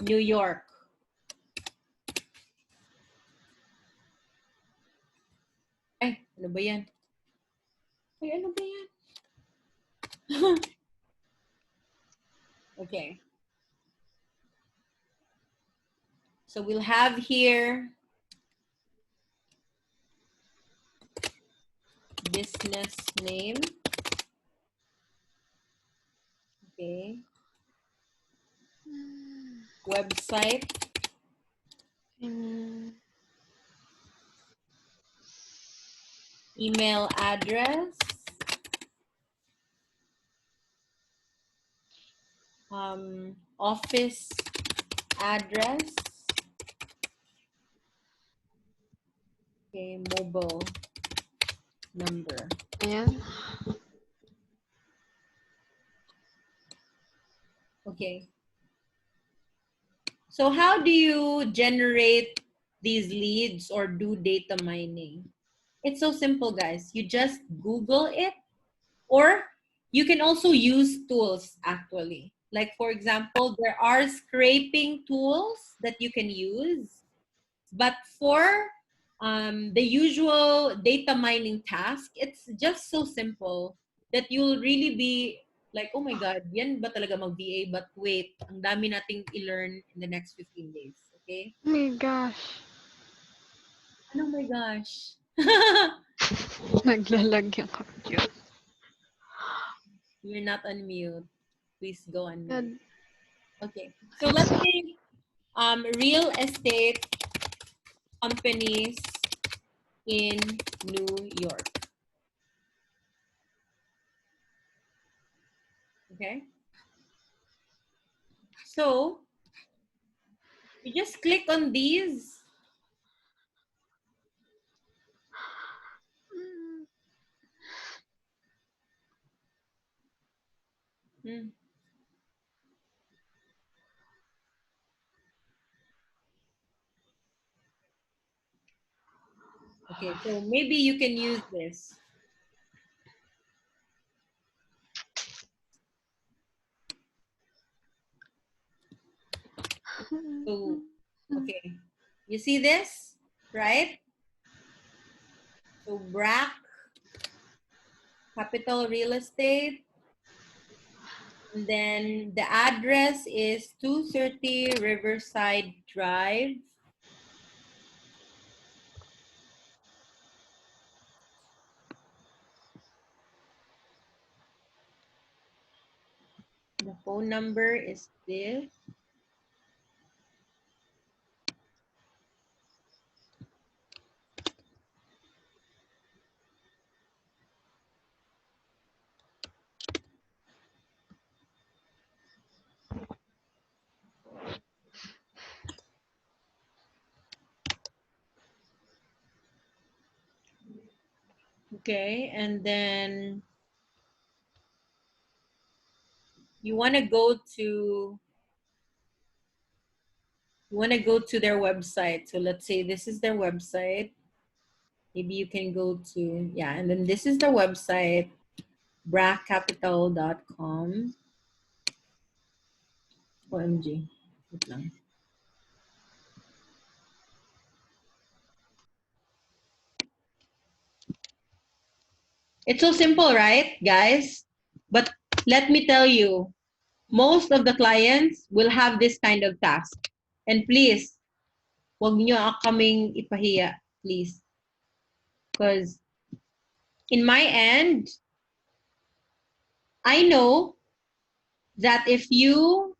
New York. Ay, ano ba yan? Ay, ano ba yan? Okay. So we'll have here business name. Okay. Website. Email address. Office address. Okay, mobile number. Ayan. Okay. So how do you generate these leads or do data mining? It's so simple, guys. You just Google it, or you can also use tools actually. Like for example, there are scraping tools that you can use, but for the usual data mining task, it's just so simple that you'll really be like, oh my God, yan ba talaga mag-VA? But wait, ang dami nating i-learn in the next 15 days. Okay? Oh my gosh. Oh my gosh. Naglalag yung computer. You're not on mute. Please go on mute. God. Okay. So let's say real estate companies in New York. Okay. So you just click on these. Okay, so maybe you can use this. So, okay. You see this, right? So, BRAC, Capital Real Estate. And then the address is 230 Riverside Drive. The phone number is this. Okay, and then you want to go to their website. So let's say this is their website. Maybe you can go to, yeah, and then this is the website, braccapital.com. OMG. Wait lang. It's so simple, right, guys? But let me tell you, most of the clients will have this kind of task. And please, wag nyo kaming ipahiya, please. Because in my end, I know that if you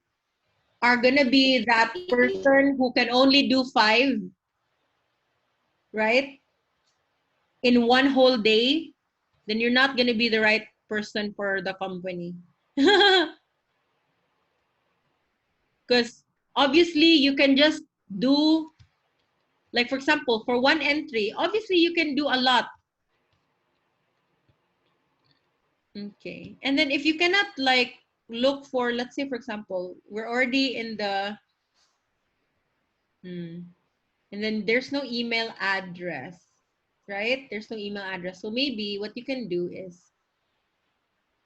are gonna be that person who can only do 5, right? In one whole day, then you're not gonna be the right person for the company. Because obviously you can just do, like for example, for one entry, obviously you can do a lot. Okay. And then if you cannot like look for, let's say for example, we're already in the, and then there's no email address, right? There's no email address. So maybe what you can do is,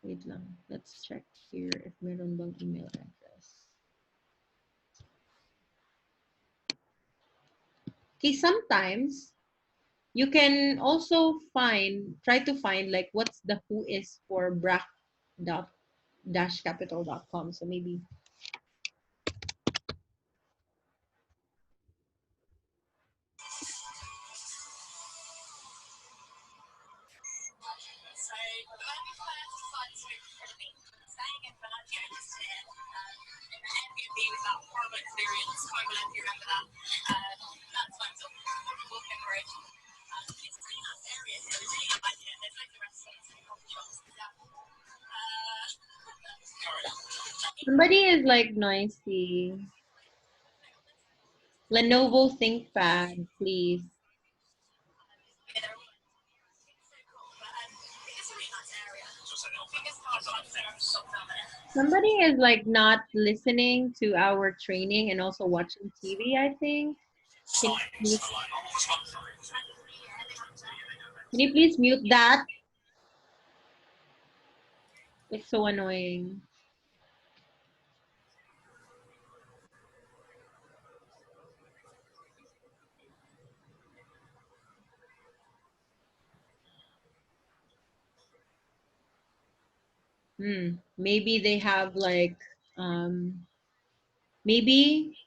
wait lang, let's check here if meron bang email address. Okay, sometimes you can also try to find like what's the who is for brack.capital.com. So maybe somebody is like noisy. Lenovo ThinkPad, please. Somebody is like not listening to our training and also watching TV, I think. Can you please mute that? It's so annoying. Maybe they have like, maybe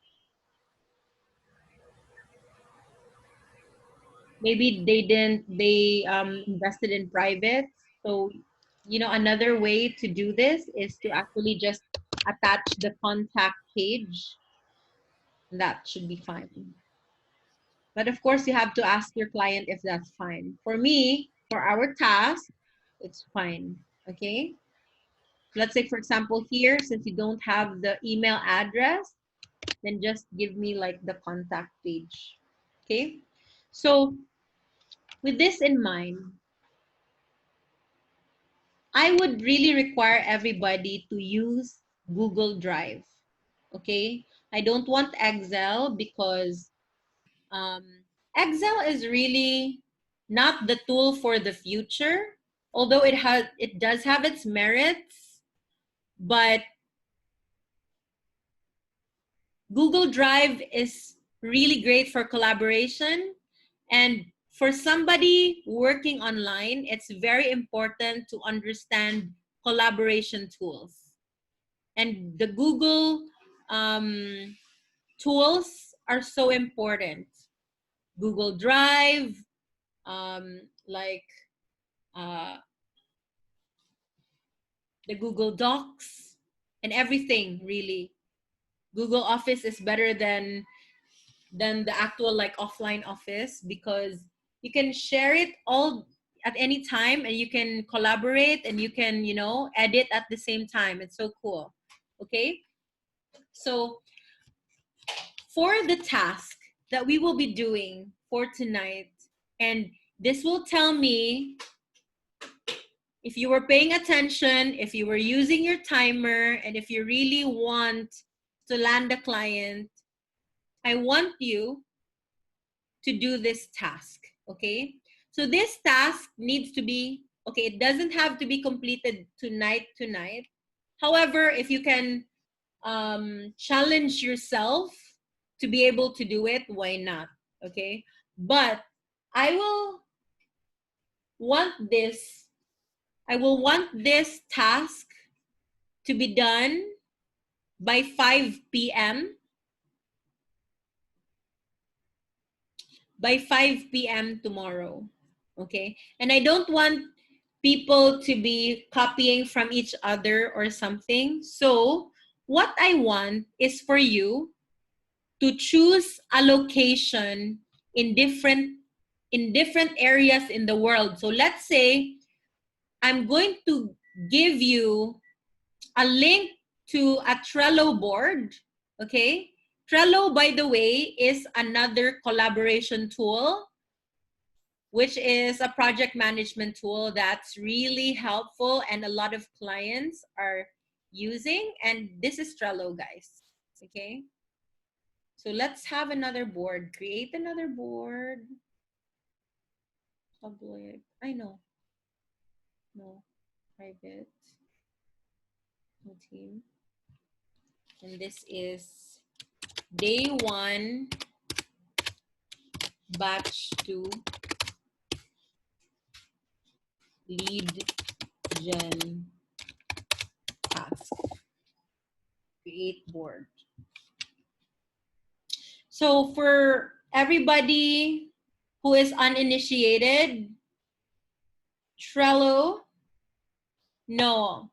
they invested in private. So, you know, another way to do this is to actually just attach the contact page. That should be fine. But of course, you have to ask your client if that's fine. For me, for our task, it's fine, okay? Let's say, for example, here, since you don't have the email address, then just give me like the contact page, okay? So with this in mind, I would really require everybody to use Google Drive, okay? I don't want Excel because Excel is really not the tool for the future, although it does have its merits, but Google Drive is really great for collaboration. And for somebody working online, it's very important to understand collaboration tools. And the Google tools are so important. Google Drive, like the Google Docs, and everything really. Google Office is better than the actual like offline office because you can share it all at any time and you can collaborate and you can, you know, edit at the same time. It's so cool. Okay? So for the task that we will be doing for tonight, and this will tell me if you were paying attention, if you were using your timer, and if you really want to land a client, I want you to do this task, okay? So this task needs to be, okay, it doesn't have to be completed tonight. However, if you can challenge yourself to be able to do it, why not, okay? But I will want this task to be done by 5 p.m. by 5 p.m. tomorrow, okay? And I don't want people to be copying from each other or something. So what I want is for you to choose a location in different areas in the world. So let's say I'm going to give you a link to a Trello board, okay? Trello, by the way, is another collaboration tool, which is a project management tool that's really helpful and a lot of clients are using. And this is Trello, guys, okay? So let's have another board. Create another board. Public. I know. No. Private. No team. And this is day 1, batch 2, lead gen task. Create board. So for everybody who is uninitiated, Trello, no,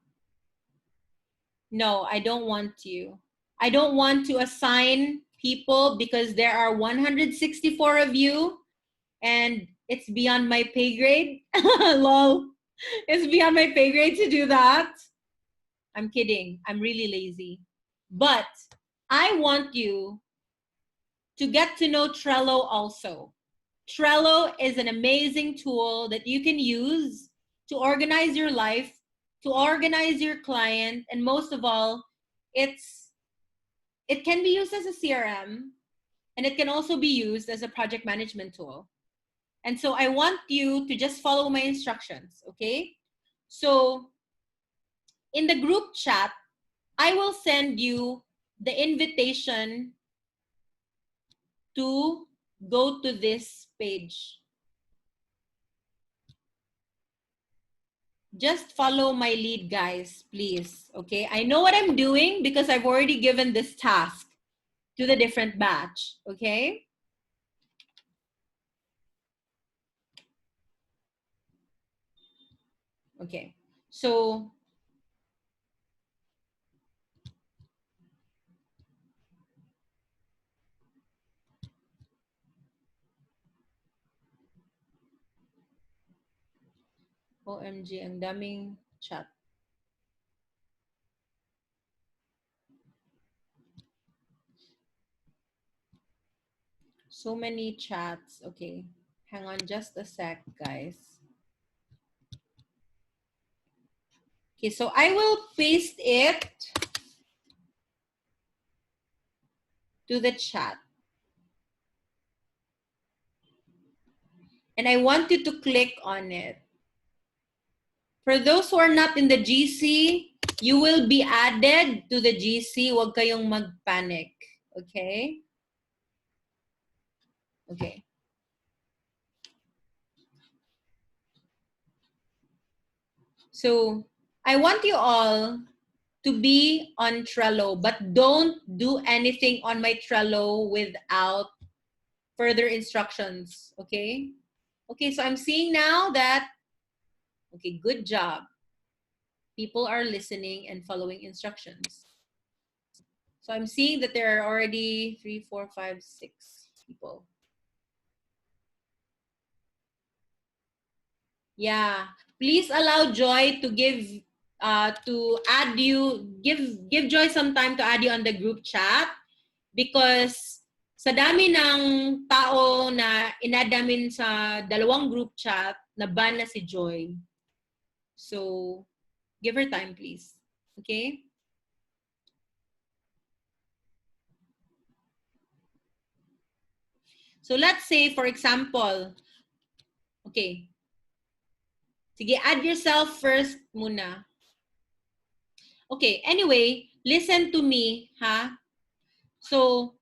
I don't want to. I don't want to assign people because there are 164 of you and it's beyond my pay grade. Lol. It's beyond my pay grade to do that. I'm kidding. I'm really lazy. But I want you to get to know Trello also. Trello is an amazing tool that you can use to organize your life, to organize your client, and most of all, it can be used as a CRM, and it can also be used as a project management tool. And so I want you to just follow my instructions, okay? So in the group chat, I will send you the invitation to go to this page. Just follow my lead, guys, please, okay? I know what I'm doing because I've already given this task to the different batch, okay? Okay, so OMG, ang daming chat. So many chats. Okay, hang on just a sec, guys. Okay, so I will paste it to the chat. And I want you to click on it. For those who are not in the GC, you will be added to the GC. Huwag kayong mag-panic. Okay? Okay. So, I want you all to be on Trello, but don't do anything on my Trello without further instructions. Okay? Okay, so I'm seeing now that, okay, good job. People are listening and following instructions. So I'm seeing that there are already 3, 4, 5, 6 people. Yeah, please allow Joy to give Joy some time to add you on the group chat because sa dami ng tao na in-add namin sa dalawang group chat, na-ban na si Joy. So, give her time, please. Okay? So, let's say, for example, okay, sige, add yourself first muna. Okay, anyway, listen to me, ha? So,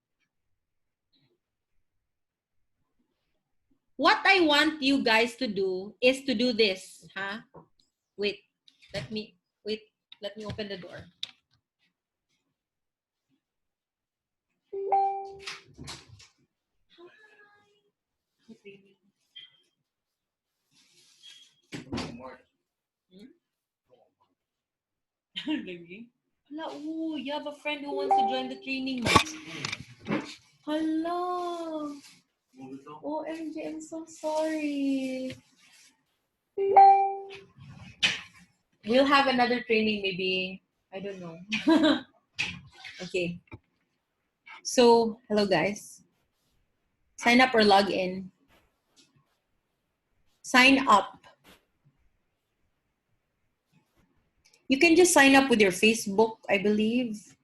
what I want you guys to do is to do this, ha? Wait, let me open the door. Hmm? Lagi. Hala, ooh, you have a friend who wants to join the training. Hello. OMG, I'm so sorry. We'll have another training maybe. I don't know. Okay. So, hello guys. Sign up or log in. Sign up. You can just sign up with your Facebook, I believe.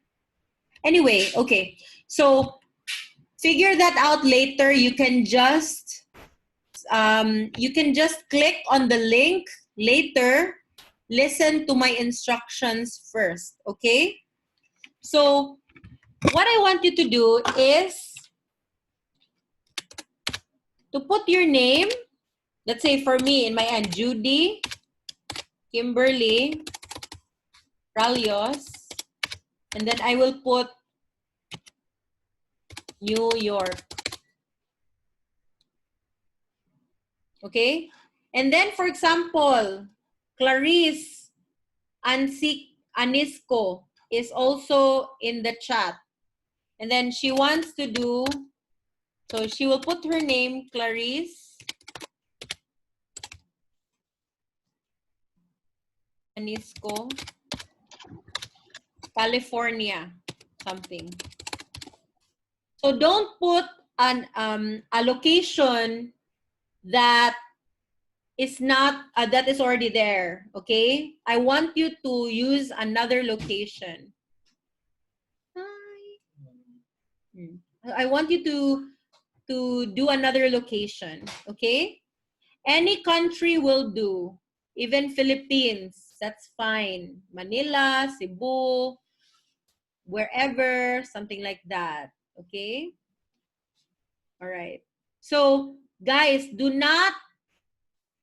Anyway, okay. So, figure that out later. You can just click on the link later. Listen to my instructions first, okay? So, what I want you to do is to put your name. Let's say for me, in my end, Judee, Kimberly, Rallos, and then I will put New York. Okay? And then, for example, Clarice Anisco is also in the chat. And then she wants to do, so she will put her name, Clarice Anisco, California, something. So don't put a location that is not, that is already there, okay? I want you to use another location. I want you to do another location, okay? Any country will do, even Philippines, that's fine. Manila, Cebu, wherever, something like that, okay? All right. So, guys, do not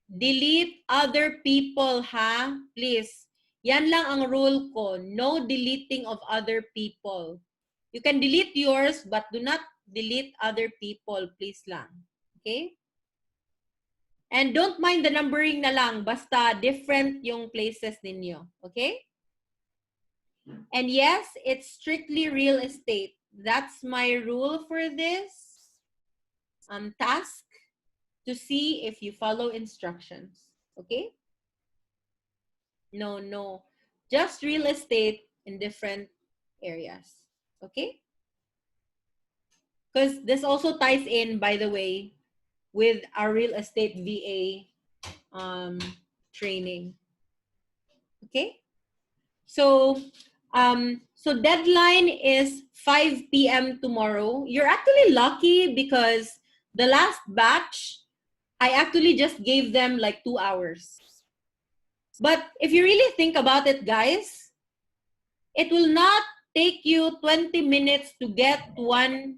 delete other people, ha? Please. Yan lang ang rule ko. No deleting of other people. You can delete yours, but do not delete other people, please lang. Okay? And don't mind the numbering na lang. Basta different yung places ninyo. Okay? And yes, it's strictly real estate. That's my rule for this task, to see if you follow instructions. Okay? No. Just real estate in different areas. Okay? Because this also ties in, by the way, with our real estate VA training. Okay? So, so deadline is 5 p.m. tomorrow. You're actually lucky because the last batch, I actually just gave them like 2 hours. But if you really think about it, guys, it will not take you 20 minutes to get one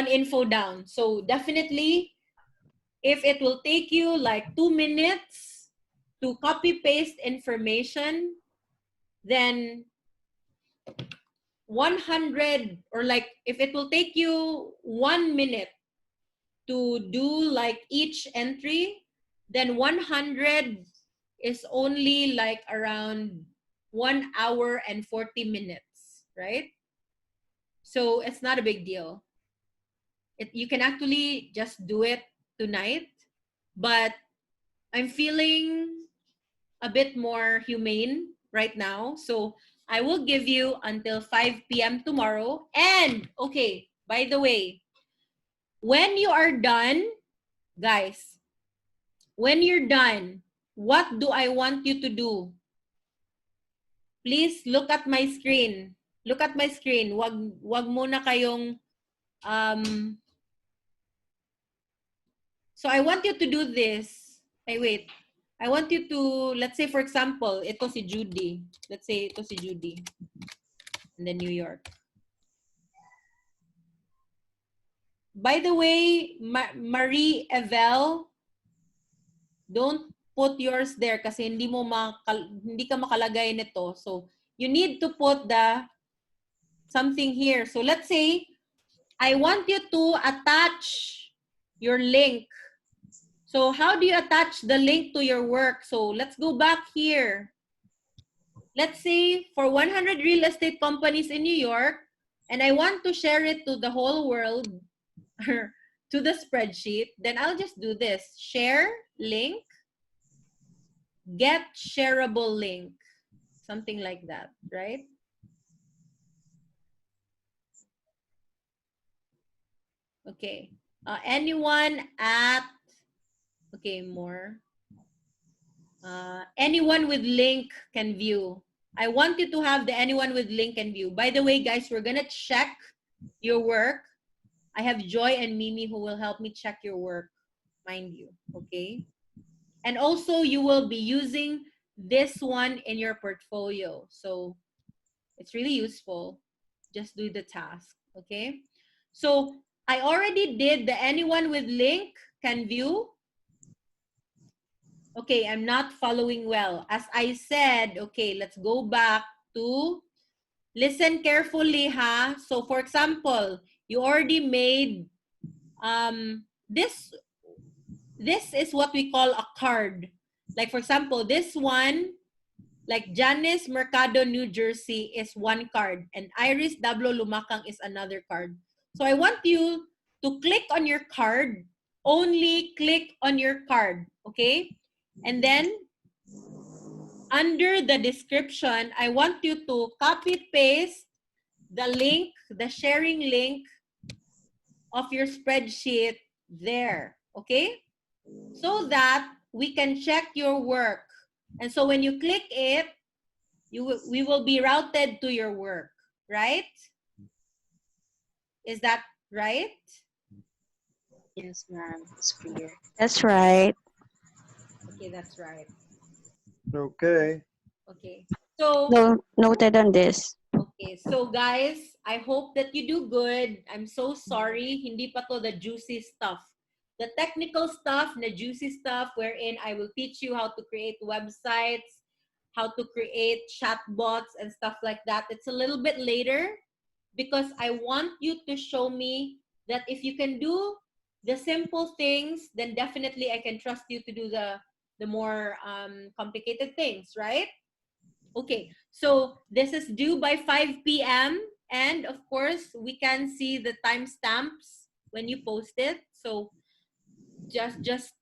info down. So definitely, if it will take you like 2 minutes to copy paste information, then 100, or like if it will take you 1 minute to do like each entry, then 100 is only like around 1 hour and 40 minutes, right? So it's not a big deal. You can actually just do it tonight, but I'm feeling a bit more humane right now. So I will give you until 5 p.m. tomorrow. And, okay, by the way, when you are done, guys, when you're done, what do I want you to do? Please look at my screen. Look at my screen. Wag muna kayong so I want you to do this. Wait. I want you to, let's say for example, ito si Judee. Let's say ito si Judee. And then New York. By the way, Marie Evel, don't put yours there kasi hindi ka makalagay nito. So you need to put something here. So let's say I want you to attach your link. So how do you attach the link to your work? So let's go back here. let's say for 100 real estate companies in New York, and I want to share it to the whole world, to the spreadsheet, then I'll just do this. Share link, get shareable link. Something like that, right? Okay. Anyone at, okay, more. Anyone with link can view. I want you to have the anyone with link can view. By the way, guys, we're gonna check your work. I have Joy and Mimi who will help me check your work, mind you, okay? And also you will be using this one in your portfolio. So it's really useful. Just do the task, okay? So I already did the anyone with link can view. Okay, I'm not following well. As I said, okay, let's go back to listen carefully, ha? So for example, you already made this is what we call a card. Like for example, this one, like Janice Mercado, New Jersey is one card and Iris Dablo Lumakang is another card. So I want you to click on your card, only click on your card, okay? And then under the description, I want you to copy paste the link, the sharing link of your spreadsheet there, okay? So that we can check your work. And so when you click it, we will be routed to your work, right? Is that right? Yes, ma'am. It's clear. That's right. Okay, that's right. Okay. Okay. So, Noted on this. okay. So guys, I hope that you do good. I'm so sorry. Hindi pa to the juicy stuff. The technical stuff, the juicy stuff, wherein I will teach you how to create websites, how to create chatbots and stuff like that. It's a little bit later because I want you to show me that if you can do the simple things, then definitely I can trust you to do the more complicated things, right? Okay, so this is due by 5 p.m. And of course, we can see the timestamps when you post it. So just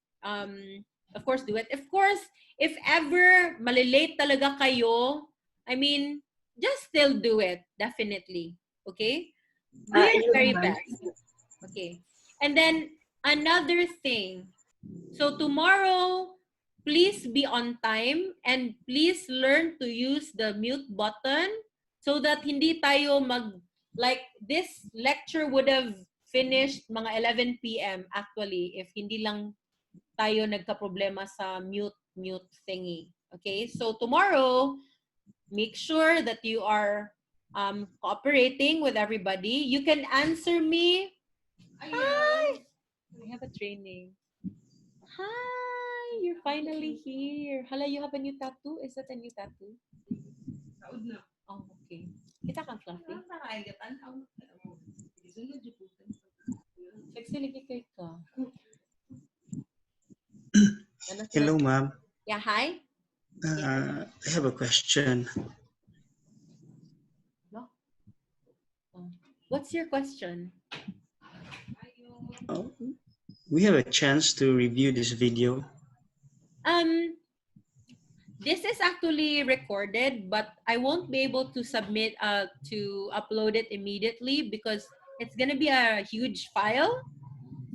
of course do it. Of course, if ever malilate talaga kayo, I mean, just still do it, definitely. Okay? Do your very best. Okay. And then another thing. So tomorrow, please be on time and please learn to use the mute button so that hindi tayo like this lecture would have finished mga 11 p.m. actually if hindi lang tayo nagka-problema sa mute thingy. Okay? So tomorrow, make sure that you are cooperating with everybody. You can answer me. Hi! I have a training. Hi! You're finally here. Hala, you have a new tattoo? Is that a new tattoo? Oh, okay. Kita kang fluffy. Nagsiligikay ka. Hello, ma'am. Yeah, hi? I have a question. No? What's your question? Oh, we have a chance to review this video. This is actually recorded, but I won't be able to submit to upload it immediately because it's gonna be a huge file.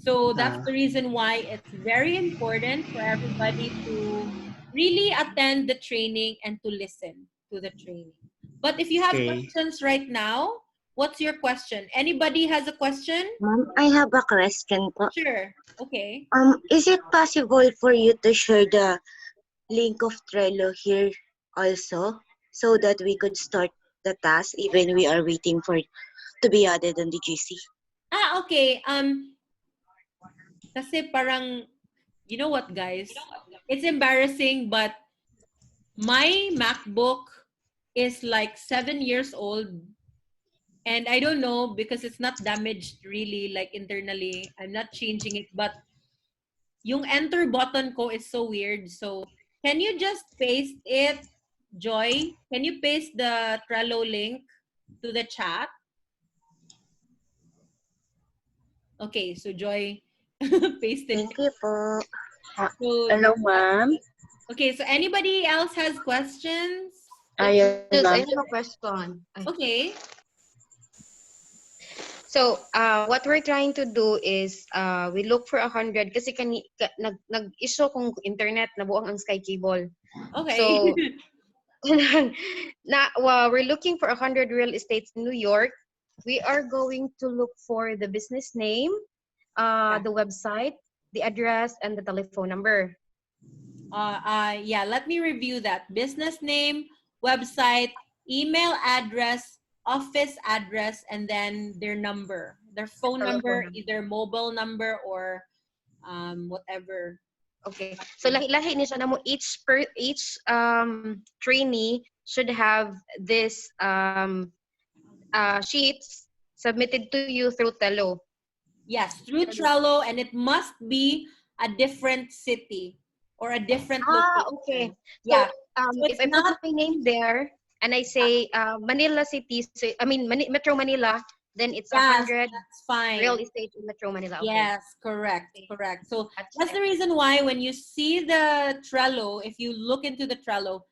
So that's the reason why it's very important for everybody to really attend the training and to listen to the training. But if you have questions right now, what's your question? Anybody has a question? Ma'am, I have a question po. Sure. Okay. Is it possible for you to share the link of Trello here also so that we could start the task even we are waiting for it to be added on the GC? Okay. Kasi parang, you know what, guys? It's embarrassing, but my MacBook is like 7 years old. And I don't know because it's not damaged really, like internally. I'm not changing it, but yung enter button ko is so weird. So can you just paste it Joy, can you paste the Trello link to the chat? Okay, so Joy pasted. Thank you po. So, Hello, ma'am. okay, so anybody else has questions? Yes, Yes, I ma'am. have a question. Okay. So, what we're trying to do is, we look for 100 kasi nag-issue kung internet na buang ang Sky Cable. Okay. So, we're looking for 100 real estates in New York. We are going to look for the business name, the website, the address, and the telephone number. Yeah, let me review that. Business name, website, email address, office address, and then their number, their phone number, either mobile number or whatever. Okay. So lahi-lahi ni siya na mo each trainee should have this sheets submitted to you through Trello. Yes, through Trello, and it must be a different city or a different location. Okay. Yeah. So, if I put my name there and I say Manila City, so, I mean Metro Manila, then it's 100 that's fine. real estate in Metro Manila. Okay. Yes, correct, correct. So that's the reason why when you see the Trello, if you look into the Trello,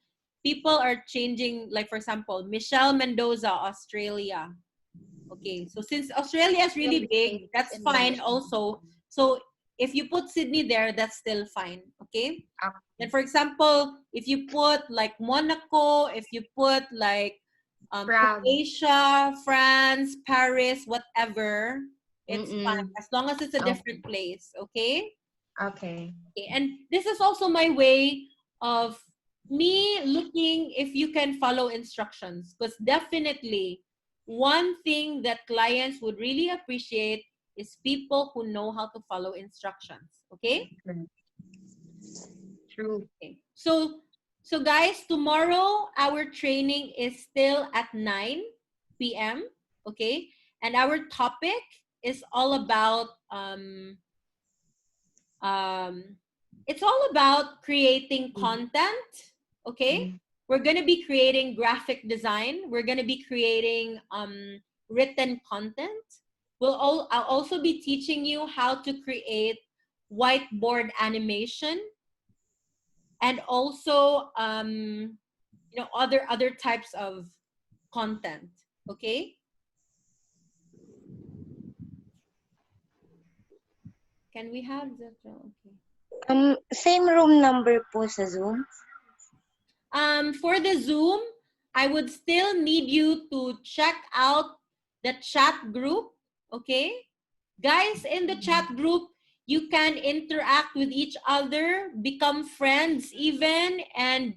people are changing, like for example, Michelle Mendoza, Australia. Okay, so since Australia is really big, that's fine also. So if you put Sydney there, that's still fine, okay? And for example, if you put like Monaco, if you put like Croatia, France, Paris, whatever, it's fine as long as it's a different place, okay? Okay. And this is also my way of me looking if you can follow instructions, because definitely one thing that clients would really appreciate is people who know how to follow instructions, okay? True. Okay. So guys, tomorrow our training is still at 9 p.m. Okay, and our topic is all about it's all about creating content. Okay, we're gonna be creating graphic design. We're gonna be creating written content. I'll also be teaching you how to create whiteboard animation, and also other types of content. Okay, can we have that? Okay. Same room number po sa Zoom. For the Zoom, I would still need you to check out the chat group. Okay, guys, in the chat group you can interact with each other, become friends even, and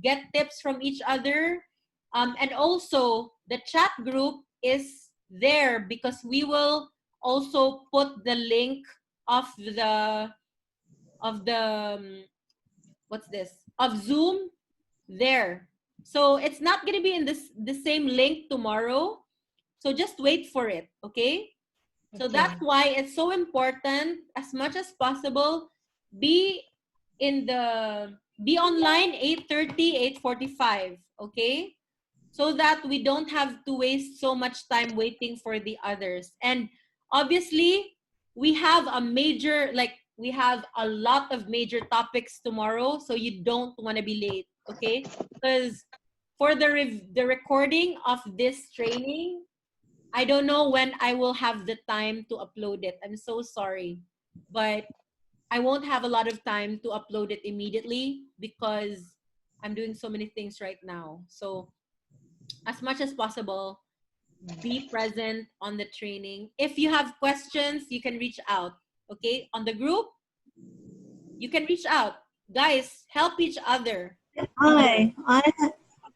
get tips from each other. And also the chat group is there because we will also put the link of the what's this, of Zoom there. So it's not going to be in the same link tomorrow. So just wait for it, okay? So that's why it's so important, as much as possible, be online 8:30, 8:45, okay? So that we don't have to waste so much time waiting for the others. And obviously, we have we have a lot of major topics tomorrow, so you don't want to be late, okay? Because for the recording of this training, I don't know when I will have the time to upload it. I'm so sorry, but I won't have a lot of time to upload it immediately because I'm doing so many things right now. So as much as possible, be present on the training. If you have questions, you can reach out, okay? On the group, you can reach out. Guys, help each other. Hi,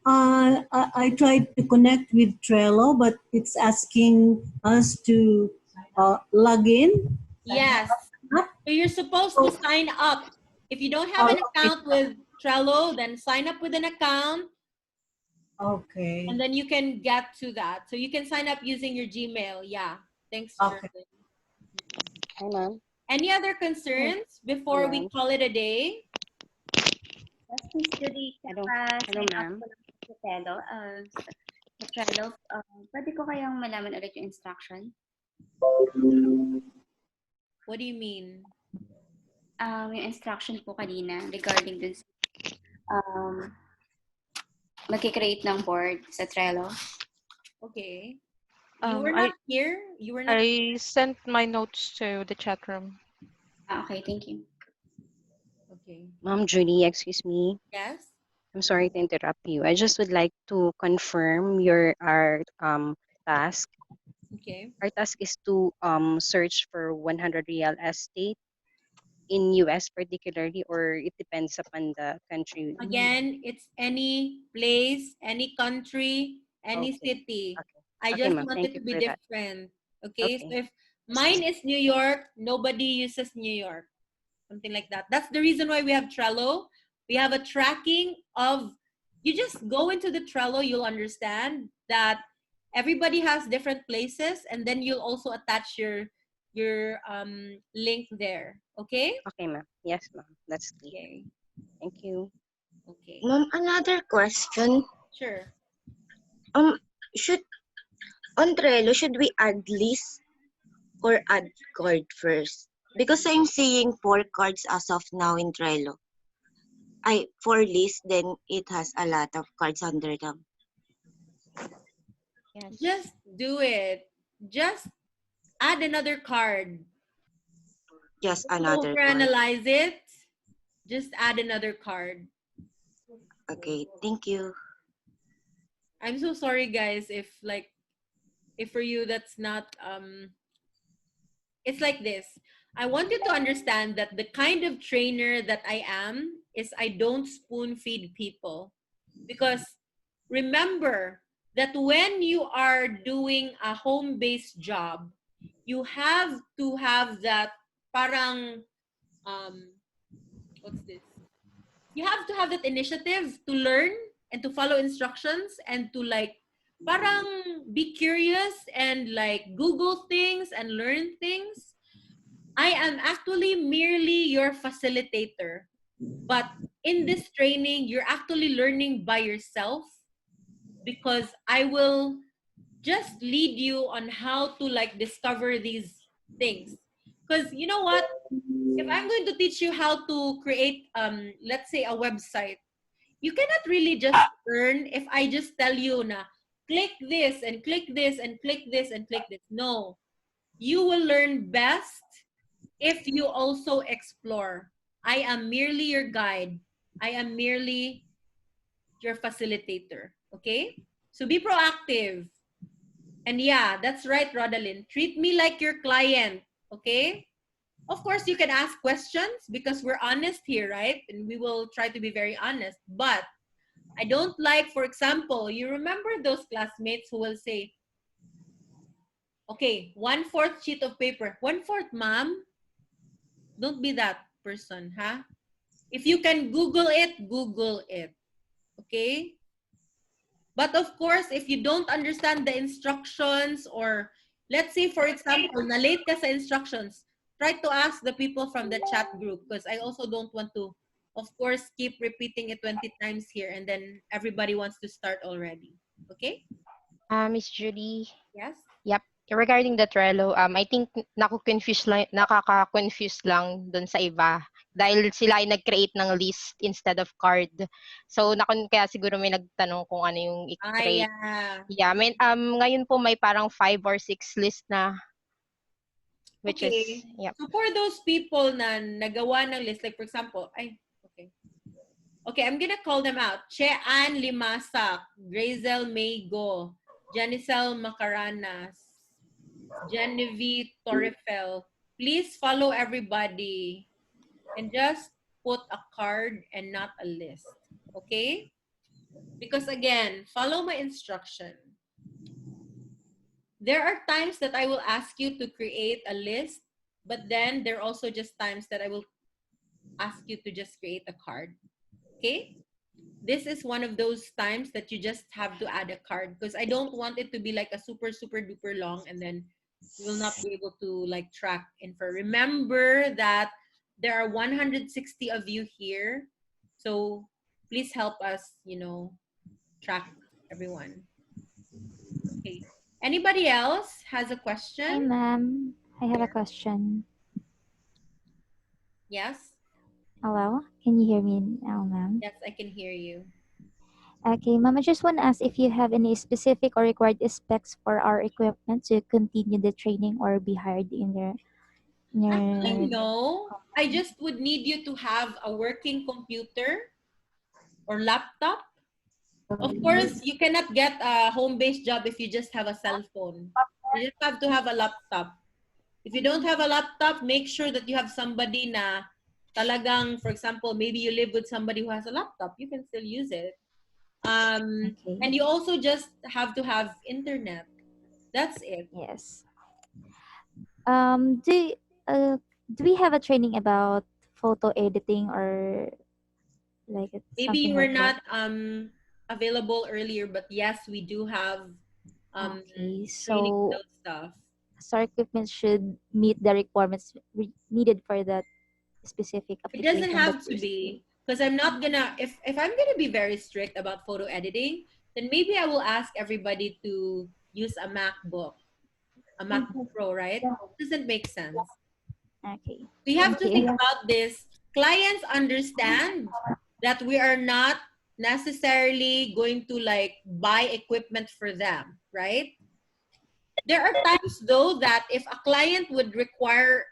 I tried to connect with Trello, but it's asking us to log in. Yes. So you're supposed to sign up. If you don't have an account with Trello, then sign up with an account. Okay. And then you can get to that. So you can sign up using your Gmail. Yeah. Thanks, Okay. Shirley. Hi, ma'am. Any other concerns before we call it a day? Yes, Miss Judee, Hello, sign up ma'am. ko lang sa Trello. Sa Trello, pwede ko kayang malaman ulit yung instruction? What do you mean? Yung instruction po kanina regarding dun sa mag-create ng board sa Trello. Okay. You were I not here? You were not. I sent my notes to the chat room. Okay, thank you. Okay. Ma'am Julie, excuse me. Yes? I'm sorry to interrupt you. I just would like to confirm our task. Okay. Our task is to search for 100 real estate in US particularly, or it depends upon the country. Again, it's any place, any country, any Okay. city. Okay. I Okay, just ma'am. want Thank it you to be for that. different. Okay? So Okay. if mine is New York, nobody uses New York. Something like that. That's the reason why we have Trello. We have a tracking of, you just go into the Trello, you'll understand that everybody has different places, and then you'll also attach your link there. Okay? Okay, ma'am. Yes, ma'am. That's clear. Okay. Thank you. Okay. Ma'am, another question. Sure. Should on Trello, should we add list or add card first? Because I'm seeing 4 cards as of now in Trello. 4 list, then it has a lot of cards under them. Yes. Just do it. Just add another card. Just Don't another card. overanalyze it. Just add another card. Okay, thank you. I'm so sorry, guys, if for you that's not it's like this. I want you to understand that the kind of trainer that I am is I don't spoon feed people. Because remember that when you are doing a home-based job, you have to have that parang what's this? You have to have that initiative to learn and to follow instructions and to like parang be curious and like Google things and learn things. I am actually merely your facilitator. But in this training, you're actually learning by yourself because I will just lead you on how to like discover these things. Because you know what? If I'm going to teach you how to create, let's say a website, you cannot really just learn if I just tell you na click this and click this and click this and click this. No, you will learn best if you also explore. I am merely your guide. I am merely your facilitator. Okay? So be proactive. And yeah, that's right, Rodalyn. Treat me like your client. Okay? Of course, you can ask questions because we're honest here, right? And we will try to be very honest. But I don't like, for example, you remember those classmates who will say, okay, 1/4 sheet of paper. 1/4, ma'am? Don't be that person, huh? If you can Google it, Google it. Okay? But of course, if you don't understand the instructions or let's say, for example, na-late ka sa instructions, try to ask the people from the chat group because I also don't want to, of course, keep repeating it 20 times here and then everybody wants to start already. Okay? Miss Judy. Yes? Yep. Regarding the Trello, I think nakaka-confuse lang dun sa iba dahil sila ay nag-create ng list instead of card. So kaya siguro may nagtanong kung ano yung i-create. Yeah. Yeah, ngayon po may parang 5 or 6 list na which is yep. So for those people na nagawa ng list, like for example, okay, I'm gonna call them out. Chean Limasak, Grazel Maygo, Janicel Macaranas, Genevieve Torrefel. Please follow everybody and just put a card and not a list. Okay? Because again, follow my instruction. There are times that I will ask you to create a list, but then there are also just times that I will ask you to just create a card. Okay? This is one of those times that you just have to add a card because I don't want it to be like a super, super duper long and then you will not be able to like track info. Remember that there are 160 of you here. So please help us, track everyone. Okay. Anybody else has a Hi, question? ma'am. I have a question. Yes? Hello? Can you hear me now, ma'am? Yes, I can hear you. Okay, ma'am, I just want to ask if you have any specific or required specs for our equipment to continue the training or be hired in your No, I just would need you to have a working computer or laptop. Of course, you cannot get a home-based job if you just have a cell phone. You just have to have a laptop. If you don't have a laptop, make sure that you have somebody na talagang, for example, maybe you live with somebody who has a laptop. You can still use it. And you also just have to have internet. That's it. Yes. Um, do uh do we have a training about photo editing or like Maybe you something were like that? not available earlier, but yes, we do have Okay, training so those stuff. our equipment should meet the requirements needed for that specific It doesn't application that have to you're saying. be, because I'm not gonna, if I'm gonna be very strict about photo editing, then maybe I will ask everybody to use a MacBook Pro, right? Doesn't make sense. Okay. We have Thank to think you. about this. Clients understand that we are not necessarily going to like buy equipment for them, right? There are times though that if a client would require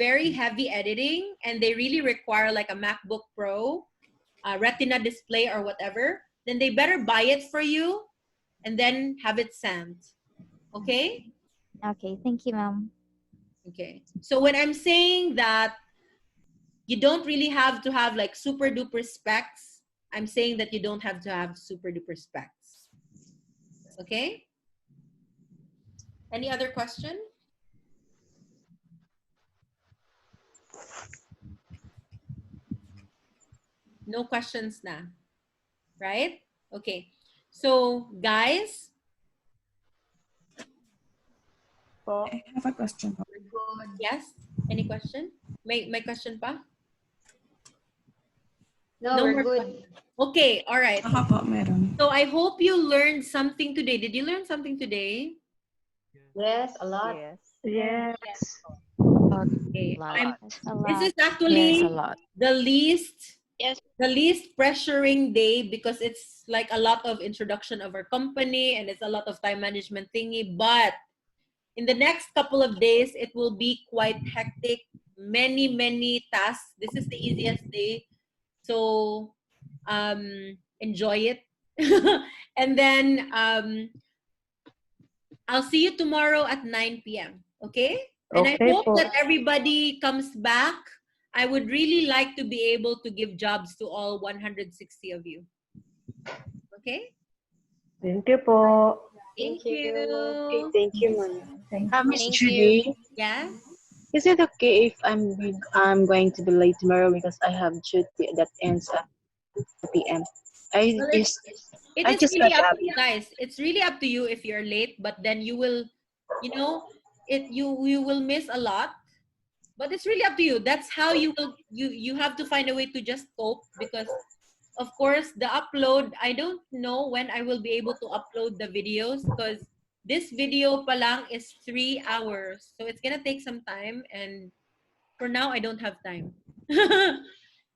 very heavy editing and they really require like a MacBook Pro, a Retina display or whatever, then they better buy it for you and then have it sent. Okay? Okay, thank you, ma'am. Okay. So when I'm saying that you don't really have to have like super duper specs, I'm saying that you don't have to have super duper specs. Okay? Any other question? No questions na. Right? Okay. So, guys. I have a question. Yes? Any question? May question pa? No, we're more good. questions. Okay, all right. So I hope you learned something today. Did you learn something today? Yes, a lot. Yes. Okay. This lot. is actually Yes, a lot. the least pressuring day because it's like a lot of introduction of our company and it's a lot of time management thingy. But in the next couple of days, it will be quite hectic. Many tasks. This is the easiest day. So enjoy it. And then I'll see you tomorrow at 9 p.m. Okay? And I Okay hope po. that everybody comes back. I would really like to be able to give jobs to all 160 of you. Okay? Thank you po. Thank you. Okay, thank you, ma'am. Miss Thank Judy, you. Yeah? is it okay if I'm going to be late tomorrow because I have duty that ends at 2 p.m. I Well, just it I is just really got up up. to you guys. It's really up to you if you're late, but then you will, you will miss a lot. But it's really up to you. That's how you will you have to find a way to just cope because of course the upload, I don't know when I will be able to upload the videos because this video pa lang is 3 hours. So it's gonna take some time and for now I don't have time.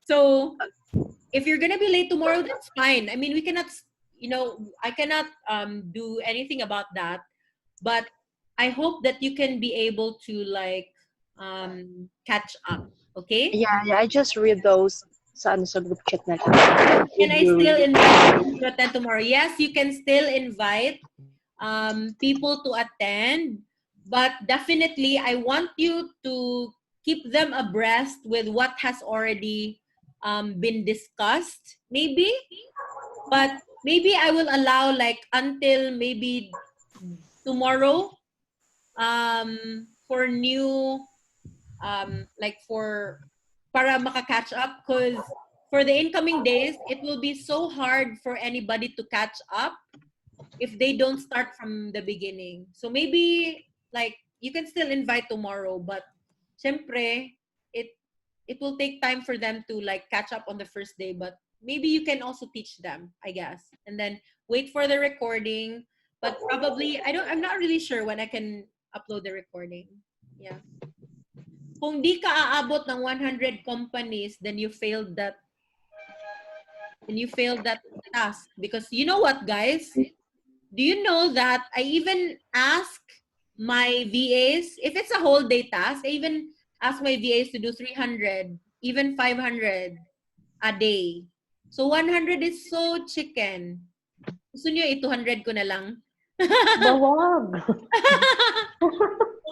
So if you're gonna be late tomorrow, that's fine. I mean, we cannot, I cannot do anything about that. But I hope that you can be able to like catch up. Okay? Yeah, I just read those sa group chat natin. Can I still invite you to attend tomorrow? Yes, you can still invite people to attend, but definitely I want you to keep them abreast with what has already been discussed, maybe. But maybe I will allow like until maybe tomorrow for new like for para maka-catch up because for the incoming days it will be so hard for anybody to catch up if they don't start from the beginning. So maybe like you can still invite tomorrow, but syempre it will take time for them to like catch up on the first day. But maybe you can also teach them, I guess. And then wait for the recording. But probably, I'm not really sure when I can upload the recording. Yeah. Kung di ka aabot ng 100 companies, then you failed that task. Because you know what, guys? Do you know that I even ask my VAs, if it's a whole day task, I even ask my VAs to do 300, even 500 a day. So 100 is so chicken. Gusto nyo 200 ko na lang? Bawag.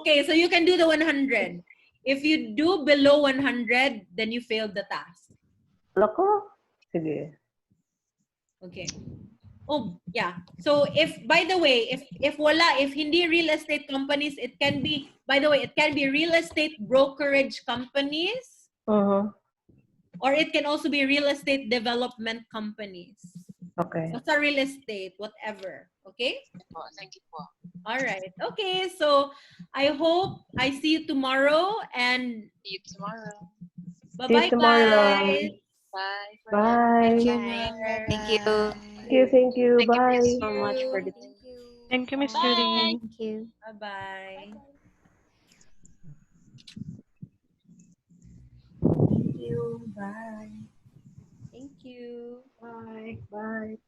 Okay, so you can do the 100. If you do below 100, then you failed the task. Lako? Sige. Okay. Oh, yeah. So if, by the way, if hindi real estate companies, it can be, by the way, it can be real estate brokerage companies, or it can also be real estate development companies. Okay. Basta real estate, whatever. Okay? Thank you po. All right. Okay, so I hope I see you tomorrow, and See you tomorrow. bye-bye, guys. Bye. Bye. Thank you. Thank you. Thank Bye. you so much for the Thank you, Miss Judee. Thank you. Bye-bye. Thank you. Bye. Thank you. Bye. Bye.